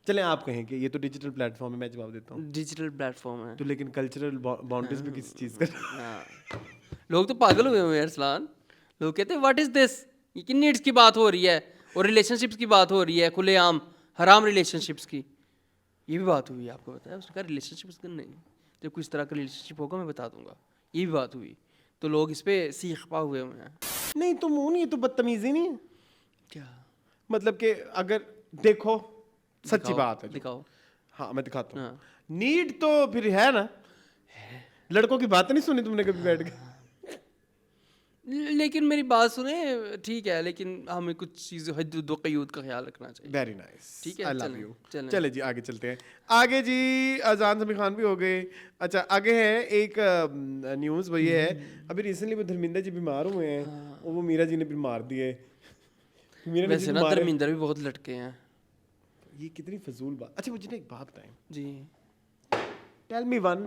चलें, आप कहें कि ये तो डिजिटल प्लेटफॉर्म है, मैं जवाब देता हूँ। डिजिटल प्लेटफॉर्म है। तो लेकिन कल्चरल बाउंड्रीज भी किसी चीज़ का। हाँ। लोग तो पागल हुए हुए हैं अरसलान। लोग कहते हैं व्हाट इज दिस, ये किन नीड्स की बात हो रही है और रिलेशनशिप्स की बात हो रही है, खुलेआम हराम रिलेशनशिप्स की। ये भी बात हुई, आपको पता है? उसने कहा रिलेशनशिप्स का नहीं, जब कुछ तरह का रिलेशनशिप होगा मैं बता दूंगा। ये भी बात हुई, तो लोग इस पे सीख पा हुए हैं। नहीं तो मुंह नहीं, ये तो बदतमीजी नहीं है। क्या? मतलब कि अगर देखो, सच्ची दिखाओ, बात है जो। दिखाओ। हाँ, मैं दिखाता हूँ। हाँ। नीड तो फिर है ना, लड़कों की बात नहीं सुनी तुमने कभी बैठ के? लेकिन मेरी बात सुने, ठीक है, लेकिन हमें कुछ चीज़ें हद क़यूद का ख्याल रखना चाहिए। वेरी नाइस, ठीक है, आई लव चलें, यू। चलें। चले जी, आगे चलते हैं। आगे जी, अजान समी खान भी हो गए। अच्छा, आगे है एक न्यूज़, वो ये है अभी रिसेंटली वो धर्मिंदर जी बीमार हुए हैं और वो मीरा जी ने भी मार दिए। मीरा वैसे जी ना मारे, धर्मिंदर भी बहुत लटके हैं ये कितनी फजूल बात। अच्छा, मुझे ना एक बात बताएं, जी। टेल मी वन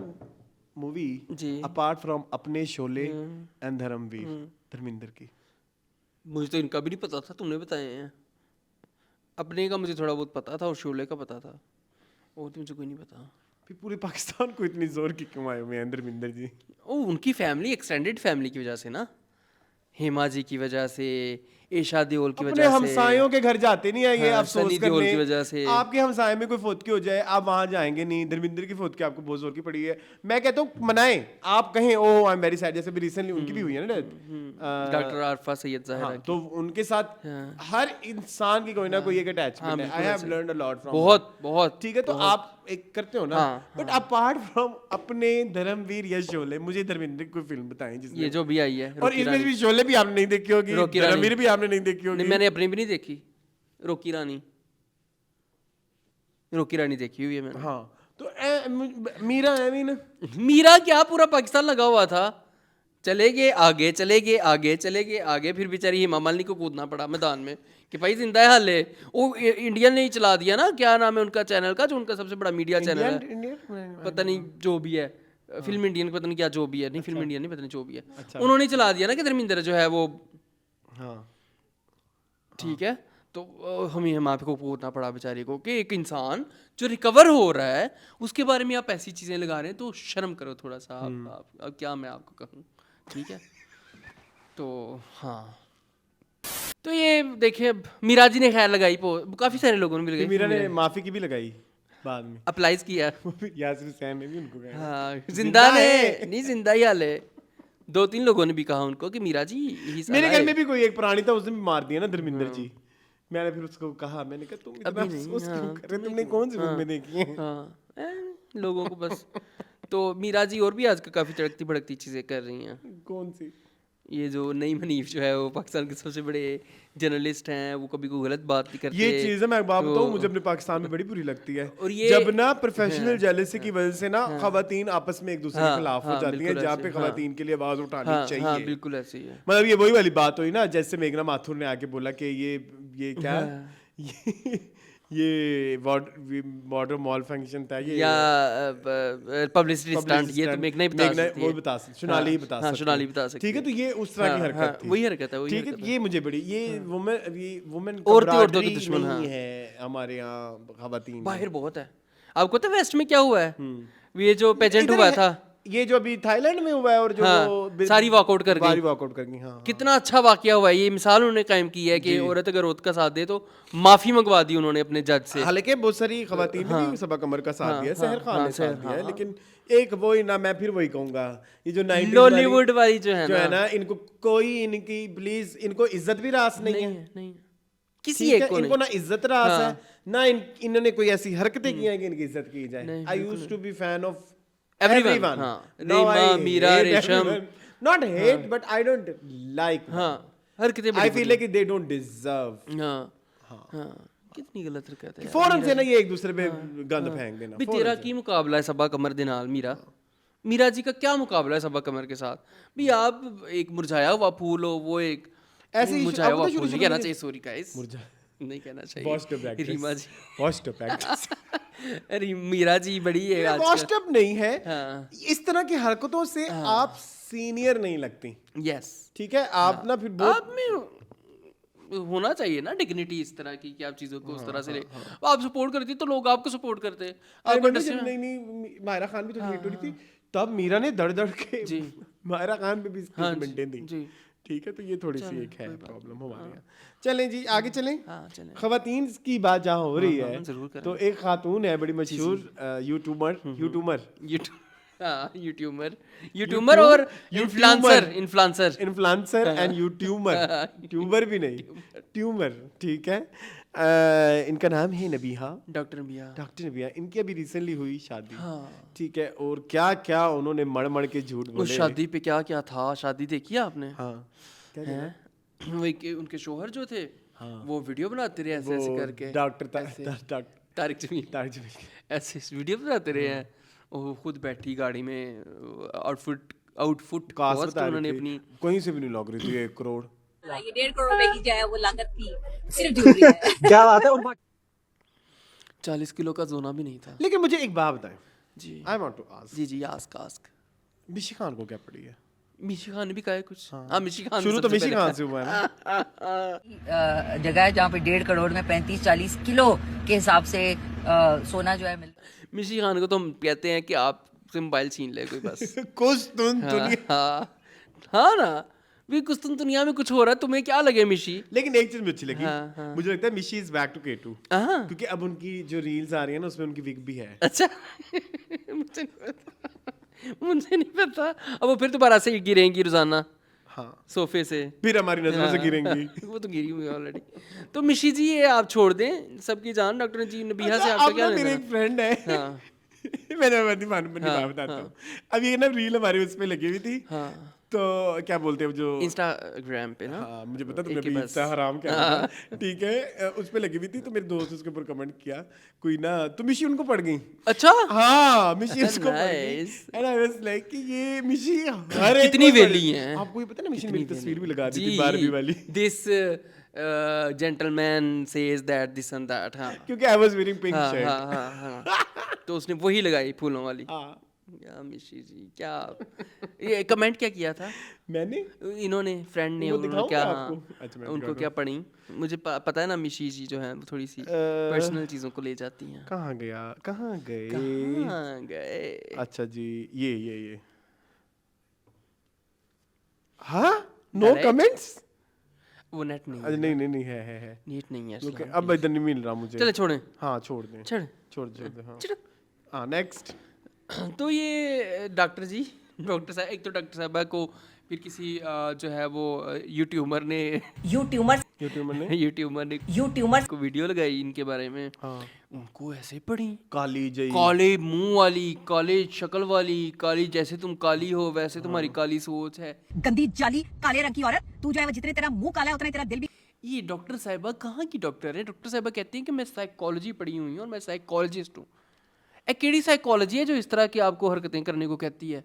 मूवी जी। अपार्ट फ्रॉम अपने शोले एंड धर्मवीर, धर्मिंदर की। मुझे तो इनका भी नहीं पता था, तुमने बताए हैं। अपने का मुझे थोड़ा बहुत पता था और शोले का पता था, और तो मुझे कोई नहीं पता। फिर पूरे पाकिस्तान को इतनी जोर की क्यों आए हुए हैं धर्मिंदर जी? ओ, उनकी फैमिली, एक्सटेंडेड फैमिली की वजह से ना, हेमा जी की वजह से, ईशा देओल की अपने वजह से, हमसायों के घर जाते नहीं है ये हाँ, अफसोस सनी देओल करने की वजह से। आपके हमसाये में कोई फौतकी हो जाए, आप वहां जाएंगे नहीं। धर्मिंदर की फौतकी आपको बहुत जोर की पड़ी है। मैं कहता हूँ मनाएं, आप कहें ओ आई एम वेरी सैड, जैसे भी रिसेंटली उनकी भी हुई है ना डेथ, डॉक्टर आरफा सैयद ज़ाहिरा हाँ, की। तो उनके साथ हर इंसान की कोई ना कोई एक हाँ, अटैचमेंट है। आई बिल्कुल हैव ऐसे। लर्नड अ लॉट फ्रॉम, बहुत बहुत ठीक है। तो आप एक करते हो ना, हाँ, बट अपार्ट फ्रॉम अपने धर्मवीर या शोले, मुझे धर्मिंदर की कोई फिल्म बताएं जिसमें, ये जो भी आई है, और रोकी इसमें रानी। भी शोले भी आपने नहीं देखी होगी, रोकी रानी। धर्मवीर भी आपने नहीं देखी नहीं, होगी। मैंने अपनी भी नहीं देखी, रोकी रानी। रोकी रानी देखी हुई है मैंने। हाँ, तो मीरा है भी ना, मीरा क्या, पूरा पाकिस्तान लगा हुआ था। चले गए आगे, चले गए आगे, चले गए आगे, फिर बेचारी हेमा मालिनी को कूदना पड़ा मैदान में कि भाई जिंदा है हाले। वो इंडियन ने ही चला दिया ना, क्या नाम है उनका चैनल का, जो उनका सबसे बड़ा मीडिया चैनल है, इंडियन पता नहीं जो भी है, फिल्म इंडियन पता नहीं क्या जो भी है, नहीं फिल्म इंडियन नहीं पता नहीं जो भी है, उन्होंने चला दिया ना कि धर्मिंदर जो है वो, हाँ, ठीक है। तो हमें माँ को कूदना पड़ा बेचारी को कि एक इंसान जो रिकवर हो रहा है उसके बारे में आप ऐसी चीज़ें लगा रहे हैं, तो शर्म करो थोड़ा सा। अब क्या मैं आपको कहूँ, ठीक है। तो हाँ, तो ये देखिए, अब मीरा जी ने खैर लगाई, काफ़ी सारे लोगों ने मिल फिर मीरा ने गए, माफी की भी लगाई बाद में। अप्लाइज किया। यासिर हुसैन ने भी उनको कहा। हाँ, जिंदा ने नहीं, जिंदा ही हाल है। 2-3 लोगों ने भी कहा उनको कि मीरा जी यही मेरे साला घर है। में भी कोई एक प्राणी था, उसने भी मार दिया ना धर्मिंदर जी। मैंने फिर उसको कहा, मैंने कहा तुम इतना अभी नहीं, अफसोस क्यों हाँ, कर रहे हो? तुमने कौन सी फिल्में देखी हैं? हाँ, लोगों को बस। तो मीरा जी और भी आजकल काफ़ी तड़कती भड़कती चीज़ें कर रही हैं। कौन सी? ये जो नईम हनीफ जो है वो पाकिस्तान के सबसे बड़े जर्नलिस्ट हैं, वो कभी कोई गलत बात नहीं करते। ये चीज़ है, मैं एक बात तो- बताऊं, मुझे अपने पाकिस्तान में बड़ी बुरी लगती है। और ये- जब ना प्रोफेशनल जेलसी की वजह से ना खवातीन आपस में एक दूसरे के हाँ, खिलाफ हो हाँ, जाती हैं, बिल्कुल जहाँ ऐसे, पे हाँ। खवातीन के लिए आवाज उठानी हाँ, चाहिए। हाँ, बिल्कुल ऐसे ही है। मतलब ये वही वाली बात हुई ना, जैसे मेघना माथुर ने आके बोला कि ये क्या ये वाटर मॉल फंक्शन था ये या पब्लिसिटी स्टंट, ये तो मेघना ही बता सकती है। वो बता सकती, सोनाली ही बता हाँ, सकती सोनाली है। बता सकती ठीक है, है। तो ये उस तरह की हरकत थी, वही हरकत है, वही ठीक है। हरकत ये मुझे बड़ी ये वुमेन औरतों के दुश्मन, नहीं है हमारे यहाँ खवातीन। बाहर बहुत है। आपको पता है वेस्ट में क्या हुआ है? ये जो पेजेंट इधर हुआ है- था, ये जो अभी थाईलैंड में हुआ है और जो हाँ, वो सारी वॉकआउट कर गई। सारी वॉकआउट कर गई, हाँ, हाँ। कितना अच्छा वाकया हुआ है। ये मिसाल उन्होंने कायम की है कि औरत अगर औरत का साथ दे तो माफी मंगवा दी उन्होंने अपने जज से। हालांकि बहुत सारी खवातीन ने भी सबा कमर का साथ दिया, सहर खान ने साथ दिया है, लेकिन एक वो ही ना, मैं फिर वही कहूंगा, ये जो 90s लॉलीवुड वाली जो है ना, इनको कोई इनकी प्लीज इनको इज्जत भी रास नहीं है, नहीं किसी ठीक एक है, को इनको नहीं। ना इज्जत रास है ना इन्होंने कोई ऐसी हरकतें की हैं कि इनकी इज्जत की जाए। I used to be fan of Everyone, everyone. हाँ। Now Reema, I Meera, hate Resham. everyone. Not hate, but I don't like them. हाँ, हरकतें I बड़ी feel like they don't deserve. हाँ, कितनी गलत हरकत है। फौरन से ना ये एक दूसरे पे गंद फेंक देना। भी फौरन तेरा से। की मुकाबला है सबा कमर दे नाल मीरा? मीरा जी का क्या मुकाबला है सबा कमर के साथ? भी आप एक मुरझाया हुआ फूल हो, वो एक ऐसे ही मुरझाया अब हुआ तो फूल शुरू नहीं कहना में- चाहिए, सॉरी गाइस, नहीं कहना Washed up चाहिए। actress. रीमा जी, Washed up actress. अरे मीरा जी बड़ी है आज Washed up नहीं है, हाँ। इस तरह की हरकतों से आप सीनियर नहीं लगती, यस। ठीक है, आप ना फिर बहुत आप में होना चाहिए ना डिग्निटी इस तरह की कि आप चीजों को उस तरह से ले। आप सपोर्ट करती तो लोग आपको सपोर्ट करते। अरे आपको नहीं, जब नहीं मायरा खान भी तो हिट हो रही थी, तब मीरा ने दड़ दड़ के मायरा खान पे भी हाँ कमेंटें दी, जी। ठीक है, तो ये थोड़ी सी एक है प्रॉब्लम हमारे यहाँ। चलें जी, आगे चलें। हाँ, चलें। खवातीन की बात जहाँ हो रही है, ज़रूर करें। तो एक खातून है बड़ी मशहूर यूट्यूबर यूट्यूबर और influencer influencer and YouTuber, tuber भी नहीं, ट्यूमर, ठीक है। इनका नाम है नबीहा, डॉक्टर मियां। डॉक्टर नबिया। इनकी अभी रिसेंटली हुई शादी, ठीक है, और क्या क्या उन्होंने मड़ मड़ के झूठ उस बोले। शादी पे क्या क्या था? शादी देखी है आपने? हाँ, क्या कहना? हैं? वो उनके शोहर जो थे वो वीडियो बनाते रहे ऐसे ऐसे करके, डॉक्टर तारिक जमील ऐसे वीडियो बनाते रहे हैं। वो खुद बैठी गाड़ी में, आउटफुट कास्ट कॉस्ट बता उन्होंने रही अपनी थी, कहीं से भी नहीं लग रही थी 1 करोड़। ये 1.5 करोड़ रुपए की जो है वो लागत थी सिर्फ ज्वेलरी है। क्या बात है। और 40 किलो का जोना भी नहीं था। लेकिन मुझे एक बात बताएं, जी आई वांट टू आस्क, जी आस्क। मिशी खान को क्या पड़ी है? मिशी खान ने भी कहा है कुछ। हाँ, मिशी खान शुरू तो सबसे मिशी पहले खान से हुआ है ना। जगह है जहाँ पे 1.5 करोड़ में 35-40 किलो के हिसाब से सोना जो है मिलता है। मिशी खान को तो हम कहते हैं कि आप से मोबाइल छीन ले कोई बस। कुछ तुम दुनिया। हाँ ना, भी कुछ तुम दुनिया में कुछ हो रहा है, तुम्हें क्या लगे मिशी? लेकिन एक चीज मुझे अच्छी लगी, हाँ। मुझे लगता है मिशी इज बैक टू K2, हाँ। क्योंकि अब उनकी जो रील्स आ रही है ना उसमें उनकी विग भी है। अच्छा मुझे नहीं पता। अब वो फिर दोबारा से गिरेंगी रोजाना हाँ, सोफे से। फिर हमारी नजरों से गिरेंगी। वो तो गिरी हुई ऑलरेडी। तो मिशी जी ये आप छोड़ दें सबकी जान। डॉक्टर जी नबीहा से आपका अब क्या ना मेरे लेना? एक फ्रेंड है, हाँ। मैंने बताता हूँ। अब ये ना रील हमारी उस पे लगी हुई थी, तो क्या बोलते हैं जो इंस्टाग्राम पे ना, हाँ, मुझे पता तुमने एक ही भी बस। इंस्टा हराम क्या बोला, ठीक है, उस पे लगी हुई थी, तो मेरे दोस्त उसके ऊपर कमेंट किया कोई ना, तो मिशी उनको पड़ गई। अच्छा हाँ, मिशी उसको पड़ गई, Nice. And I was like कि ये मिशी हर एक कितनी को पड़- वेली हैं। आपको ये पता है ना, मिशी ने मेरी तस्वीर भी लगा दी थी जी, 12वीं वाली, this gentleman says that this and that. हाँ क्योंकि आई वाज वेयरिंग पिंक हाँ शर्ट। हाँ हाँ। तो उसने वही लगाई फूलों वाली। हाँ, या मिशी जी क्या ये कमेंट क्या किया था मैंने इन्होंने, फ्रेंड ने? वो उन्होंने दिखाऊं क्या? मैं हाँ, आपको? अच्छा, मैं उनको दिखाता क्या पड़ी? मुझे पता है ना, मिशी जी जो है वो थोड़ी सी पर्सनल चीजों को ले जाती हैं। कहाँ गया, कहाँ गए? कहाँ गए? अच्छा जी, ये हाँ, नो Correct. कमेंट्स। वो नेट नहीं अच्छा, है, नहीं है। नेट नहीं है ओके, इस्लाम अब इधर नहीं मिल रहा मुझे। चले छोड़ें। हाँ, छोड़ दें, छोड़ छोड़ दे, हाँ। छोड़। हाँ, नेक्स्ट। तो ये डॉक्टर जी, डॉक्टर साहब, एक तो डॉक्टर साहबा को फिर किसी जो है वो यूट्यूबर ने यूट्यूबर ने यूट्यूबर को वीडियो लगाई इनके बारे में। हाँ, उनको ऐसे पड़ी, काली जई, काले मुंह वाली, काले शक्ल वाली, काली जैसे तुम काली हो वैसे तुम्हारी काली सोच है। गंदी जाली काले रंग की औरत तू जो है वो जितने तेरा मुंह काला है उतना ही तेरा दिल भी। ये डॉक्टर साहिबा कहाँ की डॉक्टर है? डॉक्टर साहिबा कहती हैं कि मैं साइकोलॉजी पढ़ी हुई हूँ और मैं साइकोलॉजिस्ट हूँ। एक केड़ी साइकोलॉजी है जो इस तरह की आपको हरकतें करने को कहती है?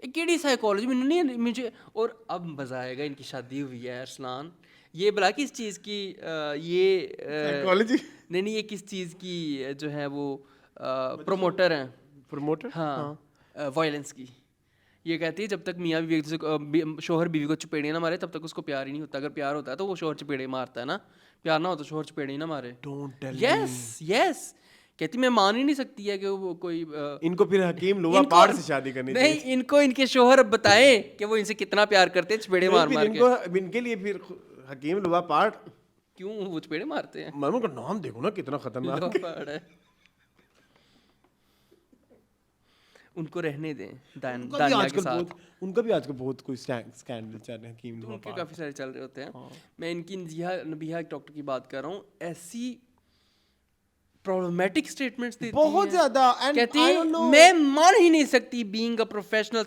एक केड़ी साइकोलॉजी? मैंने नहीं, मुझे। और अब मज़ा आएगा, इनकी शादी हुई है अरसलान, ये भला किस चीज़ की ये साइकोलॉजी नहीं ये किस चीज़ की जो है वो प्रोमोटर हैं प्रमोटर हाँ वायलेंस की। ये कहती है जब तक मियाँ बीवी एक दूसरे को शोहर बीवी को चपेड़े ना मारे तब तक उसको प्यार ही नहीं होता। अगर प्यार होता है तो वो शोहर चपेड़े मारता है ना, प्यार ना हो तो शोहर चपेड़े ही ना मारे। डोंट टेल यस यस कहती मैं मान ही नहीं सकती है कि वो कोई इनको फिर हकीम लुवा पार से शादी करनी नहीं इनको इनके शोहर बताएं कि वो इनसे कितना प्यार करते हैं चपेड़े मार मार के। इनको इनके लिए फिर हकीम लुवा पार क्यों वो चपेड़े मारते हैं? मालूम का नाम देखो ना कितना खतरनाक है। लोफड़ है। उनको रहने दें दानिया के साथ। उनका भी आजकल बहुत कोई स्कैंडल चल रहे हैं हकीम लुवा उनके पार। काफ़ी सारे चल रहे होते हैं। मैं इनकी नबिहा एक डॉक्टर की बात कर रहा हूँ, ऐसी प्रॉब्लमेटिक स्टेटमेंट्स देती बहुत हैं। ज्यादा and कहती I है don't know- मैं मान ही नहीं सकती बीइंग अ प्रोफेशनल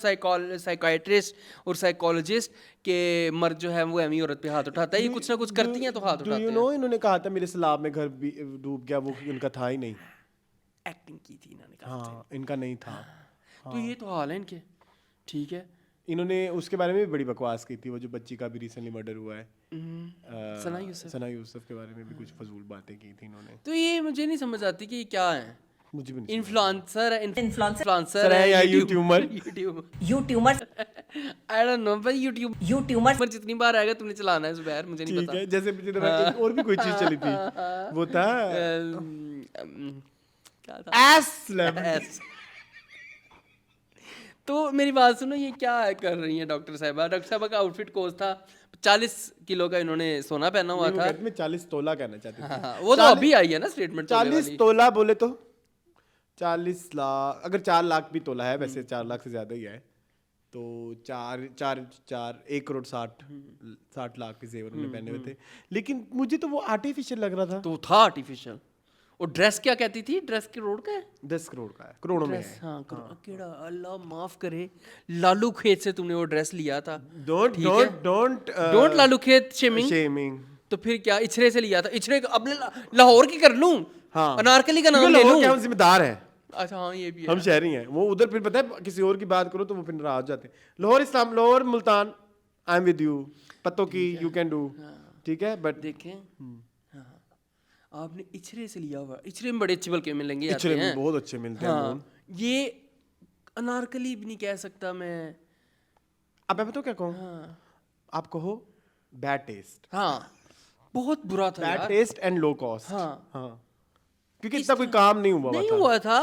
साइकाइट्रिस्ट और साइकोलॉजिस्ट के मर्द जो है वो एमी औरत पे हाथ उठाता है। ये कुछ ना कुछ करती हैं तो हाथ Do उठाते you हैं। know इन्होंने कहा था मेरे सैलाब में घर भी डूब गया, वो उनका था ही नहीं। एक्टिंग की थी इन्होंने कहा। हाँ इनका नहीं था। तो ये तो हाल है इनके, ठीक है। इन्होंने उसके बारे में भी बड़ी बकवास की थी, वो जो बच्ची का भी रिसेंटली मर्डर हुआ है सना यूसुफ। सना यूसुफ के बारे में भी कुछ फजूल बातें की थी इन्होंने। तो ये मुझे नहीं समझ आती कि ये क्या है। मुझे भी नहीं इन्फ्लुएंसर है इन्फ्लुएंसर है या YouTuber. YouTuber I don't know भाई यूट्यूबर पर जितनी बार आएगा तुमने चलाना है जुबैर, मुझे नहीं ठीक पता। है, जैसे पिछली दफा एक और भी कोई चीज चली थी, वो था क्या था? S Yes. तो मेरी बात सुनो, ये क्या कर रही है डॉक्टर साहिबा? डॉक्टर साहिबा का आउटफिट कोर्स था 40 किलो का, इन्होंने सोना पहना हुआ था। मैं 40 तोला कहना चाहती थी। हाँ, वो तो अभी आई है ना स्टेटमेंट 40 तोला बोले तो 40 लाख, अगर 4 लाख भी तोला है, वैसे 4 लाख से ज्यादा ही है, तो 1 करोड़ 60 लाख के जेवर उन्होंने पहने हुए थे। लेकिन मुझे तो वो आर्टिफिशियल लग रहा था। तो था आर्टिफिशियल। और ड्रेस क्या कहती थी? ड्रेस करोड़ का है? 10 करोड़ का है, करोड़ों में ड्रेस है। हाँ केड़ा अल्लाह माफ करे, लालू खेत से तुमने वो ड्रेस लिया था। डोंट लालू खेत शेमिंग। तो फिर क्या इछरे से लिया था? इछरे अपने लाहौर की कर लूं? हाँ। अनारकली का नाम ले लूं? क्या हम जिम्मेदार है? अच्छा हाँ ये भी हम है। शहरी हैं। वो उधर फिर पता है किसी और की बात करो तो वो फिर नाराज हो जाते हैं। Lahore Islam, Lahore Multan, I am with you, पत्तों की यू कैन डू, ठीक है। बट देखें हाँ, आपने इछरे से लिया हुआ। इछरे में बड़े अच्छे बल्कि मिलेंगे आते इचरे हैं। बहुत अच्छे मिलते हैं। हाँ, ये अनारकली भी नहीं कह सकता मैं। अब मैं बताऊँ क्या कहूँ? आप कहो बैड टेस्ट, हाँ बहुत बुरा था बैड यार। Taste and low cost. हाँ। हाँ, क्योंकि इतना कोई काम नहीं हुआ नहीं था। हुआ था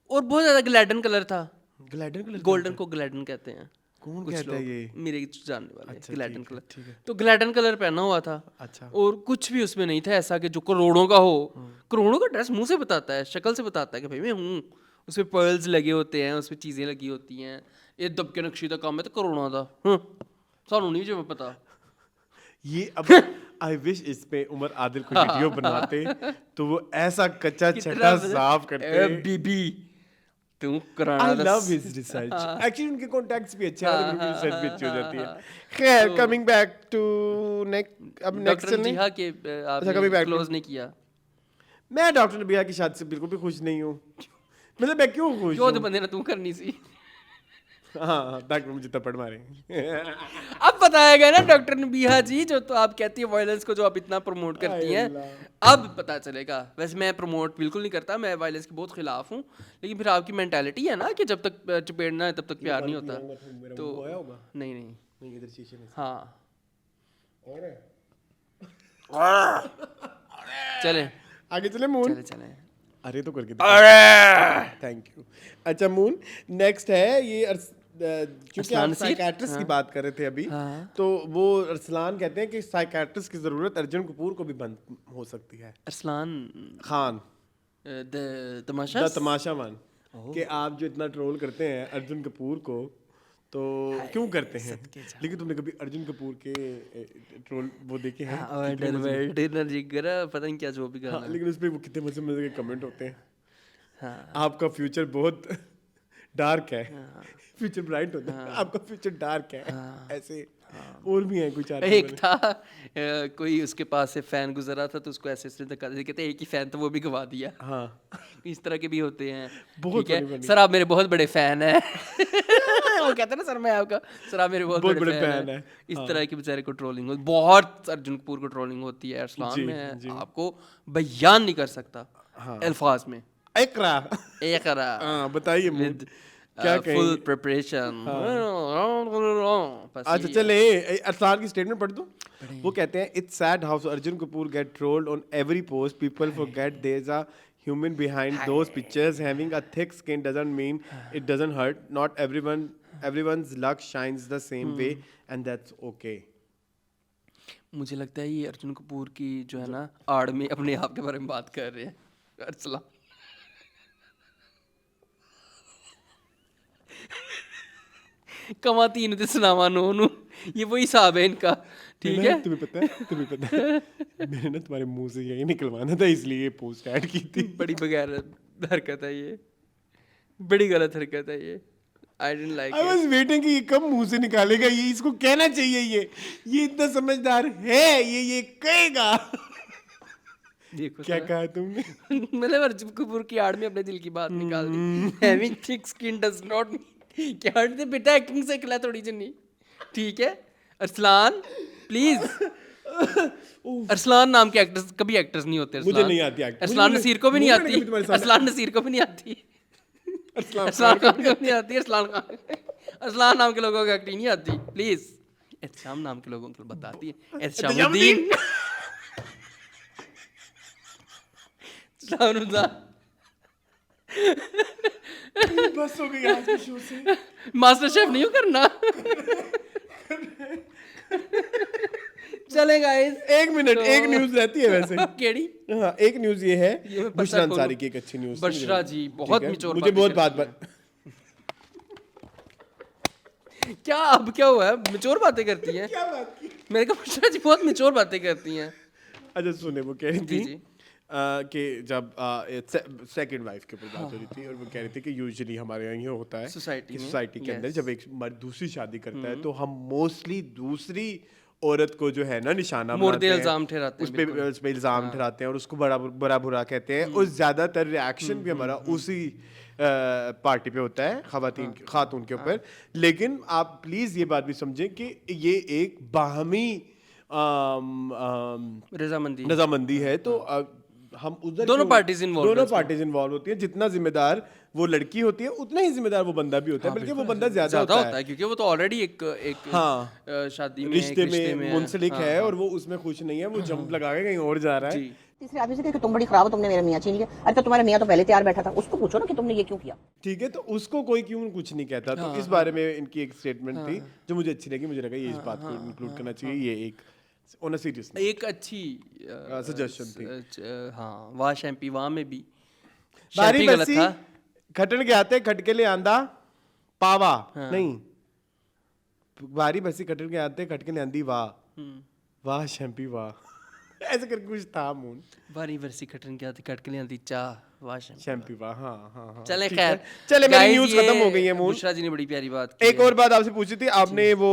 और बहुत ज्यादा ग्लैडन कलर था। ग्लैडन कलर, गोल्डन को ग्लैडन कहते हैं कौन कुछ कहता है लोग, ये? मेरे जानने वाले अच्छा, ग्लैडन ठीक है, ठीक कलर। है। तो ग्लैडन कलर पहना हुआ था। अच्छा। और कुछ भी उसमें नहीं था ऐसा कि जो करोड़ों का हो। करोड़ों का ड्रेस मुंह से बताता है, शक्ल से बताता है कि भाई मैं हूँ। उसमें पर्ल्स लगे होते हैं, उसमें चीजें लगी होती हैं, ये दबके नक्शी का काम है। तो करोड़ों का सानू नहीं जो पता। ये अब आई विश इस पे उमर आदिल कोई वीडियो बनवाते तो वो ऐसा कच्चा छट्टा साफ करते। बीबी तू कराना I love his research. Actually उनके contacts भी अच्छे हैं, तो उनकी research भी अच्छी हो जाती है। खैर, coming back to next, अब next डॉक्टर चलें। नबिहा के coming आपने back to- क्लोज नहीं किया। मैं डॉक्टर नबिहा की शादी से बिल्कुल भी खुश नहीं हूँ। मतलब मैं क्यों खुश क्यों तो हूँ? बंदे ने तू करनी सी। हाँ, ताकि मुझे थप्पड़ मारे। अब बताया गया ना डॉक्टर नबिहा जी, जो तो आप कहती है वायलेंस को जो आप इतना प्रमोट करती हैं, अब पता चलेगा। वैसे मैं प्रमोट बिल्कुल नहीं करता, मैं वायलेंस के बहुत खिलाफ हूँ, लेकिन फिर आपकी मेंटालिटी है ना कि जब तक चपेड़ना है तब तक प्यार नहीं होता। तो नहीं नहीं नहीं, इधर शीशे में। हाँ चले आगे चले मून। चले चले। अरे तो करके थैंक यू। अच्छा मून, नेक्स्ट है ये क्योंकि आप अरसलान नसीर? साइकियाट्रिस्ट की बात कर रहे थे अभी, तो वो अरसलान कहते हैं कि साइकियाट्रिस्ट की जरूरत अर्जुन कपूर को भी बंद हो सकती है। अरसलान खान तमाशा द तमाशा मान कि आप जो इतना ट्रोल करते हैं अर्जुन कपूर को, तो क्यों करते हैं? लेकिन तुमने कभी अर्जुन कपूर के ट्रोल वो देखे हैं? पता नहीं क्या जो भी हाँ, करना। लेकिन उस पर वो कितने मजे मजे के कमेंट होते हैं। हाँ। आपका फ्यूचर बहुत डार्क है, फ्यूचर ब्राइट होता है, आपका फ्यूचर डार्क है, ऐसे। और भी हैं कुछ एक था कोई उसके पास से फैन गुजरा था तो उसको ऐसे धक्का दे कहते एक ही फैन तो वो भी गवा दिया। हाँ इस तरह के भी होते हैं। बहुत ठीक है funny। सर आप मेरे बहुत बड़े फैन हैं। वो कहते हैं ना सर मैं आपका सर आप मेरे बहुत बड़े फैन हैं। इस तरह की बेचारे को ट्रोलिंग होती बहुत। अर्जुन कपूर को ट्रोलिंग होती है अरसलान में आपको बयान नहीं कर सकता अल्फाज में। एकरा एक हाँ बताइए mood। क्या फुल कहेंगे? प्रिपरेशन। अच्छा चले अरसलान की स्टेटमेंट पढ़ दूं। वो कहते हैं it's sad how Arjun Kapoor get trolled on every post people forget there is a human behind those pictures having a thick skin doesn't mean it doesn't hurt not everyone's luck shines the same way and that's okay। मुझे लगता है ये अर्जुन कपूर की जो है ना आड़ में अपने आप के बारे में बात कर रहे हैं अरसलान। कमाती ने सुनावा नू ये वही हिसाब है इनका। ठीक है तुम्हें पता है मैंने ना तुम्हारे मुंह से यही निकलवाना था इसलिए ये पोस्ट ऐड की थी। बड़ी बगैर हरकत है ये बड़ी गलत हरकत है ये। I didn't like I was waiting कि ये कब मुंह से निकालेगा ये इसको कहना चाहिए ये इतना समझदार है ये कहेगा। देखो क्या कहा तुमने? मतलब अर्जुन कपूर की आड़ में अपने दिल की बात निकाल दी। Having thick skin does not mean क्या हट दे बेटा एक्टिंग से खिला थोड़ी जन्नी। ठीक है अरसलान प्लीज। अरसलान नाम के एक्टर्स कभी एक्टर्स नहीं होते। मुझे नहीं आती एक्टिंग। अरसलान नसीर को भी नहीं आती। अरसलान नसीर को भी नहीं आती। अरसलान खान को नहीं आती। अरसलान नाम के लोगों को एक्टिंग नहीं आती। प्लीज एहतशाम नाम के लोगों को बताती है। एहतशामुद्दीन बस हो गई आज के शो से। मास्टर शेफ नहीं हो करना। चले गाइस एक मिनट एक न्यूज रहती है वैसे। केड़ी हाँ एक न्यूज ये है ये मैं बुशरा पता अंसारी खोलूं। की एक अच्छी न्यूज। बशरा जी बहुत मिचोर मुझे बहुत बात क्या अब क्या हुआ है मिचोर बातें करती हैं। क्या बात की? मेरे को बशरा जी बहुत मिचोर बातें करती हैं। अच्छा सुने वो कह रही जी, थी जी। कि जब सेकंड वाइफ के ऊपर बात हो रही थी और वो कह रही थी कि यूजुअली हमारे यहाँ ये होता है सोसाइटी कि में, सोसाइटी के अंदर yes। जब एक मर्द दूसरी शादी करता है तो हम मोस्टली दूसरी औरत को जो है ना निशाना मुर्दे बनाते हैं, इल्जाम ठहराते हैं, उस पे इल्जाम ठहराते हैं और उसको बड़ा बुरा कहते हैं और ज़्यादातर रिएक्शन भी हमारा उसी पार्टी पे होता है खातून के ऊपर। लेकिन आप प्लीज़ ये बात भी समझें कि ये एक बाहमी रजामंदी है तो हम उधर दोनों parties involved दोनों हैं इसमें। पार्टीज इन्वॉल्व होती हैं। जितना जिम्मेदार वो लड़की होती है उतना ही जिम्मेदार वो बंदा भी होता है बल्कि वो बंदा ज्यादा होता है क्योंकि वो तो ऑलरेडी एक हाँ शादी में रिश्ते एक में मुंसलिक है और वो उसमें खुश नहीं है वो जंप लगा के कहीं और जा रहा है। तीसरे आदमी से कहे कि तुम बड़ी खराब हो तुमने मेरा मियां छीन लिया। अरे तो तुम्हारा मियां तो पहले तैयार बैठा था उसको पूछो ना कि तुमने ये क्यों किया। ठीक है तो उसको कोई क्यों कुछ नहीं कहता तो इस बारे में इनकी एक स्टेटमेंट थी जो मुझे अच्छी लगी। मुझे लगा ये इस बात को इंक्लूड करना चाहिए। ये एक ऑन अ सीरियस एक अच्छी सजेशन थी। हाँ वाह शैम्पी वहाँ में भी बारी शैम्पी गलत बसी था। खटन के आते खटके ले आंदा पावा नहीं बारी बसी खटन के आते खटके ले आंदी वाह शैम्पी वाह ऐसे करके कुछ था मून। बारी बरसी खटन के आते खटके आंदी चाह वाह शैम्पी वाह हाँ चले ठीक है। खैर चले मेरी guys, न्यूज़ ये खत्म हो गई है मून। बुशरा जी ने बड़ी प्यारी बात की एक और बात आपसे पूछी थी आपने वो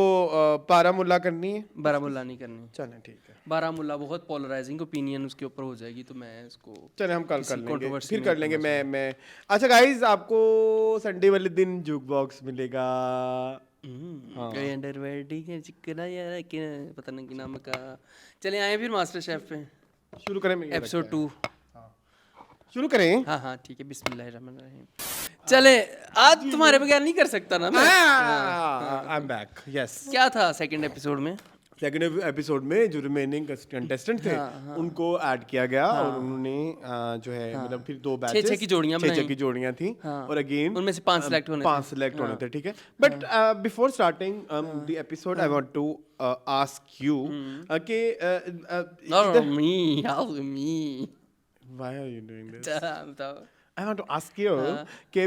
बारामुल्ला करनी है। बारामुल्ला नहीं करनी। चलें ठीक है बारामुल्ला बहुत पोलराइजिंग ओपिनियन उसके ऊपर हो जाएगी तो मैं इसको चले हम कल कर लेंगे controversy फिर में कर लेंगे। मैं अच्छा गाइस आपको संडे वाले दिन जुक बॉक्स मिलेगा। चिकना यार पता नहीं कि नाम का। चले आए फिर मास्टर शेफ पे शुरू करें एपिसोड 2 शुरू करें। हाँ ठीक है बिस्मिल्लाहिर्रहमानिर्रहीम। चले आज तुम्हारे बगैर नहीं कर सकता ना मैं। I am back yes. क्या था सेकंड एपिसोड में? सेकंड एपिसोड में जो रिमेनिंग कंटेस्टेंट थे उनको ऐड किया गया और उन्होंने जो है मतलब फिर दो बैचेस 6 की जोड़ियां बनाई। 6 की जोड़ियां थी और अगेन उनमें से 5 सिलेक्ट होने थे ठीक है। But before starting the episode I want to ask you कि me why are you doing this? बताओ। I want to ask you कि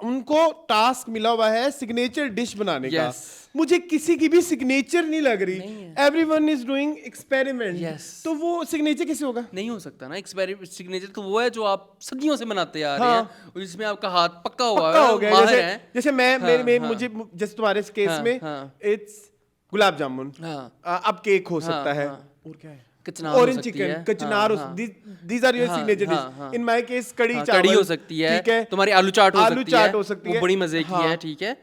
उनको टास्क मिला हुआ है सिग्नेचर डिश बनाने का। Yes. मुझे किसी की भी सिग्नेचर नहीं लग रही, everyone is doing experiment. Yes. तो वो सिग्नेचर कैसे होगा? नहीं हो सकता ना। एक्सपेरिमेंट सिग्नेचर तो वो है जो आप सदियों से बनाते आ रहे हैं और जिसमें आपका हाथ पक्का हुआ पक्का है, हो गया। माहिर जैसे हैं। जैसे मैं हाँ, मेरे हाँ। मुझे जैसे तुम्हारे केस हाँ, में हाँ। इट्स गुलाब जामुन, हाँ। अब केक हो सकता है, हाँ। और क्या है, कचनार हो ऑरेंज सकती चिकन, है। कचनार, हाँ, हाँ। दीज आर योर हाँ, सिग्नेचर हाँ, हाँ। डिश। इन माय केस कड़ी हाँ, चावल कड़ी हो सकती है, ठीक है, तुम्हारी आलू चाट हो आलू सकती चाट है, हो सकती वो है, बड़ी मजे की हाँ। है, ठीक है।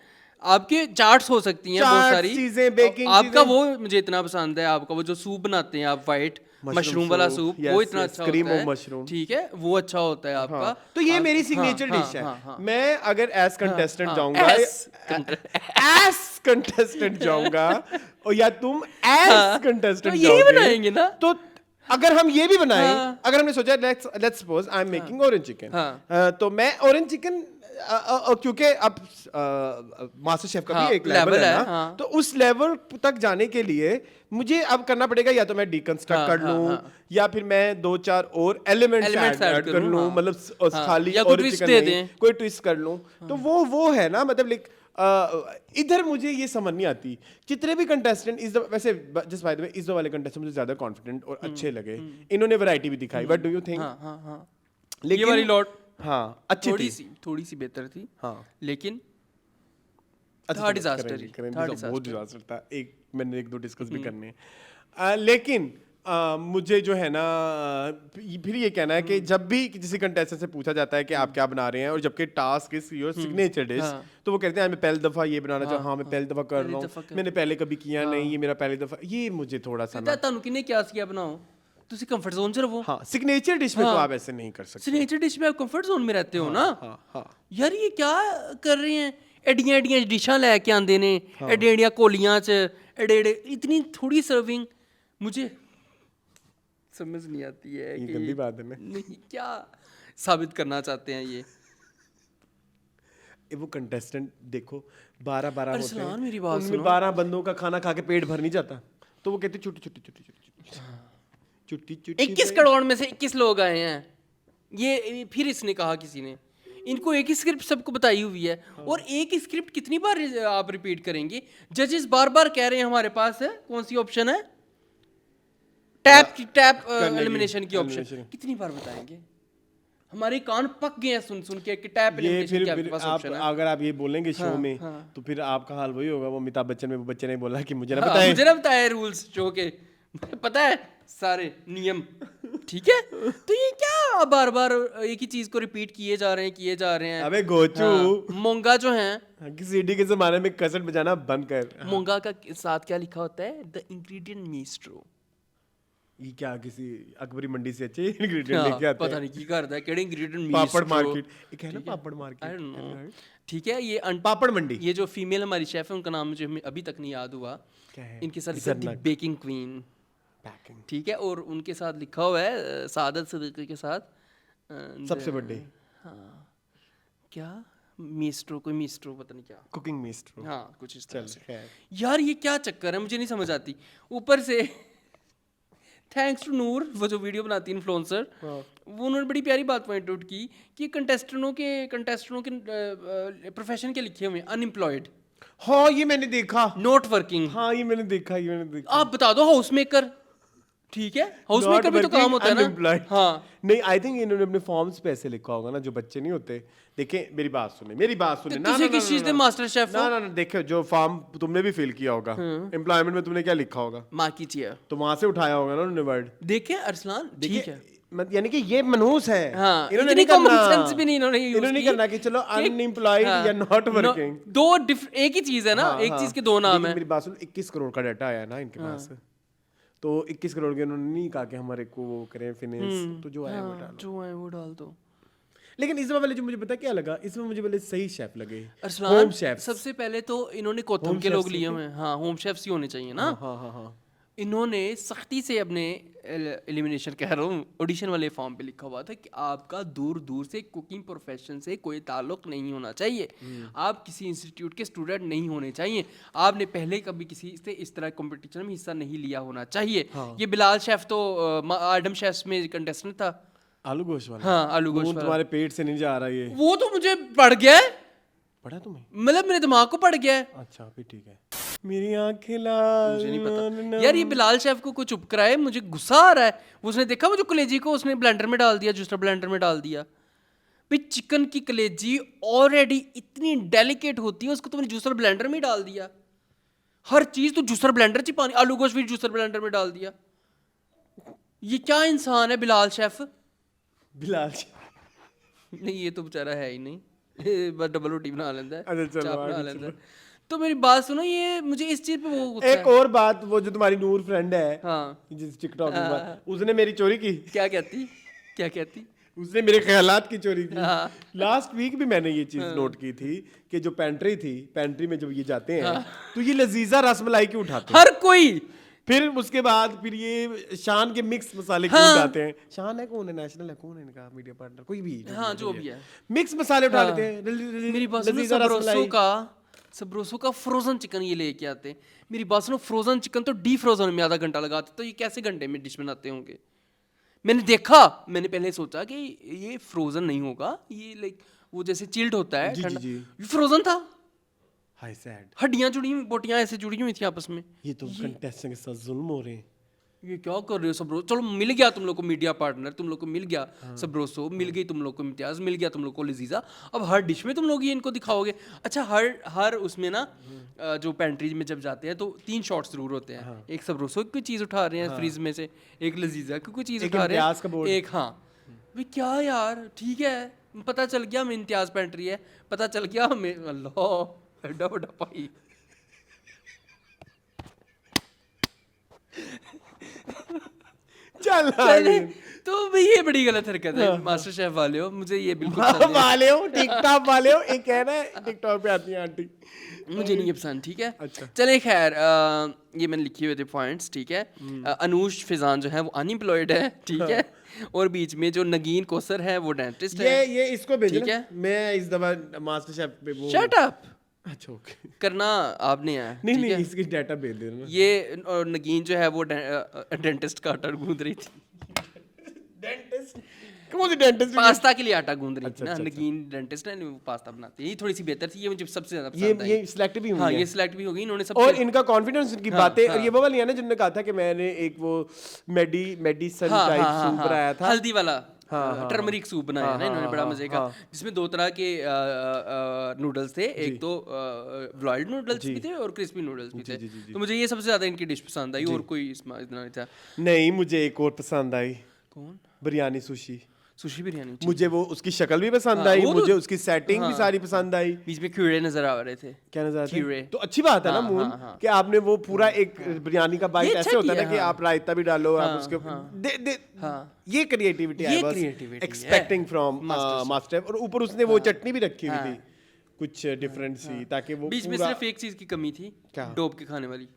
आपके चाट्स हो सकती हैं बहुत चाट्स, सारी चीजें, बेकिंग आपका चीजें। वो मुझे इतना पसंद है, आपका वो जो सूप बनाते हैं आप वाइट मशरूम वाला सूप, yes, वो इतना yes, अच्छा cream होता of है, mushroom। ठीक है, वो अच्छा होता है आपका। हाँ, तो ये मेरी सिग्नेचर हाँ, डिश है। हाँ, हाँ। मैं अगर एज कंटेस्टेंट हाँ, जाऊंगा, एज कंटेस्टेंट जाऊंगा, और या तुम एज हाँ, कंटेस्टेंट तो यही बनाएंगे ना। तो अगर हम ये भी बनाएं, हाँ। अगर हमने सोचा let's suppose I am making orange chicken, हाँ। तो मैं ऑरेंज चिकन क्योंकि अब मास्टर शेफ का हाँ, भी एक लेवल level है है, ना, हाँ। तो उस लेवल तक जाने के लिए मुझे अब करना पड़ेगा, या तो मैं डिकंस्ट्रक्ट हाँ, कर हाँ, लूं, हाँ। या फिर मैं 2-4 और एलिमेंट्स Elements ऐड add कर करूं, लूं, हाँ। मतलब हाँ, खाली या कोई और twist चिकन दे नहीं, दें। कोई ट्विस्ट कर लूं, तो वो है ना, मतलब लाइक इधर मुझे ये समझ नहीं आती। जितने भी कंटेस्टेंट वैसे जस्ट बाय द वे इस वाले कंटेस्टेंट मुझे ज्यादा कॉन्फिडेंट और अच्छे लगे, इन्होंने वैरायटी भी दिखाई, बट डू यू थिंक हाँ, हाँ, हाँ। लेकिन ये वाली लॉट हाँ अच्छी थी, थोड़ी सी बेहतर थी, हाँ लेकिन अच्छा, था चलो, disaster करेंगे, ही, करेंगे, था बहुत disaster। डिजास्टर था। मैंने 1-2 डिस्कस भी करने हैं, लेकिन मुझे जो है ना फिर ये कहना है कि जब भी किसी कंटेस्टेंट से पूछा जाता है कि आप क्या बना रहे हैं, और जबकि task is your signature dish, हाँ। तो वो कहते हैं मैं पहली दफा ये बनाना चाहूँ, हाँ मैं पहली दफा कर पहली रहा दफा हूँ, कर मैंने पहले कभी किया नहीं, ये मेरा पहली दफा, ये मुझे थोड़ा सा ना, ਤੁਹਾਨੂੰ ਕਿਹਨੇ ਕਿਹਾ ਸੀ ਬਣਾਓ, ਤੁਸੀਂ ਕੰਫਰਟ ਜ਼ੋਨ 'ਚ ਰਹੋ। हाँ सिग्नेचर डिश में तो हाँ। आप ऐसे नहीं कर सकते। सिग्नेचर डिश में आप कंफर्ट जोन में रहते हो ना। हाँ हाँ यार ये क्या कर रहे हैं, एडियां एडियां डिशां लेके आंदे ने, एडियां एडियां कोलियां च, एडे एडे इतनी थोड़ी सर्विंग, मुझे समझ नहीं आती है ये कि गंदी बात है ना। नहीं, क्या साबित करना चाहते हैं ये। वो कंटेस्टेंट देखो 12-12 होते अरसलान, हैं, मेरी बात उनमें सुनो। 12 बंदों का खाना खा के पेट भर नहीं जाता, तो वो कहते छुट्टी छुट्टी छुट्टी छुट्टी छुट्टी छुट्टी 21 करोड़ में से 21 लोग आए हैं, ये फिर इसने कहा किसी ने, इनको एक ही स्क्रिप्ट सबको बताई हुई है, और एक ही स्क्रिप्ट कितनी बार आप रिपीट करेंगे? जजेस बार बार कह रहे हैं हमारे पास है कौन सी ऑप्शन है, टैप एलिमिनेशन की ऑप्शन, elimination। कितनी बार बताएंगे? हमारे कान पक गए हैं सुन सुन के कि टैप ये एलिमिनेशन फिर की आपके फिर पास आप ऑप्शन है। अगर आप ये बोलेंगे शो हाँ, में, हाँ। तो फिर आपका हाल वही होगा, वो अमिताभ बच्चन में वो बच्चे ने बोला कि मुझे ना हाँ, बताएं। मुझे ना बताया रूल्स शो के, मुझे पता है सारे नियम, ठीक है। तो ये क्या बार बार एक ही चीज को रिपीट किए जा रहे हैं। अबे गोचू, हाँ, मोंगा जो है, सीडी के जमाने में कसट बजाना बंद कर। मोंगा का साथ क्या लिखा होता है, द इंग्रेडिएंट मेस्ट्रो। ये क्या किसी अकबरी मंडी से अच्छे इंग्रेडिएंट लेके आते पता हैं? नहीं की करता है, केड़े इंग्रेडिएंट पापड़ मेस्ट्रो, मार्केट, एक है ना ठीक है। पापड़ I मार्केट, don't know। ठीक है, ये पापड़ मंडी। ये जो फीमेल हमारी शेफ है उनका नाम मुझे अभी तक नहीं याद हुआ, क्या है? इनके साथ लिखा है जन्नत। बेकिंग क्वीन, पैकिंग ठीक है, और उनके साथ लिखा हुआ है सादत सिद्दीकी के साथ सबसे बड़े क्या मिस्ट्रो, कोई मिस्ट्रो पता नहीं क्या, कुकिंग मिस्ट्रो। हाँ कुछ इस तरह चल से। खैर, यार ये क्या चक्कर है, मुझे नहीं समझ आती। ऊपर से थैंक्स टू नूर, वो जो वीडियो बनाती है इन्फ्लुएंसर, वो उन्होंने बड़ी प्यारी बात पॉइंट आउट की कि कंटेस्टेंटों के प्रोफेशन के लिखे हुए अनएम्प्लॉयड, हाँ ये मैंने देखा, नॉट वर्किंग। हाँ ये मैंने देखा। आप बता दो हाउस मेकर, ठीक है, हाउस मेकर भी तो काम होता है ना। हाँ, नहीं आई थिंक इन्होंने अपने फॉर्म्स पे ऐसे लिखा होगा ना, जो बच्चे नहीं होते। देखिए मेरी बात सुने ना, तुझे किस चीज ने मास्टर शेफ ना देखो, जो फॉर्म तुमने भी फिल किया होगा एम्प्लॉयमेंट में, तुमने क्या लिखा होगा, माँ की चेयर तो वहां से उठाया होगा ना उन्होंने वर्ड। देखे अरसलान, ठीक है। यानी कि ये मनहूस है। हाँ, इन्होंने इतनी नहीं करना, common sense भी नहीं इन्होंने use इन्होंने की। करना कि चलो अनएम्प्लॉयड या नॉट वर्किंग, दो एक ही चीज है ना, एक चीज के दो नाम है। मेरी बात सुनो, 21 करोड़ का डाटा आया ना इनके पास, तो 21 करोड़ के उन्होंने नहीं कहा कि हमारे को वो करें फिनेंस, तो जो आया वो डालो। जो है वो डाल दो। लेकिन इसमें वाले जो मुझे पता क्या लगा, इसमें मुझे वाले सही शेफ लगे, अरसलान, होम शेफ। सबसे पहले तो इन्होंने कोथम Home के लोग chefs लिए ही हुए हैं। हाँ, होम शेफ्स ही होने चाहिए ना। हाँ इन्होंने सख्ती से अपने एलिमिनेशन कह रहा हूँ, ऑडिशन वाले फॉर्म पे लिखा हुआ था कि आपका दूर दूर से कुकिंग प्रोफेशन से कोई ताल्लुक नहीं होना चाहिए, आप किसी इंस्टीट्यूट के स्टूडेंट नहीं होने चाहिए, आपने पहले कभी किसी से इस तरह कंपटीशन में हिस्सा नहीं लिया होना चाहिए। ये बिलाल शेफ तो आदम शेफ में कंटेस्टेंट था, आलू गोश्त वाला। हाँ आलू गोश्त खून वाला। तुम्हारे पेट से नहीं जा रहा ये। वो तो मुझे पड़ गया है, पढ़ा तुम्हें? मतलब मेरे दिमाग को पड़ गया है। अच्छा फिर ठीक है। मेरी आंखें लाल, मुझे नहीं पता यार, ये बिलाल शेफ को कुछ चुप कराए, मुझे गुस्सा आ रहा है। वो उसने देखा वो जो कलेजी को उसने ब्लेंडर में डाल दिया, जूसर ब्लेंडर में डाल दिया। भाई चिकन की कलेजी ऑलरेडी इतनी डेलिकेट होती है, उसको तुमने जूसर ब्लेंडर में ही डाल दिया। हर चीज तो जूसर ब्लेंडर च पानी, आलू गोश्त भी जूसर ब्लेंडर में डाल दिया। ये क्या इंसान है बिलाल शेफ? बिलाल नहीं ये तो बेचारा है ही नहीं, बस डबल रोटी बना लेता है, अच्छा, चलो, चाप बना आगे लेता है। तो मेरी बात सुनो, ये मुझे इस चीज पे वो गुस्सा एक है। और बात, वो जो तुम्हारी नूर फ्रेंड है, हाँ जिस टिकटॉक में बात, उसने मेरी चोरी की। क्या कहती? क्या कहती? उसने मेरे ख्यालात की चोरी की। हाँ। लास्ट वीक भी मैंने ये चीज नोट की थी कि जो पेंट्री थी, पेंट्री में जब ये जाते हैं तो ये लजीजा रसमलाई क्यों उठाते हैं? हर कोई। फिर उसके बाद फिर ये शान के मिक्स मसाले क्यों उठाते हैं? शान है कौन है, नेशनल है कौन है इनका मीडिया पार्टनर, कोई भी हाँ जो भी है, मिक्स मसाले उठा हाँ। लेते हैं। मेरी बात सुनो, सबरोसो का फ्रोजन चिकन ये लेके आते हैं। मेरी बात सुनो, फ्रोजन चिकन तो डी फ्रोजन में आधा घंटा लगाते, तो ये कैसे घंटे में डिश बनाते होंगे? मैंने देखा, मैंने पहले सोचा कि ये फ्रोजन नहीं होगा, ये लाइक वो जैसे चिल्ड होता है ठंडा, ये फ्रोजन था। हाय सैड। हड्डियां जुड़ी हुई, बोटियां ऐसे जुड़ी हुई थी आपस में। ये तो कंटेस्टेंट के साथ जुल्म हो रहे हैं। ये क्या कर रहे हो सबरोसो? चलो मिल गया तुम लोग को मीडिया पार्टनर, तुम लोग को मिल गया सबरोसो, मिल गई तुम लोग को इम्तियाज, मिल गया तुम लोग को लजीजा। अब हर डिश में तुम लोग ये इनको दिखाओगे। अच्छा हर उसमें ना जो पेंट्री में जब जाते हैं तो 3 शॉट्स जरूर होते हैं। एक सबरोसो की कोई चीज़ उठा रहे हैं फ्रिज में से, एक लजीजा की कोई चीज़ उठा रहे हैं, एक हाँ भाई क्या यार, ठीक है पता चल गया हमें इम्तियाज पेंट्री है, पता चल गया हमें। अल्लाह एडा बड़ा भाई। चल चले, तो भाई ये बड़ी गलत हरकत है मास्टर शेफ वाले हो, मुझे ये बिल्कुल पसंद नहीं है। वाले हो, टिकटॉक वाले हो, एक है ना टिकटॉक पे आती है आंटी, मुझे नहीं ये पसंद, ठीक है। अच्छा। चले खैर, ये मैंने लिखे हुए थे पॉइंट्स, ठीक है। अनूश फिजान जो है वो अनएम्प्लॉयड है, ठीक है। और बीच में जो नगीन कोसर है वो डेंटिस्ट है। ये इसको भेजना, ठीक है। मैं इस दफा मास्टर शेफ पे वो शट अप अच्छा ओके करना आपने है, नहीं ठीक नहीं है? इसकी डाटा भेज देना। ये और नगीन जो है वो डेंटिस्ट का आटा गूंद रही थी, डेंटिस्ट कौन सी डेंटिस्ट? पास्ता के लिए आटा गूंद रही थी अच्छा, ना। अच्छा, नगीन डेंटिस्ट है, वो पास्ता बनाती है। ये थोड़ी सी बेहतर थी, ये मुझे सबसे ज्यादा ये पसंद आई। ये सिलेक्ट भी हुई हाँ है। ये सिलेक्ट भी हो गई इन्होंने और सबसे। इनका कॉन्फिडेंस, इनकी हाँ, बातें, हाँ। और ये वो वाली है ना जिन्होंने कहा था कि मैंने एक वो मेडिसन टाइप सूप बनाया था, हल्दी वाला हाँ, टर्मरिक सूप बनाया हाँ, ना इन्होंने, हाँ, बड़ा हाँ, मजे का, हाँ। जिसमें 2 तरह के नूडल्स थे, एक तो ब्लॉइल्ड नूडल्स भी थे और क्रिस्पी नूडल्स भी थे। तो मुझे ये सबसे ज्यादा इनकी डिश पसंद आई, और कोई इसमें इतना नहीं था। नहीं मुझे एक और पसंद आई, कौन? बिरयानी सुशी। सुशी बिरयानी, मुझे वो उसकी शक्ल भी पसंद हाँ, आई, वो तो- मुझे उसकी सेटिंग भी हाँ। सारी पसंद आई। बीच में कीड़े नजर आ रहे थे। क्या नजर आता कीड़े। है? तो अच्छी बात है ना हाँ, मून, हाँ, हाँ। कि आपने वो पूरा एक बिरयानी का बाइट ये ऐसे अच्छा होता है ना किया, कि हाँ। आप रायता भी डालो, आप हाँ, उसके हाँ। ये क्रिएटिविटी ये आई वाज creativity है। Expecting from Master master. और ऊपर उसने वो चटनी भी रखी हुई हाँ। थी कुछ डिफरेंट सी, ताकि वो बीच में पूरा सिर्फ एक चीज की कमी थी, क्या? डोब के खाने वाली।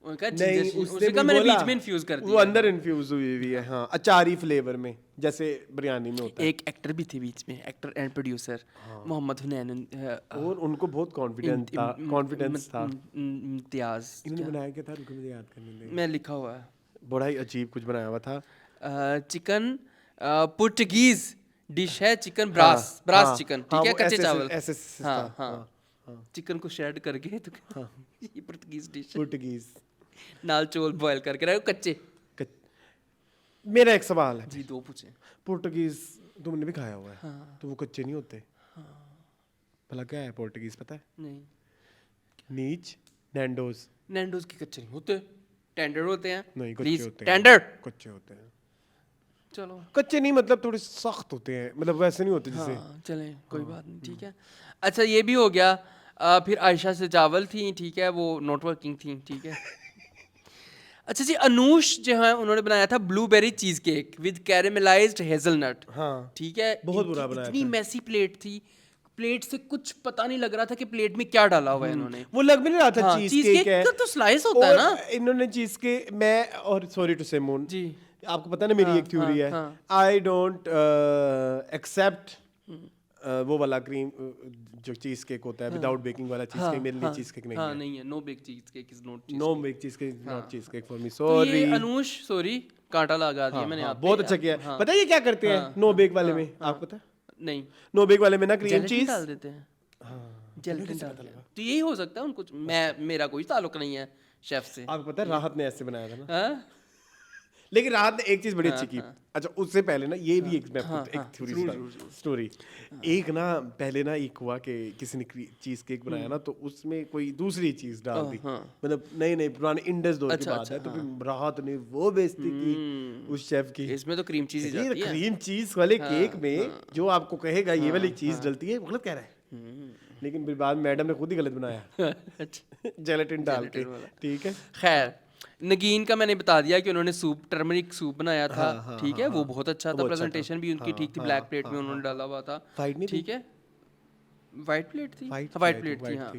उनका नहीं जिंजर, उसने उसने कहा भी मैंने बोला, बीच में इन्फ्यूज कर दिया। वो अंदर इन्फ्यूज हुई हुई है, हाँ अचारी फ्लेवर में जैसे बिरयानी में होता है। एक एक्टर भी थे बीच में, एक्टर एंड प्रोड्यूसर मोहम्मद हुनैन, और उनको बहुत कॉन्फिडेंस था। इम्तियाज, इन्होंने बनाया क्या था, रुको मुझे याद करने दें। मैं लिखा हुआ है, बड़ा ही अजीब कुछ बनाया हुआ था। चिकन पुर्तगीज डिश है, चिकन ब्रास चिकन, ठीक है, कच्चे चावल। हाँ हाँ, चिकन को शेड करके तो ये पुर्तगीज डिश, पुर्तगीज नाल चोल बॉयल करके रहे कच्चे। मेरा एक सवाल है जी 2 पूछे। पुर्तगीज तुमने भी खाया हुआ है, तो वो कच्चे नहीं होते? भला क्या है पुर्तगीज पता है? नहीं, नीच नैंडोज नैंडोज के कच्चे नहीं होते, टेंडर होते हैं। नहीं कच्चे प्लीज होते हैं, टेंडर। कच्चे होते हैं। चलो कच्चे नहीं मतलब थोड़े सख्त होते हैं, मतलब वैसे नहीं होते जैसे। हाँ चलें, कोई बात नहीं, ठीक है। अच्छा ये भी हो गया। फिर आयशा से चावल थी, ठीक है, वो नॉट वर्किंग थी, ठीक है। अच्छा जी, अनूश जो है उन्होंने बनाया था blueberry cheese cake with caramelised hazelnut, हाँ ठीक है। बहुत बुरा बनाया इतनी था। मैसी प्लेट थी, प्लेट से कुछ पता नहीं लग रहा था कि प्लेट में क्या डाला हुआ है इन्होंने। वो लग भी नहीं रहा था हाँ, चीज चीज केक केक है का तो स्लाइस होता है और ना। इन्होंने चीज के, मैं और सॉरी टू से मून जी आपको पता है ना मेरी हाँ, एक थ्योरी है, हाँ। आई डोंट एक्सेप्ट वो वाला क्रीम जो चीज केक होता है विदाउट बेकिंग वाला चीज केक, मेरे लिए चीज केक नहीं हाँ है। नहीं है, no bake cheesecake is not no bake cheesecake, not cheesecake for me, तो ये सॉरी। अनूश, सॉरी कांटा लगा दिया मैंने आप पे। बहुत अच्छा किया। हाँ। पता है ये क्या करते हैं नो बेक वाले में, आपको पता है? नहीं, नो बेक वाले में ना क्रीम जेलेटिन चीज डाल देते हैं। जेलेटिन डाल दिया तो यही हो सकता है उनको। मेरा कोई ताल्लुक नहीं है शेफ से। आपको पता है राहत ने ऐसे बनाया था ना, हाँ? लेकिन राहत ने एक चीज बड़ी अच्छी की। अच्छा उससे पहले ना ये भी एक मैं आपको एक थ्योरी स्टोरी। एक ना पहले ना एक हुआ कि किसी ने चीज केक बनाया ना, तो उसमें कोई दूसरी चीज डाल दी, मतलब नई पुराने इंडस दौर की बात है, तो फिर राहत ने वो बेइज्जती की उस शेफ की। इसमें तो क्रीम चीज ही ये जाती है। क्रीम चीज वाले केक में जो आपको कहेगा ये वाली चीज डलती है, वो गलत कह रहा है। लेकिन फिर बाद मैडम ने खुद ही गलत बनाया जेलेटिन डाल के, ठीक है। खैर नगीन का मैंने बता दिया कि उन्होंने सूप, टर्मरिक सूप बनाया था, ठीक है, वो बहुत अच्छा था, प्रेजेंटेशन भी उनकी ठीक थी, ब्लैक प्लेट में उन्होंने डाला हुआ था, ठीक है, वाइट प्लेट थी, वाइट प्लेट थी, हाँ,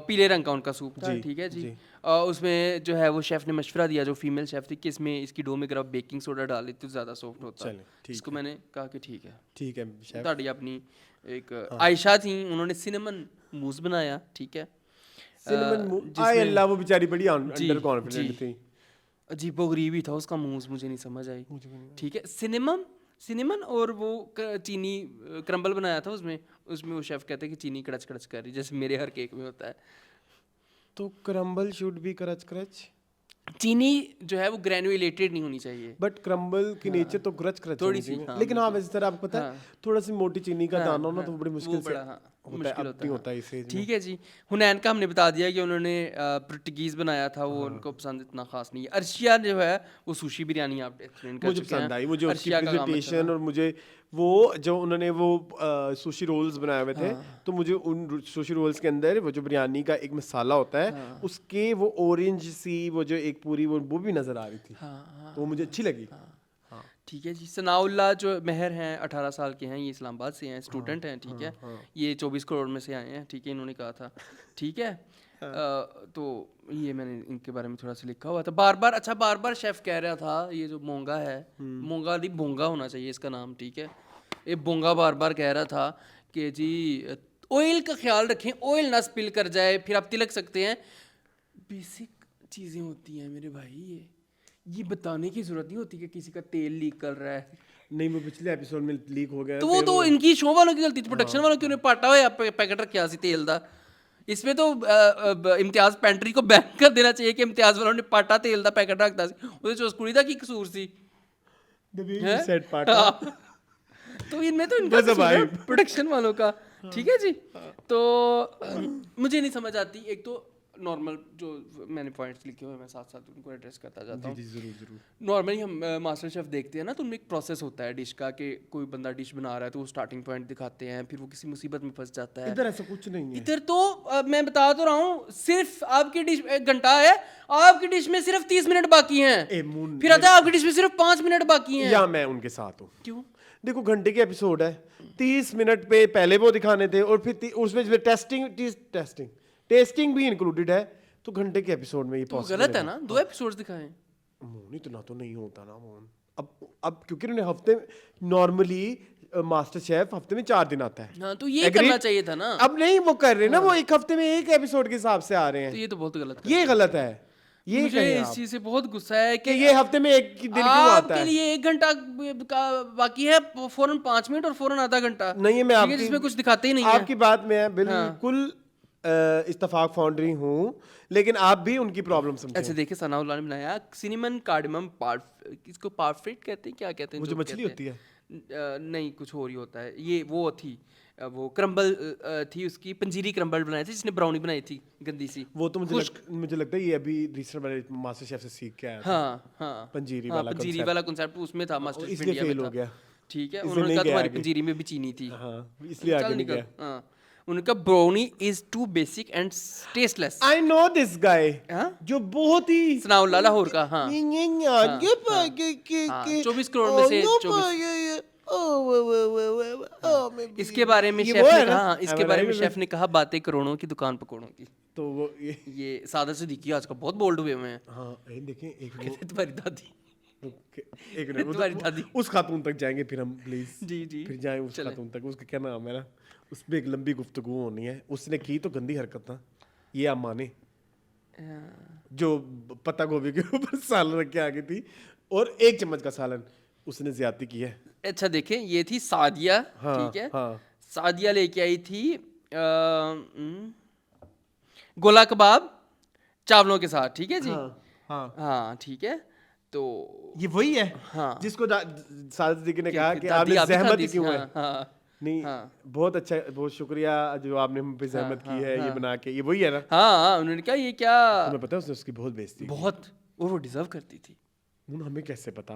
पीले रंग का उनका सूप था, ठीक है जी। उसमें जो है वो शेफ ने मशवरा दिया, जो फीमेल शेफ थी, कि इसमें इसकी डो में अगर आप बेकिंग सोडा डाल देते तो ज़्यादा सॉफ्ट होता है। इसको मैंने कहा कि ठीक है शेफ। ताड़ी अपनी एक आयशा थी, उन्होंने सिनेमन मूस बनाया, ठीक है, आय अल्लाह, वो बेचारी बड़ी अंडर कॉन्फिडेंट थी। अजीबोगरीब ही था उसका मूस, मुझे नहीं समझ आई, ठीक है। सिनेमन और वो चीनी क्रम्बल बनाया था, उसमें वो शेफ कहते हैं कि चीनी कड़च कड़च कर रही, जैसे मेरे हर केक में होता है। तो क्रम्बल शुड बी करच करच, चीनी जो है वो ग्रेनुलेटेड नहीं होनी चाहिए, बट क्रम्बल की नेचर तो क्रच करच थोड़ी होनी सी, चाहिए। हाँ, लेकिन हाँ वैसे सर आपको पता है थोड़ा सी मोटी चीनी का दाना हो ना, तो वो बड़ी मुश्किल से मुश्किल होता है इसे। ठीक है जी। हुनैन का हमने बता दिया कि उन्होंने पुर्तगीज बनाया था, वो उनको पसंद इतना खास नहीं है। अर्शिया जो है वो सुशी बिरयानी आप एक्सप्लेन कर मुझे चुके हैं, पसंद आई, मुझे उसकी अर्शिया का काम अच्छा प्रेजेंटेशन, था। और मुझे वो जो उन्होंने वो सुशी रोल्स बनाए हुए थे, तो मुझे उन सुशी रोल्स के अंदर वो जो बिरयानी का एक मसाला होता है, उसके वो ऑरेंज सी वो जो एक पूरी वो भी नजर आ रही थी, तो वो मुझे अच्छी लगी। ठीक है जी। सनाउल्लाह जो महर हैं 18 साल के हैं, ये इस्लामाबाद से हैं, स्टूडेंट हैं, ठीक है, ये 24 करोड़ में से आए हैं, ठीक है, इन्होंने कहा था, ठीक है। तो ये मैंने इनके बारे में थोड़ा सा लिखा हुआ था। बार बार शेफ कह रहा था, ये जो मोंगा है, मोंगा नहीं बोंगा होना चाहिए इसका नाम, ठीक है, ये बोंगा बार बार कह रहा था कि जी ऑयल का ख्याल रखें, ऑयल ना स्पिल कर जाए, फिर आप तिलक सकते हैं। बेसिक चीज़ें होती हैं मेरे भाई, ये बताने की जरूरत नहीं होती कि किसी का तेल लीक कर रहा है। नहीं, वो पिछले एपिसोड में लीक हो गया, तो वो तो इनकी शो वालों की गलती थी, प्रोडक्शन वालों की, उन्हें पाटा हुआ पैकेट रखा सी तेल दा। इसमें तो इम्तियाज पेंट्री को बैन कर देना चाहिए कि इम्तियाज वालों ने पाटा तेल दा पैकेट रखता सी, ਉਹਦੇ ਚ ਕੁੜੀ ਦਾ ਕੀ ਕਸੂਰ ਸੀ? तो इनमें तो इनका कसूर है, प्रोडक्शन वालों का, ठीक है जी। तो मुझे नहीं समझ आती, एक तो नॉर्मल जो मैंने पॉइंट्स लिखे हुए मैं साथ साथ उनको एड्रेस करता जाता हूँ। जरूर। नॉर्मली हम मास्टर शेफ देखते हैं ना, तो उनमें एक प्रोसेस होता है डिश का, कि कोई बंदा डिश बना रहा है तो वो स्टार्टिंग पॉइंट दिखाते हैं, फिर वो किसी मुसीबत में फंस जाता है। इधर ऐसा कुछ नहीं है। इधर तो मैं बता तो रहा हूँ, सिर्फ आपकी डिश 1 घंटा है, आपकी डिश में सिर्फ 30 मिनट बाकी हैं, फिर आता है आपकी डिश में सिर्फ 5 मिनट बाकी हैं। या मैं उनके साथ हूँ। क्यों? देखो घंटे के एपिसोड है, 30 मिनट पे पहले वो दिखाने थे, और फिर उसमें टेस्टिंग भी इंक्लूडेड है, तो घंटे के एपिसोड में ये तो गलत है ना, 2 एपिसोड्स दिखाएं। मोहन इतना तो नहीं होता ना मोहन, अब क्योंकि उन्होंने हफ्ते नॉर्मली मास्टर शेफ हफ्ते में 4 दिन आता है। हाँ, तो ये करना चाहिए था ना। अब नहीं वो कर रहे ना, वो एक हफ्ते में एक एपिसोड के हिसाब से आ रहे हैं, तो ये तो बहुत गलत, ये गलत है। ये मुझे इस चीज से बहुत गुस्सा है कि ये हफ्ते में एक दिन क्यों आता आपके है? लिए 1 घंटा का बाकी है, फौरन 5 मिनट और फौरन आधा घंटा नहीं है, मैं आपकी जिसमें कुछ दिखाते ही नहीं है। आपकी बात में बिल्कुल इत्तेफाक फाउंड्री हूँ, लेकिन आप भी उनकी प्रॉब्लम समझें। अच्छा देखिए, सनाउल्लाह ने बनाया सिनेमन कार्डमम इसको पारफ्रेट कहते हैं, क्या कहते हैं? वो जो मछली होती है, नहीं कुछ और ही होता है। ये वो थी, वो क्रम्बल थी उसकी, पंजीरी क्रम्बल बनाई थी, जिसने ब्राउनी बनाई थी गंदी सी। वो तो मुझे लगता है ये अभी रिसेंट वाले मास्टर शेफ से सीख के आया था। हाँ पंजीरी वाला कांसेप्ट उसमें था, मास्टर शेफ इसलिए फेल हो गया। ठीक है, उन्होंने कहा तुम्हारी पंजीरी में भी चीनी थी, इसलिए आगे नहीं गया। हाँ, उनका brownie is too basic and tasteless. I know this guy, जो बहुत ही सनाउल्लाह लाहौर का, हाँ 24 करोड़ में से 24। इसके बारे में शेफ ने कहा, इसके बारे में शेफ ने कहा, बातें करोड़ों की दुकान पकौड़ों की। तो वो ये सादा सिद्दीकी आज का बहुत बोल्ड हुए हैं। हाँ देखें, एक तुम्हारी दादी, एक मिनट, तुम्हारी दादी, उस खातून तक जाएंगे फिर हम, प्लीज जी फिर जाएं उस खातून तक। उसका क्या नाम है ना, उसमें एक लंबी गुफ्तगू होनी है। उसने की तो गंदी हरकत ना, ये आप माने, जो पत्ता गोभी के ऊपर सालन रख के आ गई थी और 1 चम्मच का सालन उसने ज्यादती की है। अच्छा देखें, ये थी सादिया, ठीक है, सादिया लेके आई थी गोला कबाब चावलों के साथ, ठीक है जी। हाँ हाँ ठीक है, तो ये वही है हाँ जिसको साजिद सिद्दीकी ने कहा कि दादी आपने आप भी जहमत खाती थी, क्यों है। हाँ, हाँ। नहीं बहुत अच्छा, बहुत शुक्रिया जो आपने हम पे जहमत की है ये बना के, ये वही है ना। हाँ उन्होंने कहा ये क्या तुम्हें पता है उसने उसकी बहुत बेइज्जती की। बहुत, और वो डिजर्व करती थी। हमें कैसे पता।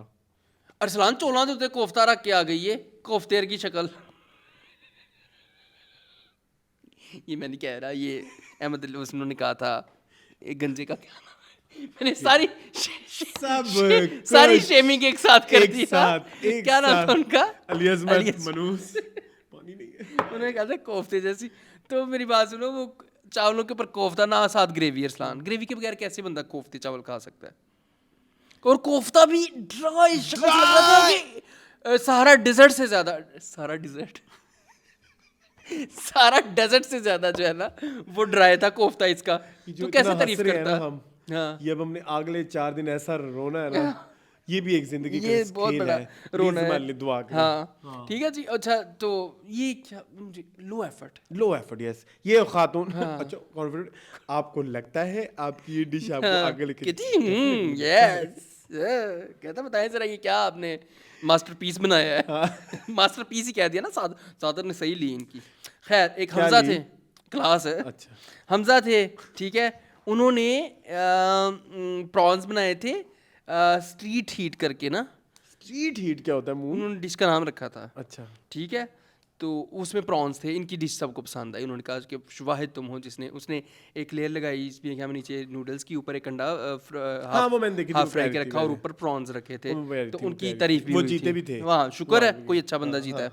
अरसलान चोला दे उत्ते कोफ्ता रख के आ गई है, कोफ्तेर की शक्ल। ये मैं नहीं कह रहा, ये अहमद उन्होंने कहा था एक गंजे का क्या नाम है? मैंने सारी शेमिंग एक साथ कर दी था। क्या नाम था उनका? अली अज़मत मनूस। पानी नहीं है। उन्होंने कहा था कोफ्ते जैसी। तो मेरी बात सुनो, वो चावलों के ऊपर कोफ्ता ना साथ ग्रेवी, अरसलान ग्रेवी के बगैर कैसे बंदा कोफ्ते चावल खा सकता है? और कोफ्ता भी ड्राई सारा डेजर्ट से ज्यादा, सारा डेजर्ट से ज्यादा जो है ना वो ड्राई था कोफ्ता इसका। तो कैसे तारीफ करता हम। हाँ ये अब हमने अगले 4 दिन ऐसा रोना है ना, ये भी एक जिंदगी ये का बहुत खेल बड़ा है। रोना Please है। हमारे लिए दुआ करें। हाँ ठीक है जी। अच्छा तो ये क्या, low effort, low effort, yes. ये खातून अच्छा कॉन्फिडेंट, आपको लगता है आपकी ये डिश आपको आगे लेके यस कहता बताएं जरा ये क्या आपने मास्टरपीस बनाया है। मास्टरपीस ही कह दिया ना, सादर ने सही ली इनकी। खैर एक हमजा थे, क्लास है। अच्छा हमजा थे, ठीक है। उन्होंने प्रॉन्स बनाए थे स्ट्रीट हीट करके ना। स्ट्रीट हीट क्या होता है मुंह? उन्होंने डिश का नाम रखा था, अच्छा ठीक है। तो उसमें प्रॉन्स थे, इनकी डिश सबको पसंद आई। उन्होंने कहा कि वाहिद तुम हो जिसने, उसने एक लेयर लगाई इसमें क्या नीचे नूडल्स की, ऊपर एक अंडा हाँ, वो मैंने देखी थी, हाफ वो फ्राई के प्यारी थी रखा और मैंने। ऊपर प्रॉन्स रखे थे। वो प्यारी तो थी, वो उनकी प्यारी तारीफ थी। भी वो हुई जीते थी। भी थे। हाँ शुक्र है कोई अच्छा बंदा जीता है।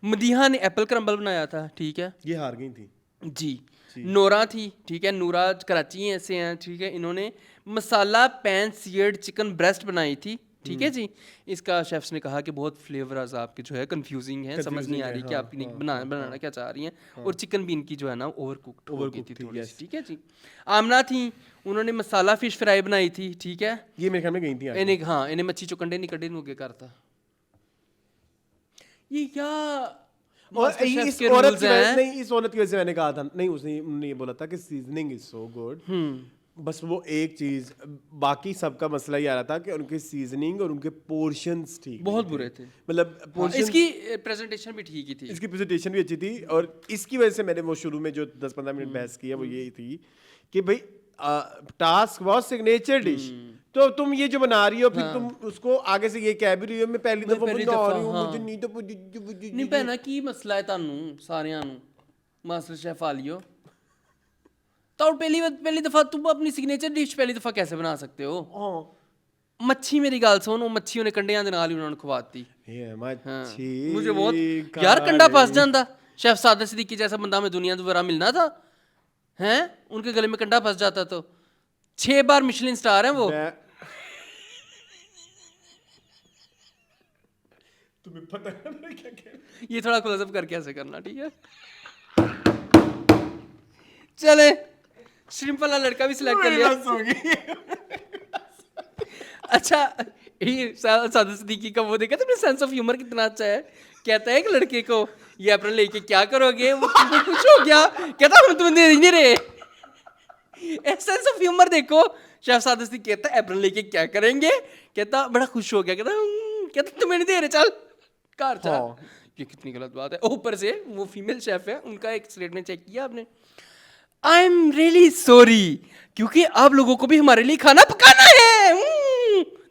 मदीहा ने एप्पल क्रम्बल बनाया था, ठीक है ये हार गई थी जी। नोरा थी, ठीक है। नूरा कराची ऐसे हैं, ठीक है। इन्होंने मसाला पैन सीयर्ड चिकन ब्रेस्ट बनाई थी, ठीक है जी। इसका शेफ्स ने कहा कि बहुत फ्लेवर्स आपके जो है कंफ्यूजिंग हैं, समझ नहीं आ रही कि आप बनाना क्या चाह रही हैं। और चिकन भी इनकी जो है ना ओवर कुक्ड हो गई थी थोड़ी सी, ठीक है जी। आमना थी, उन्होंने मसाला फिश फ्राई बनाई थी, ठीक है। ये मेरे ख्याल में गई थी आगे। इन्हें हाँ इन्हें मच्छी चुकंडे निकंडे नुगे करता। ये क्या और Master Chef इस के औरत rules की वजह हैं? नहीं, इस औरत की वजह से मैंने कहा था नहीं, उसने उन्होंने ये बोला था कि सीजनिंग इज सो गुड। बस वो एक चीज, बाकी सबका मसला ये आ रहा था कि उनके सीजनिंग और उनके पोर्शंस ठीक बहुत नहीं बुरे थे। मतलब हाँ, पोर्शन, इसकी प्रेजेंटेशन भी ठीक ही थी। इसकी प्रेजेंटेशन भी अच्छी थी। और इसकी वजह से मैंने वो शुरू में जो 10-15 मिनट बहस की है वो ये थी कि भाई टास्क वाज सिग्नेचर डिश, तो तुम ये जो बना रही हो फिर तुम उसको आगे से ये कह भी रही हो मैं पहली दफा बना रही हूं, मुझे नहीं तो नहीं भैना की मसला है तानू सारियां नू मास्टर शेफ आ लियो तो पहली दफा तुम अपनी सिग्नेचर डिश पहली दफा कैसे बना सकते हो? मच्छी मेरी गाल सुन, वो मच्छी उन्हें कंडियां दे नाल ही उन्होंने खवाती। ये मच्छी मुझे बहुत यार कंडा फंस जाता। शेफ सादर सिद्दीकी जैसा बंदा हमें दुनिया दोबारा मिलना था हैं, उनके गले में कंडा फंस जाता। तो 6 बार मिशलिन स्टार है वो। तुम्हें पता है ना क्या कह रहा ये थोड़ा क्लोजअप करके ऐसे करना, ठीक है। चले श्रिम्प वाला लड़का भी सिलेक्ट कर लिया। अच्छा ये सादर सिद्दीकी का वो देखा तुमने, सेंस ऑफ ह्यूमर कितना अच्छा है। कहता है एक लड़के को ये अप्रैल लेके क्या करोगे, वो खुश हो गया, कहता हम तुम्हें दे नहीं रहे। सेंस ऑफ ह्यूमर देखो। शेफ सादर सिद्दीकी कहता है अप्रैल लेके क्या करेंगे, कहता बड़ा खुश हो गया, कहता तुम्हें नहीं दे रहे, चल कार चल। ये कितनी गलत बात है। ऊपर से वो फीमेल शेफ है, उनका एक स्टेटमेंट चेक किया आपने, आई एम रियली सॉरी क्योंकि आप लोगों को भी हमारे लिए खाना पकाना है।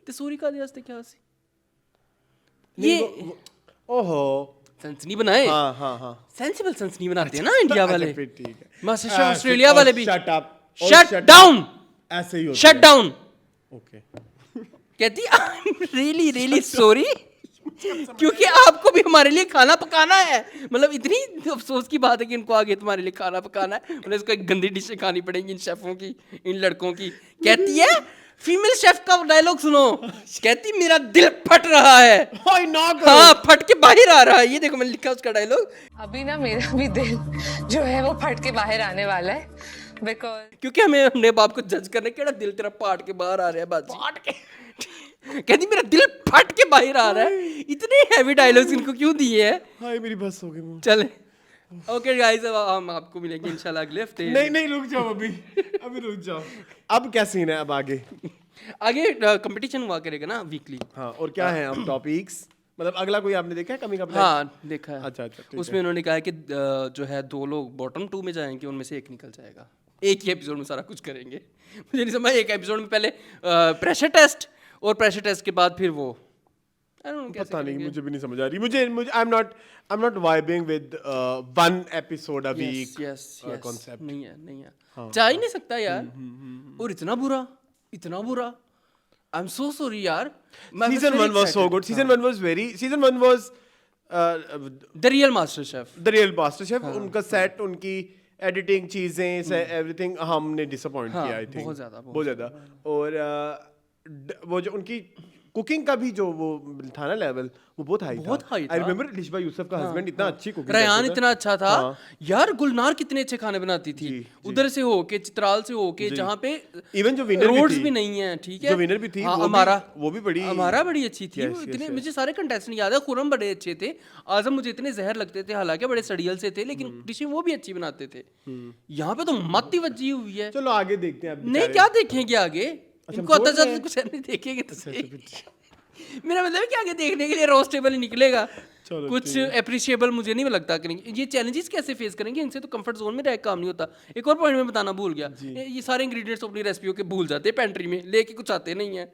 तो सॉरी का दिया क्या सी ये ओहो सनसनी बनाए। हाँ हाँ हाँ सेंसिबल सनसनी बनाते हैं ना इंडिया वाले। फिर ठीक है। मास्टर शेफ ऑस्ट्रेलिया वाले भी। शट अप, शट डाउन, ऐसे ही होता शट है। डाउन। ओके कहती आई एम रियली सॉरी क्योंकि आपको भी हमारे लिए खाना पकाना है। मतलब इतनी अफसोस की बात है कि इनको आगे तुम्हारे लिए खाना पकाना है। मतलब इसको एक गंदी डिशें खानी पड़ेंगी इन शेफों की, इन लड़कों की। कहती है फीमेल शेफ का डायलॉग सुनो, कहती मेरा दिल फट रहा है। हाँ फट के बाहर आ रहा है। ये देखो मैंने लिखा उसका डायलॉग। अभी ना मेरा भी दिल जो है वो फट के बाहर आने वाला है, बिकॉज क्योंकि हमें अपने बाप को जज करने केड़ा दिल तेरा फाट के बाहर आ रहा है बाजी। फाट के कहती मेरा दिल फट के बाहर आ रहा है। इतने हैवी डायलॉग्स इनको क्यों दिए हैं? हाय मेरी बस हो गई। चले ओके गाइस, अब हम आपको मिलेंगे इंशाल्लाह अगले हफ्ते। नहीं रुक जाओ अभी रुक जाओ। अब क्या सीन है अब आगे? आगे कंपटीशन हुआ करेगा ना वीकली। हाँ, और क्या है अब टॉपिक्स? मतलब अगला कोई आपने देखा है कमी का प्लान? हाँ देखा है। अच्छा ठीक उसमें उन्होंने कहा है कि जो है 2 लोग बॉटम 2 में जाएंगे, उनमें से एक निकल जाएगा। एक ही एपिसोड में सारा कुछ करेंगे। मुझे नहीं समझ, एक एपिसोड में पहले प्रेशर टेस्ट और प्रेशर टेस्ट के बाद फिर वो पता नहीं, मुझे भी नहीं समझ आ रही। मुझे I am not vibing with one episode a week concept. नहीं है जा ही नहीं सकता यार। और इतना बुरा आई एम सो सॉरी यार। Season 1 was so good. Season 1 was the real master chef. The real master chef. उनका सेट, उनकी एडिटिंग, चीजें, एवरीथिंग हमने डिसअपॉइंट किया आई थिंक बहुत ज्यादा। और वो जो उनकी कुकिंग का भी जो वो था ना लेवल, वो बहुत हाई था। आई रिमेंबर लिशबा यूसुफ का हस्बैंड इतना अच्छी कुकिंग, रयान इतना अच्छा था यार। गुलनार कितने अच्छे खाने बनाती थी, उधर से होके, चित्राल से होके, जहाँ पे इवन जो विनर रोड्स भी नहीं है, ठीक है, जो विनर भी थी वो भी बड़ी अच्छी थी। इतने मुझे सारे कंटेस्टेंट याद है। खुरम बड़े अच्छे थे, आजम मुझे इतने जहर लगते थे, हालांकि बड़े सड़ियल से थे, लेकिन डिशें वो भी अच्छी बनाते थे। यहाँ पे तो मत ही वज्जी हुई है। चलो आगे देखते हैं। नहीं क्या देखेंगे आगे, इनको आता जाता कुछ नहीं देखेंगे तो मेरा मतलब है कि आगे देखने के लिए रोस्टेबल ही निकलेगा, कुछ अप्रिशिएबल मुझे नहीं लगता करेंगे। ये चैलेंजेस कैसे फेस करेंगे, इनसे तो कंफर्ट जोन में रह काम नहीं होता। एक और पॉइंट में बताना भूल गया, ये सारे इंग्रेडिएंट्स अपनी रेसिपियों के भूल जाते हैं, पेंट्री में लेके कुछ आते नहीं है।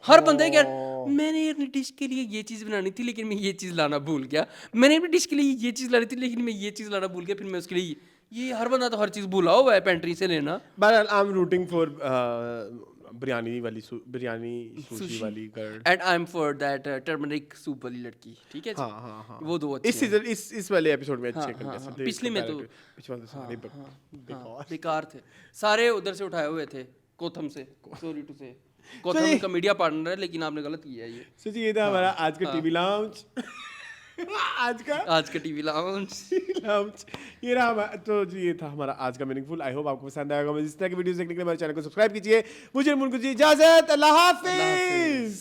हर बंदे क्या, मैंने अपनी डिश के लिए ये चीज़ बनानी थी लेकिन मैं ये चीज़ लाना भूल गया, मैंने अपनी डिश के लिए ये चीज़ लानी थी लेकिन मैं ये चीज़ लाना भूल गया, फिर मैं उसके लिए ये हर बंदा तो हर चीज़ भूला हुआ है पेंट्री से लेना। But I am rooting for biryani sushi वाली girl, and I am for that turmeric soup वाली लड़की, ठीक है। हाँ वो दो अच्छे इस सीजन इस वाले एपिसोड में अच्छे कंटेस्टेंट थे। पिछले में तो सारे बेकार थे, सारे उधर से उठाए हुए थे, कोथम से। सॉरी टू से कोथम का मीडिया पार्टनर है, लेकिन आपने गलत किया है। ये था हमारा आज का टीवी लाउंज। आज का टीवी लाउंज ये रहा। तो ये था हमारा आज का मीनिंगफुल। आई होप आपको पसंद आएगा। इस तरह की वीडियोस देखने के लिए हमारे चैनल को सब्सक्राइब कीजिए। मुझे मुझे इजाजत, अल्लाह हाफिज।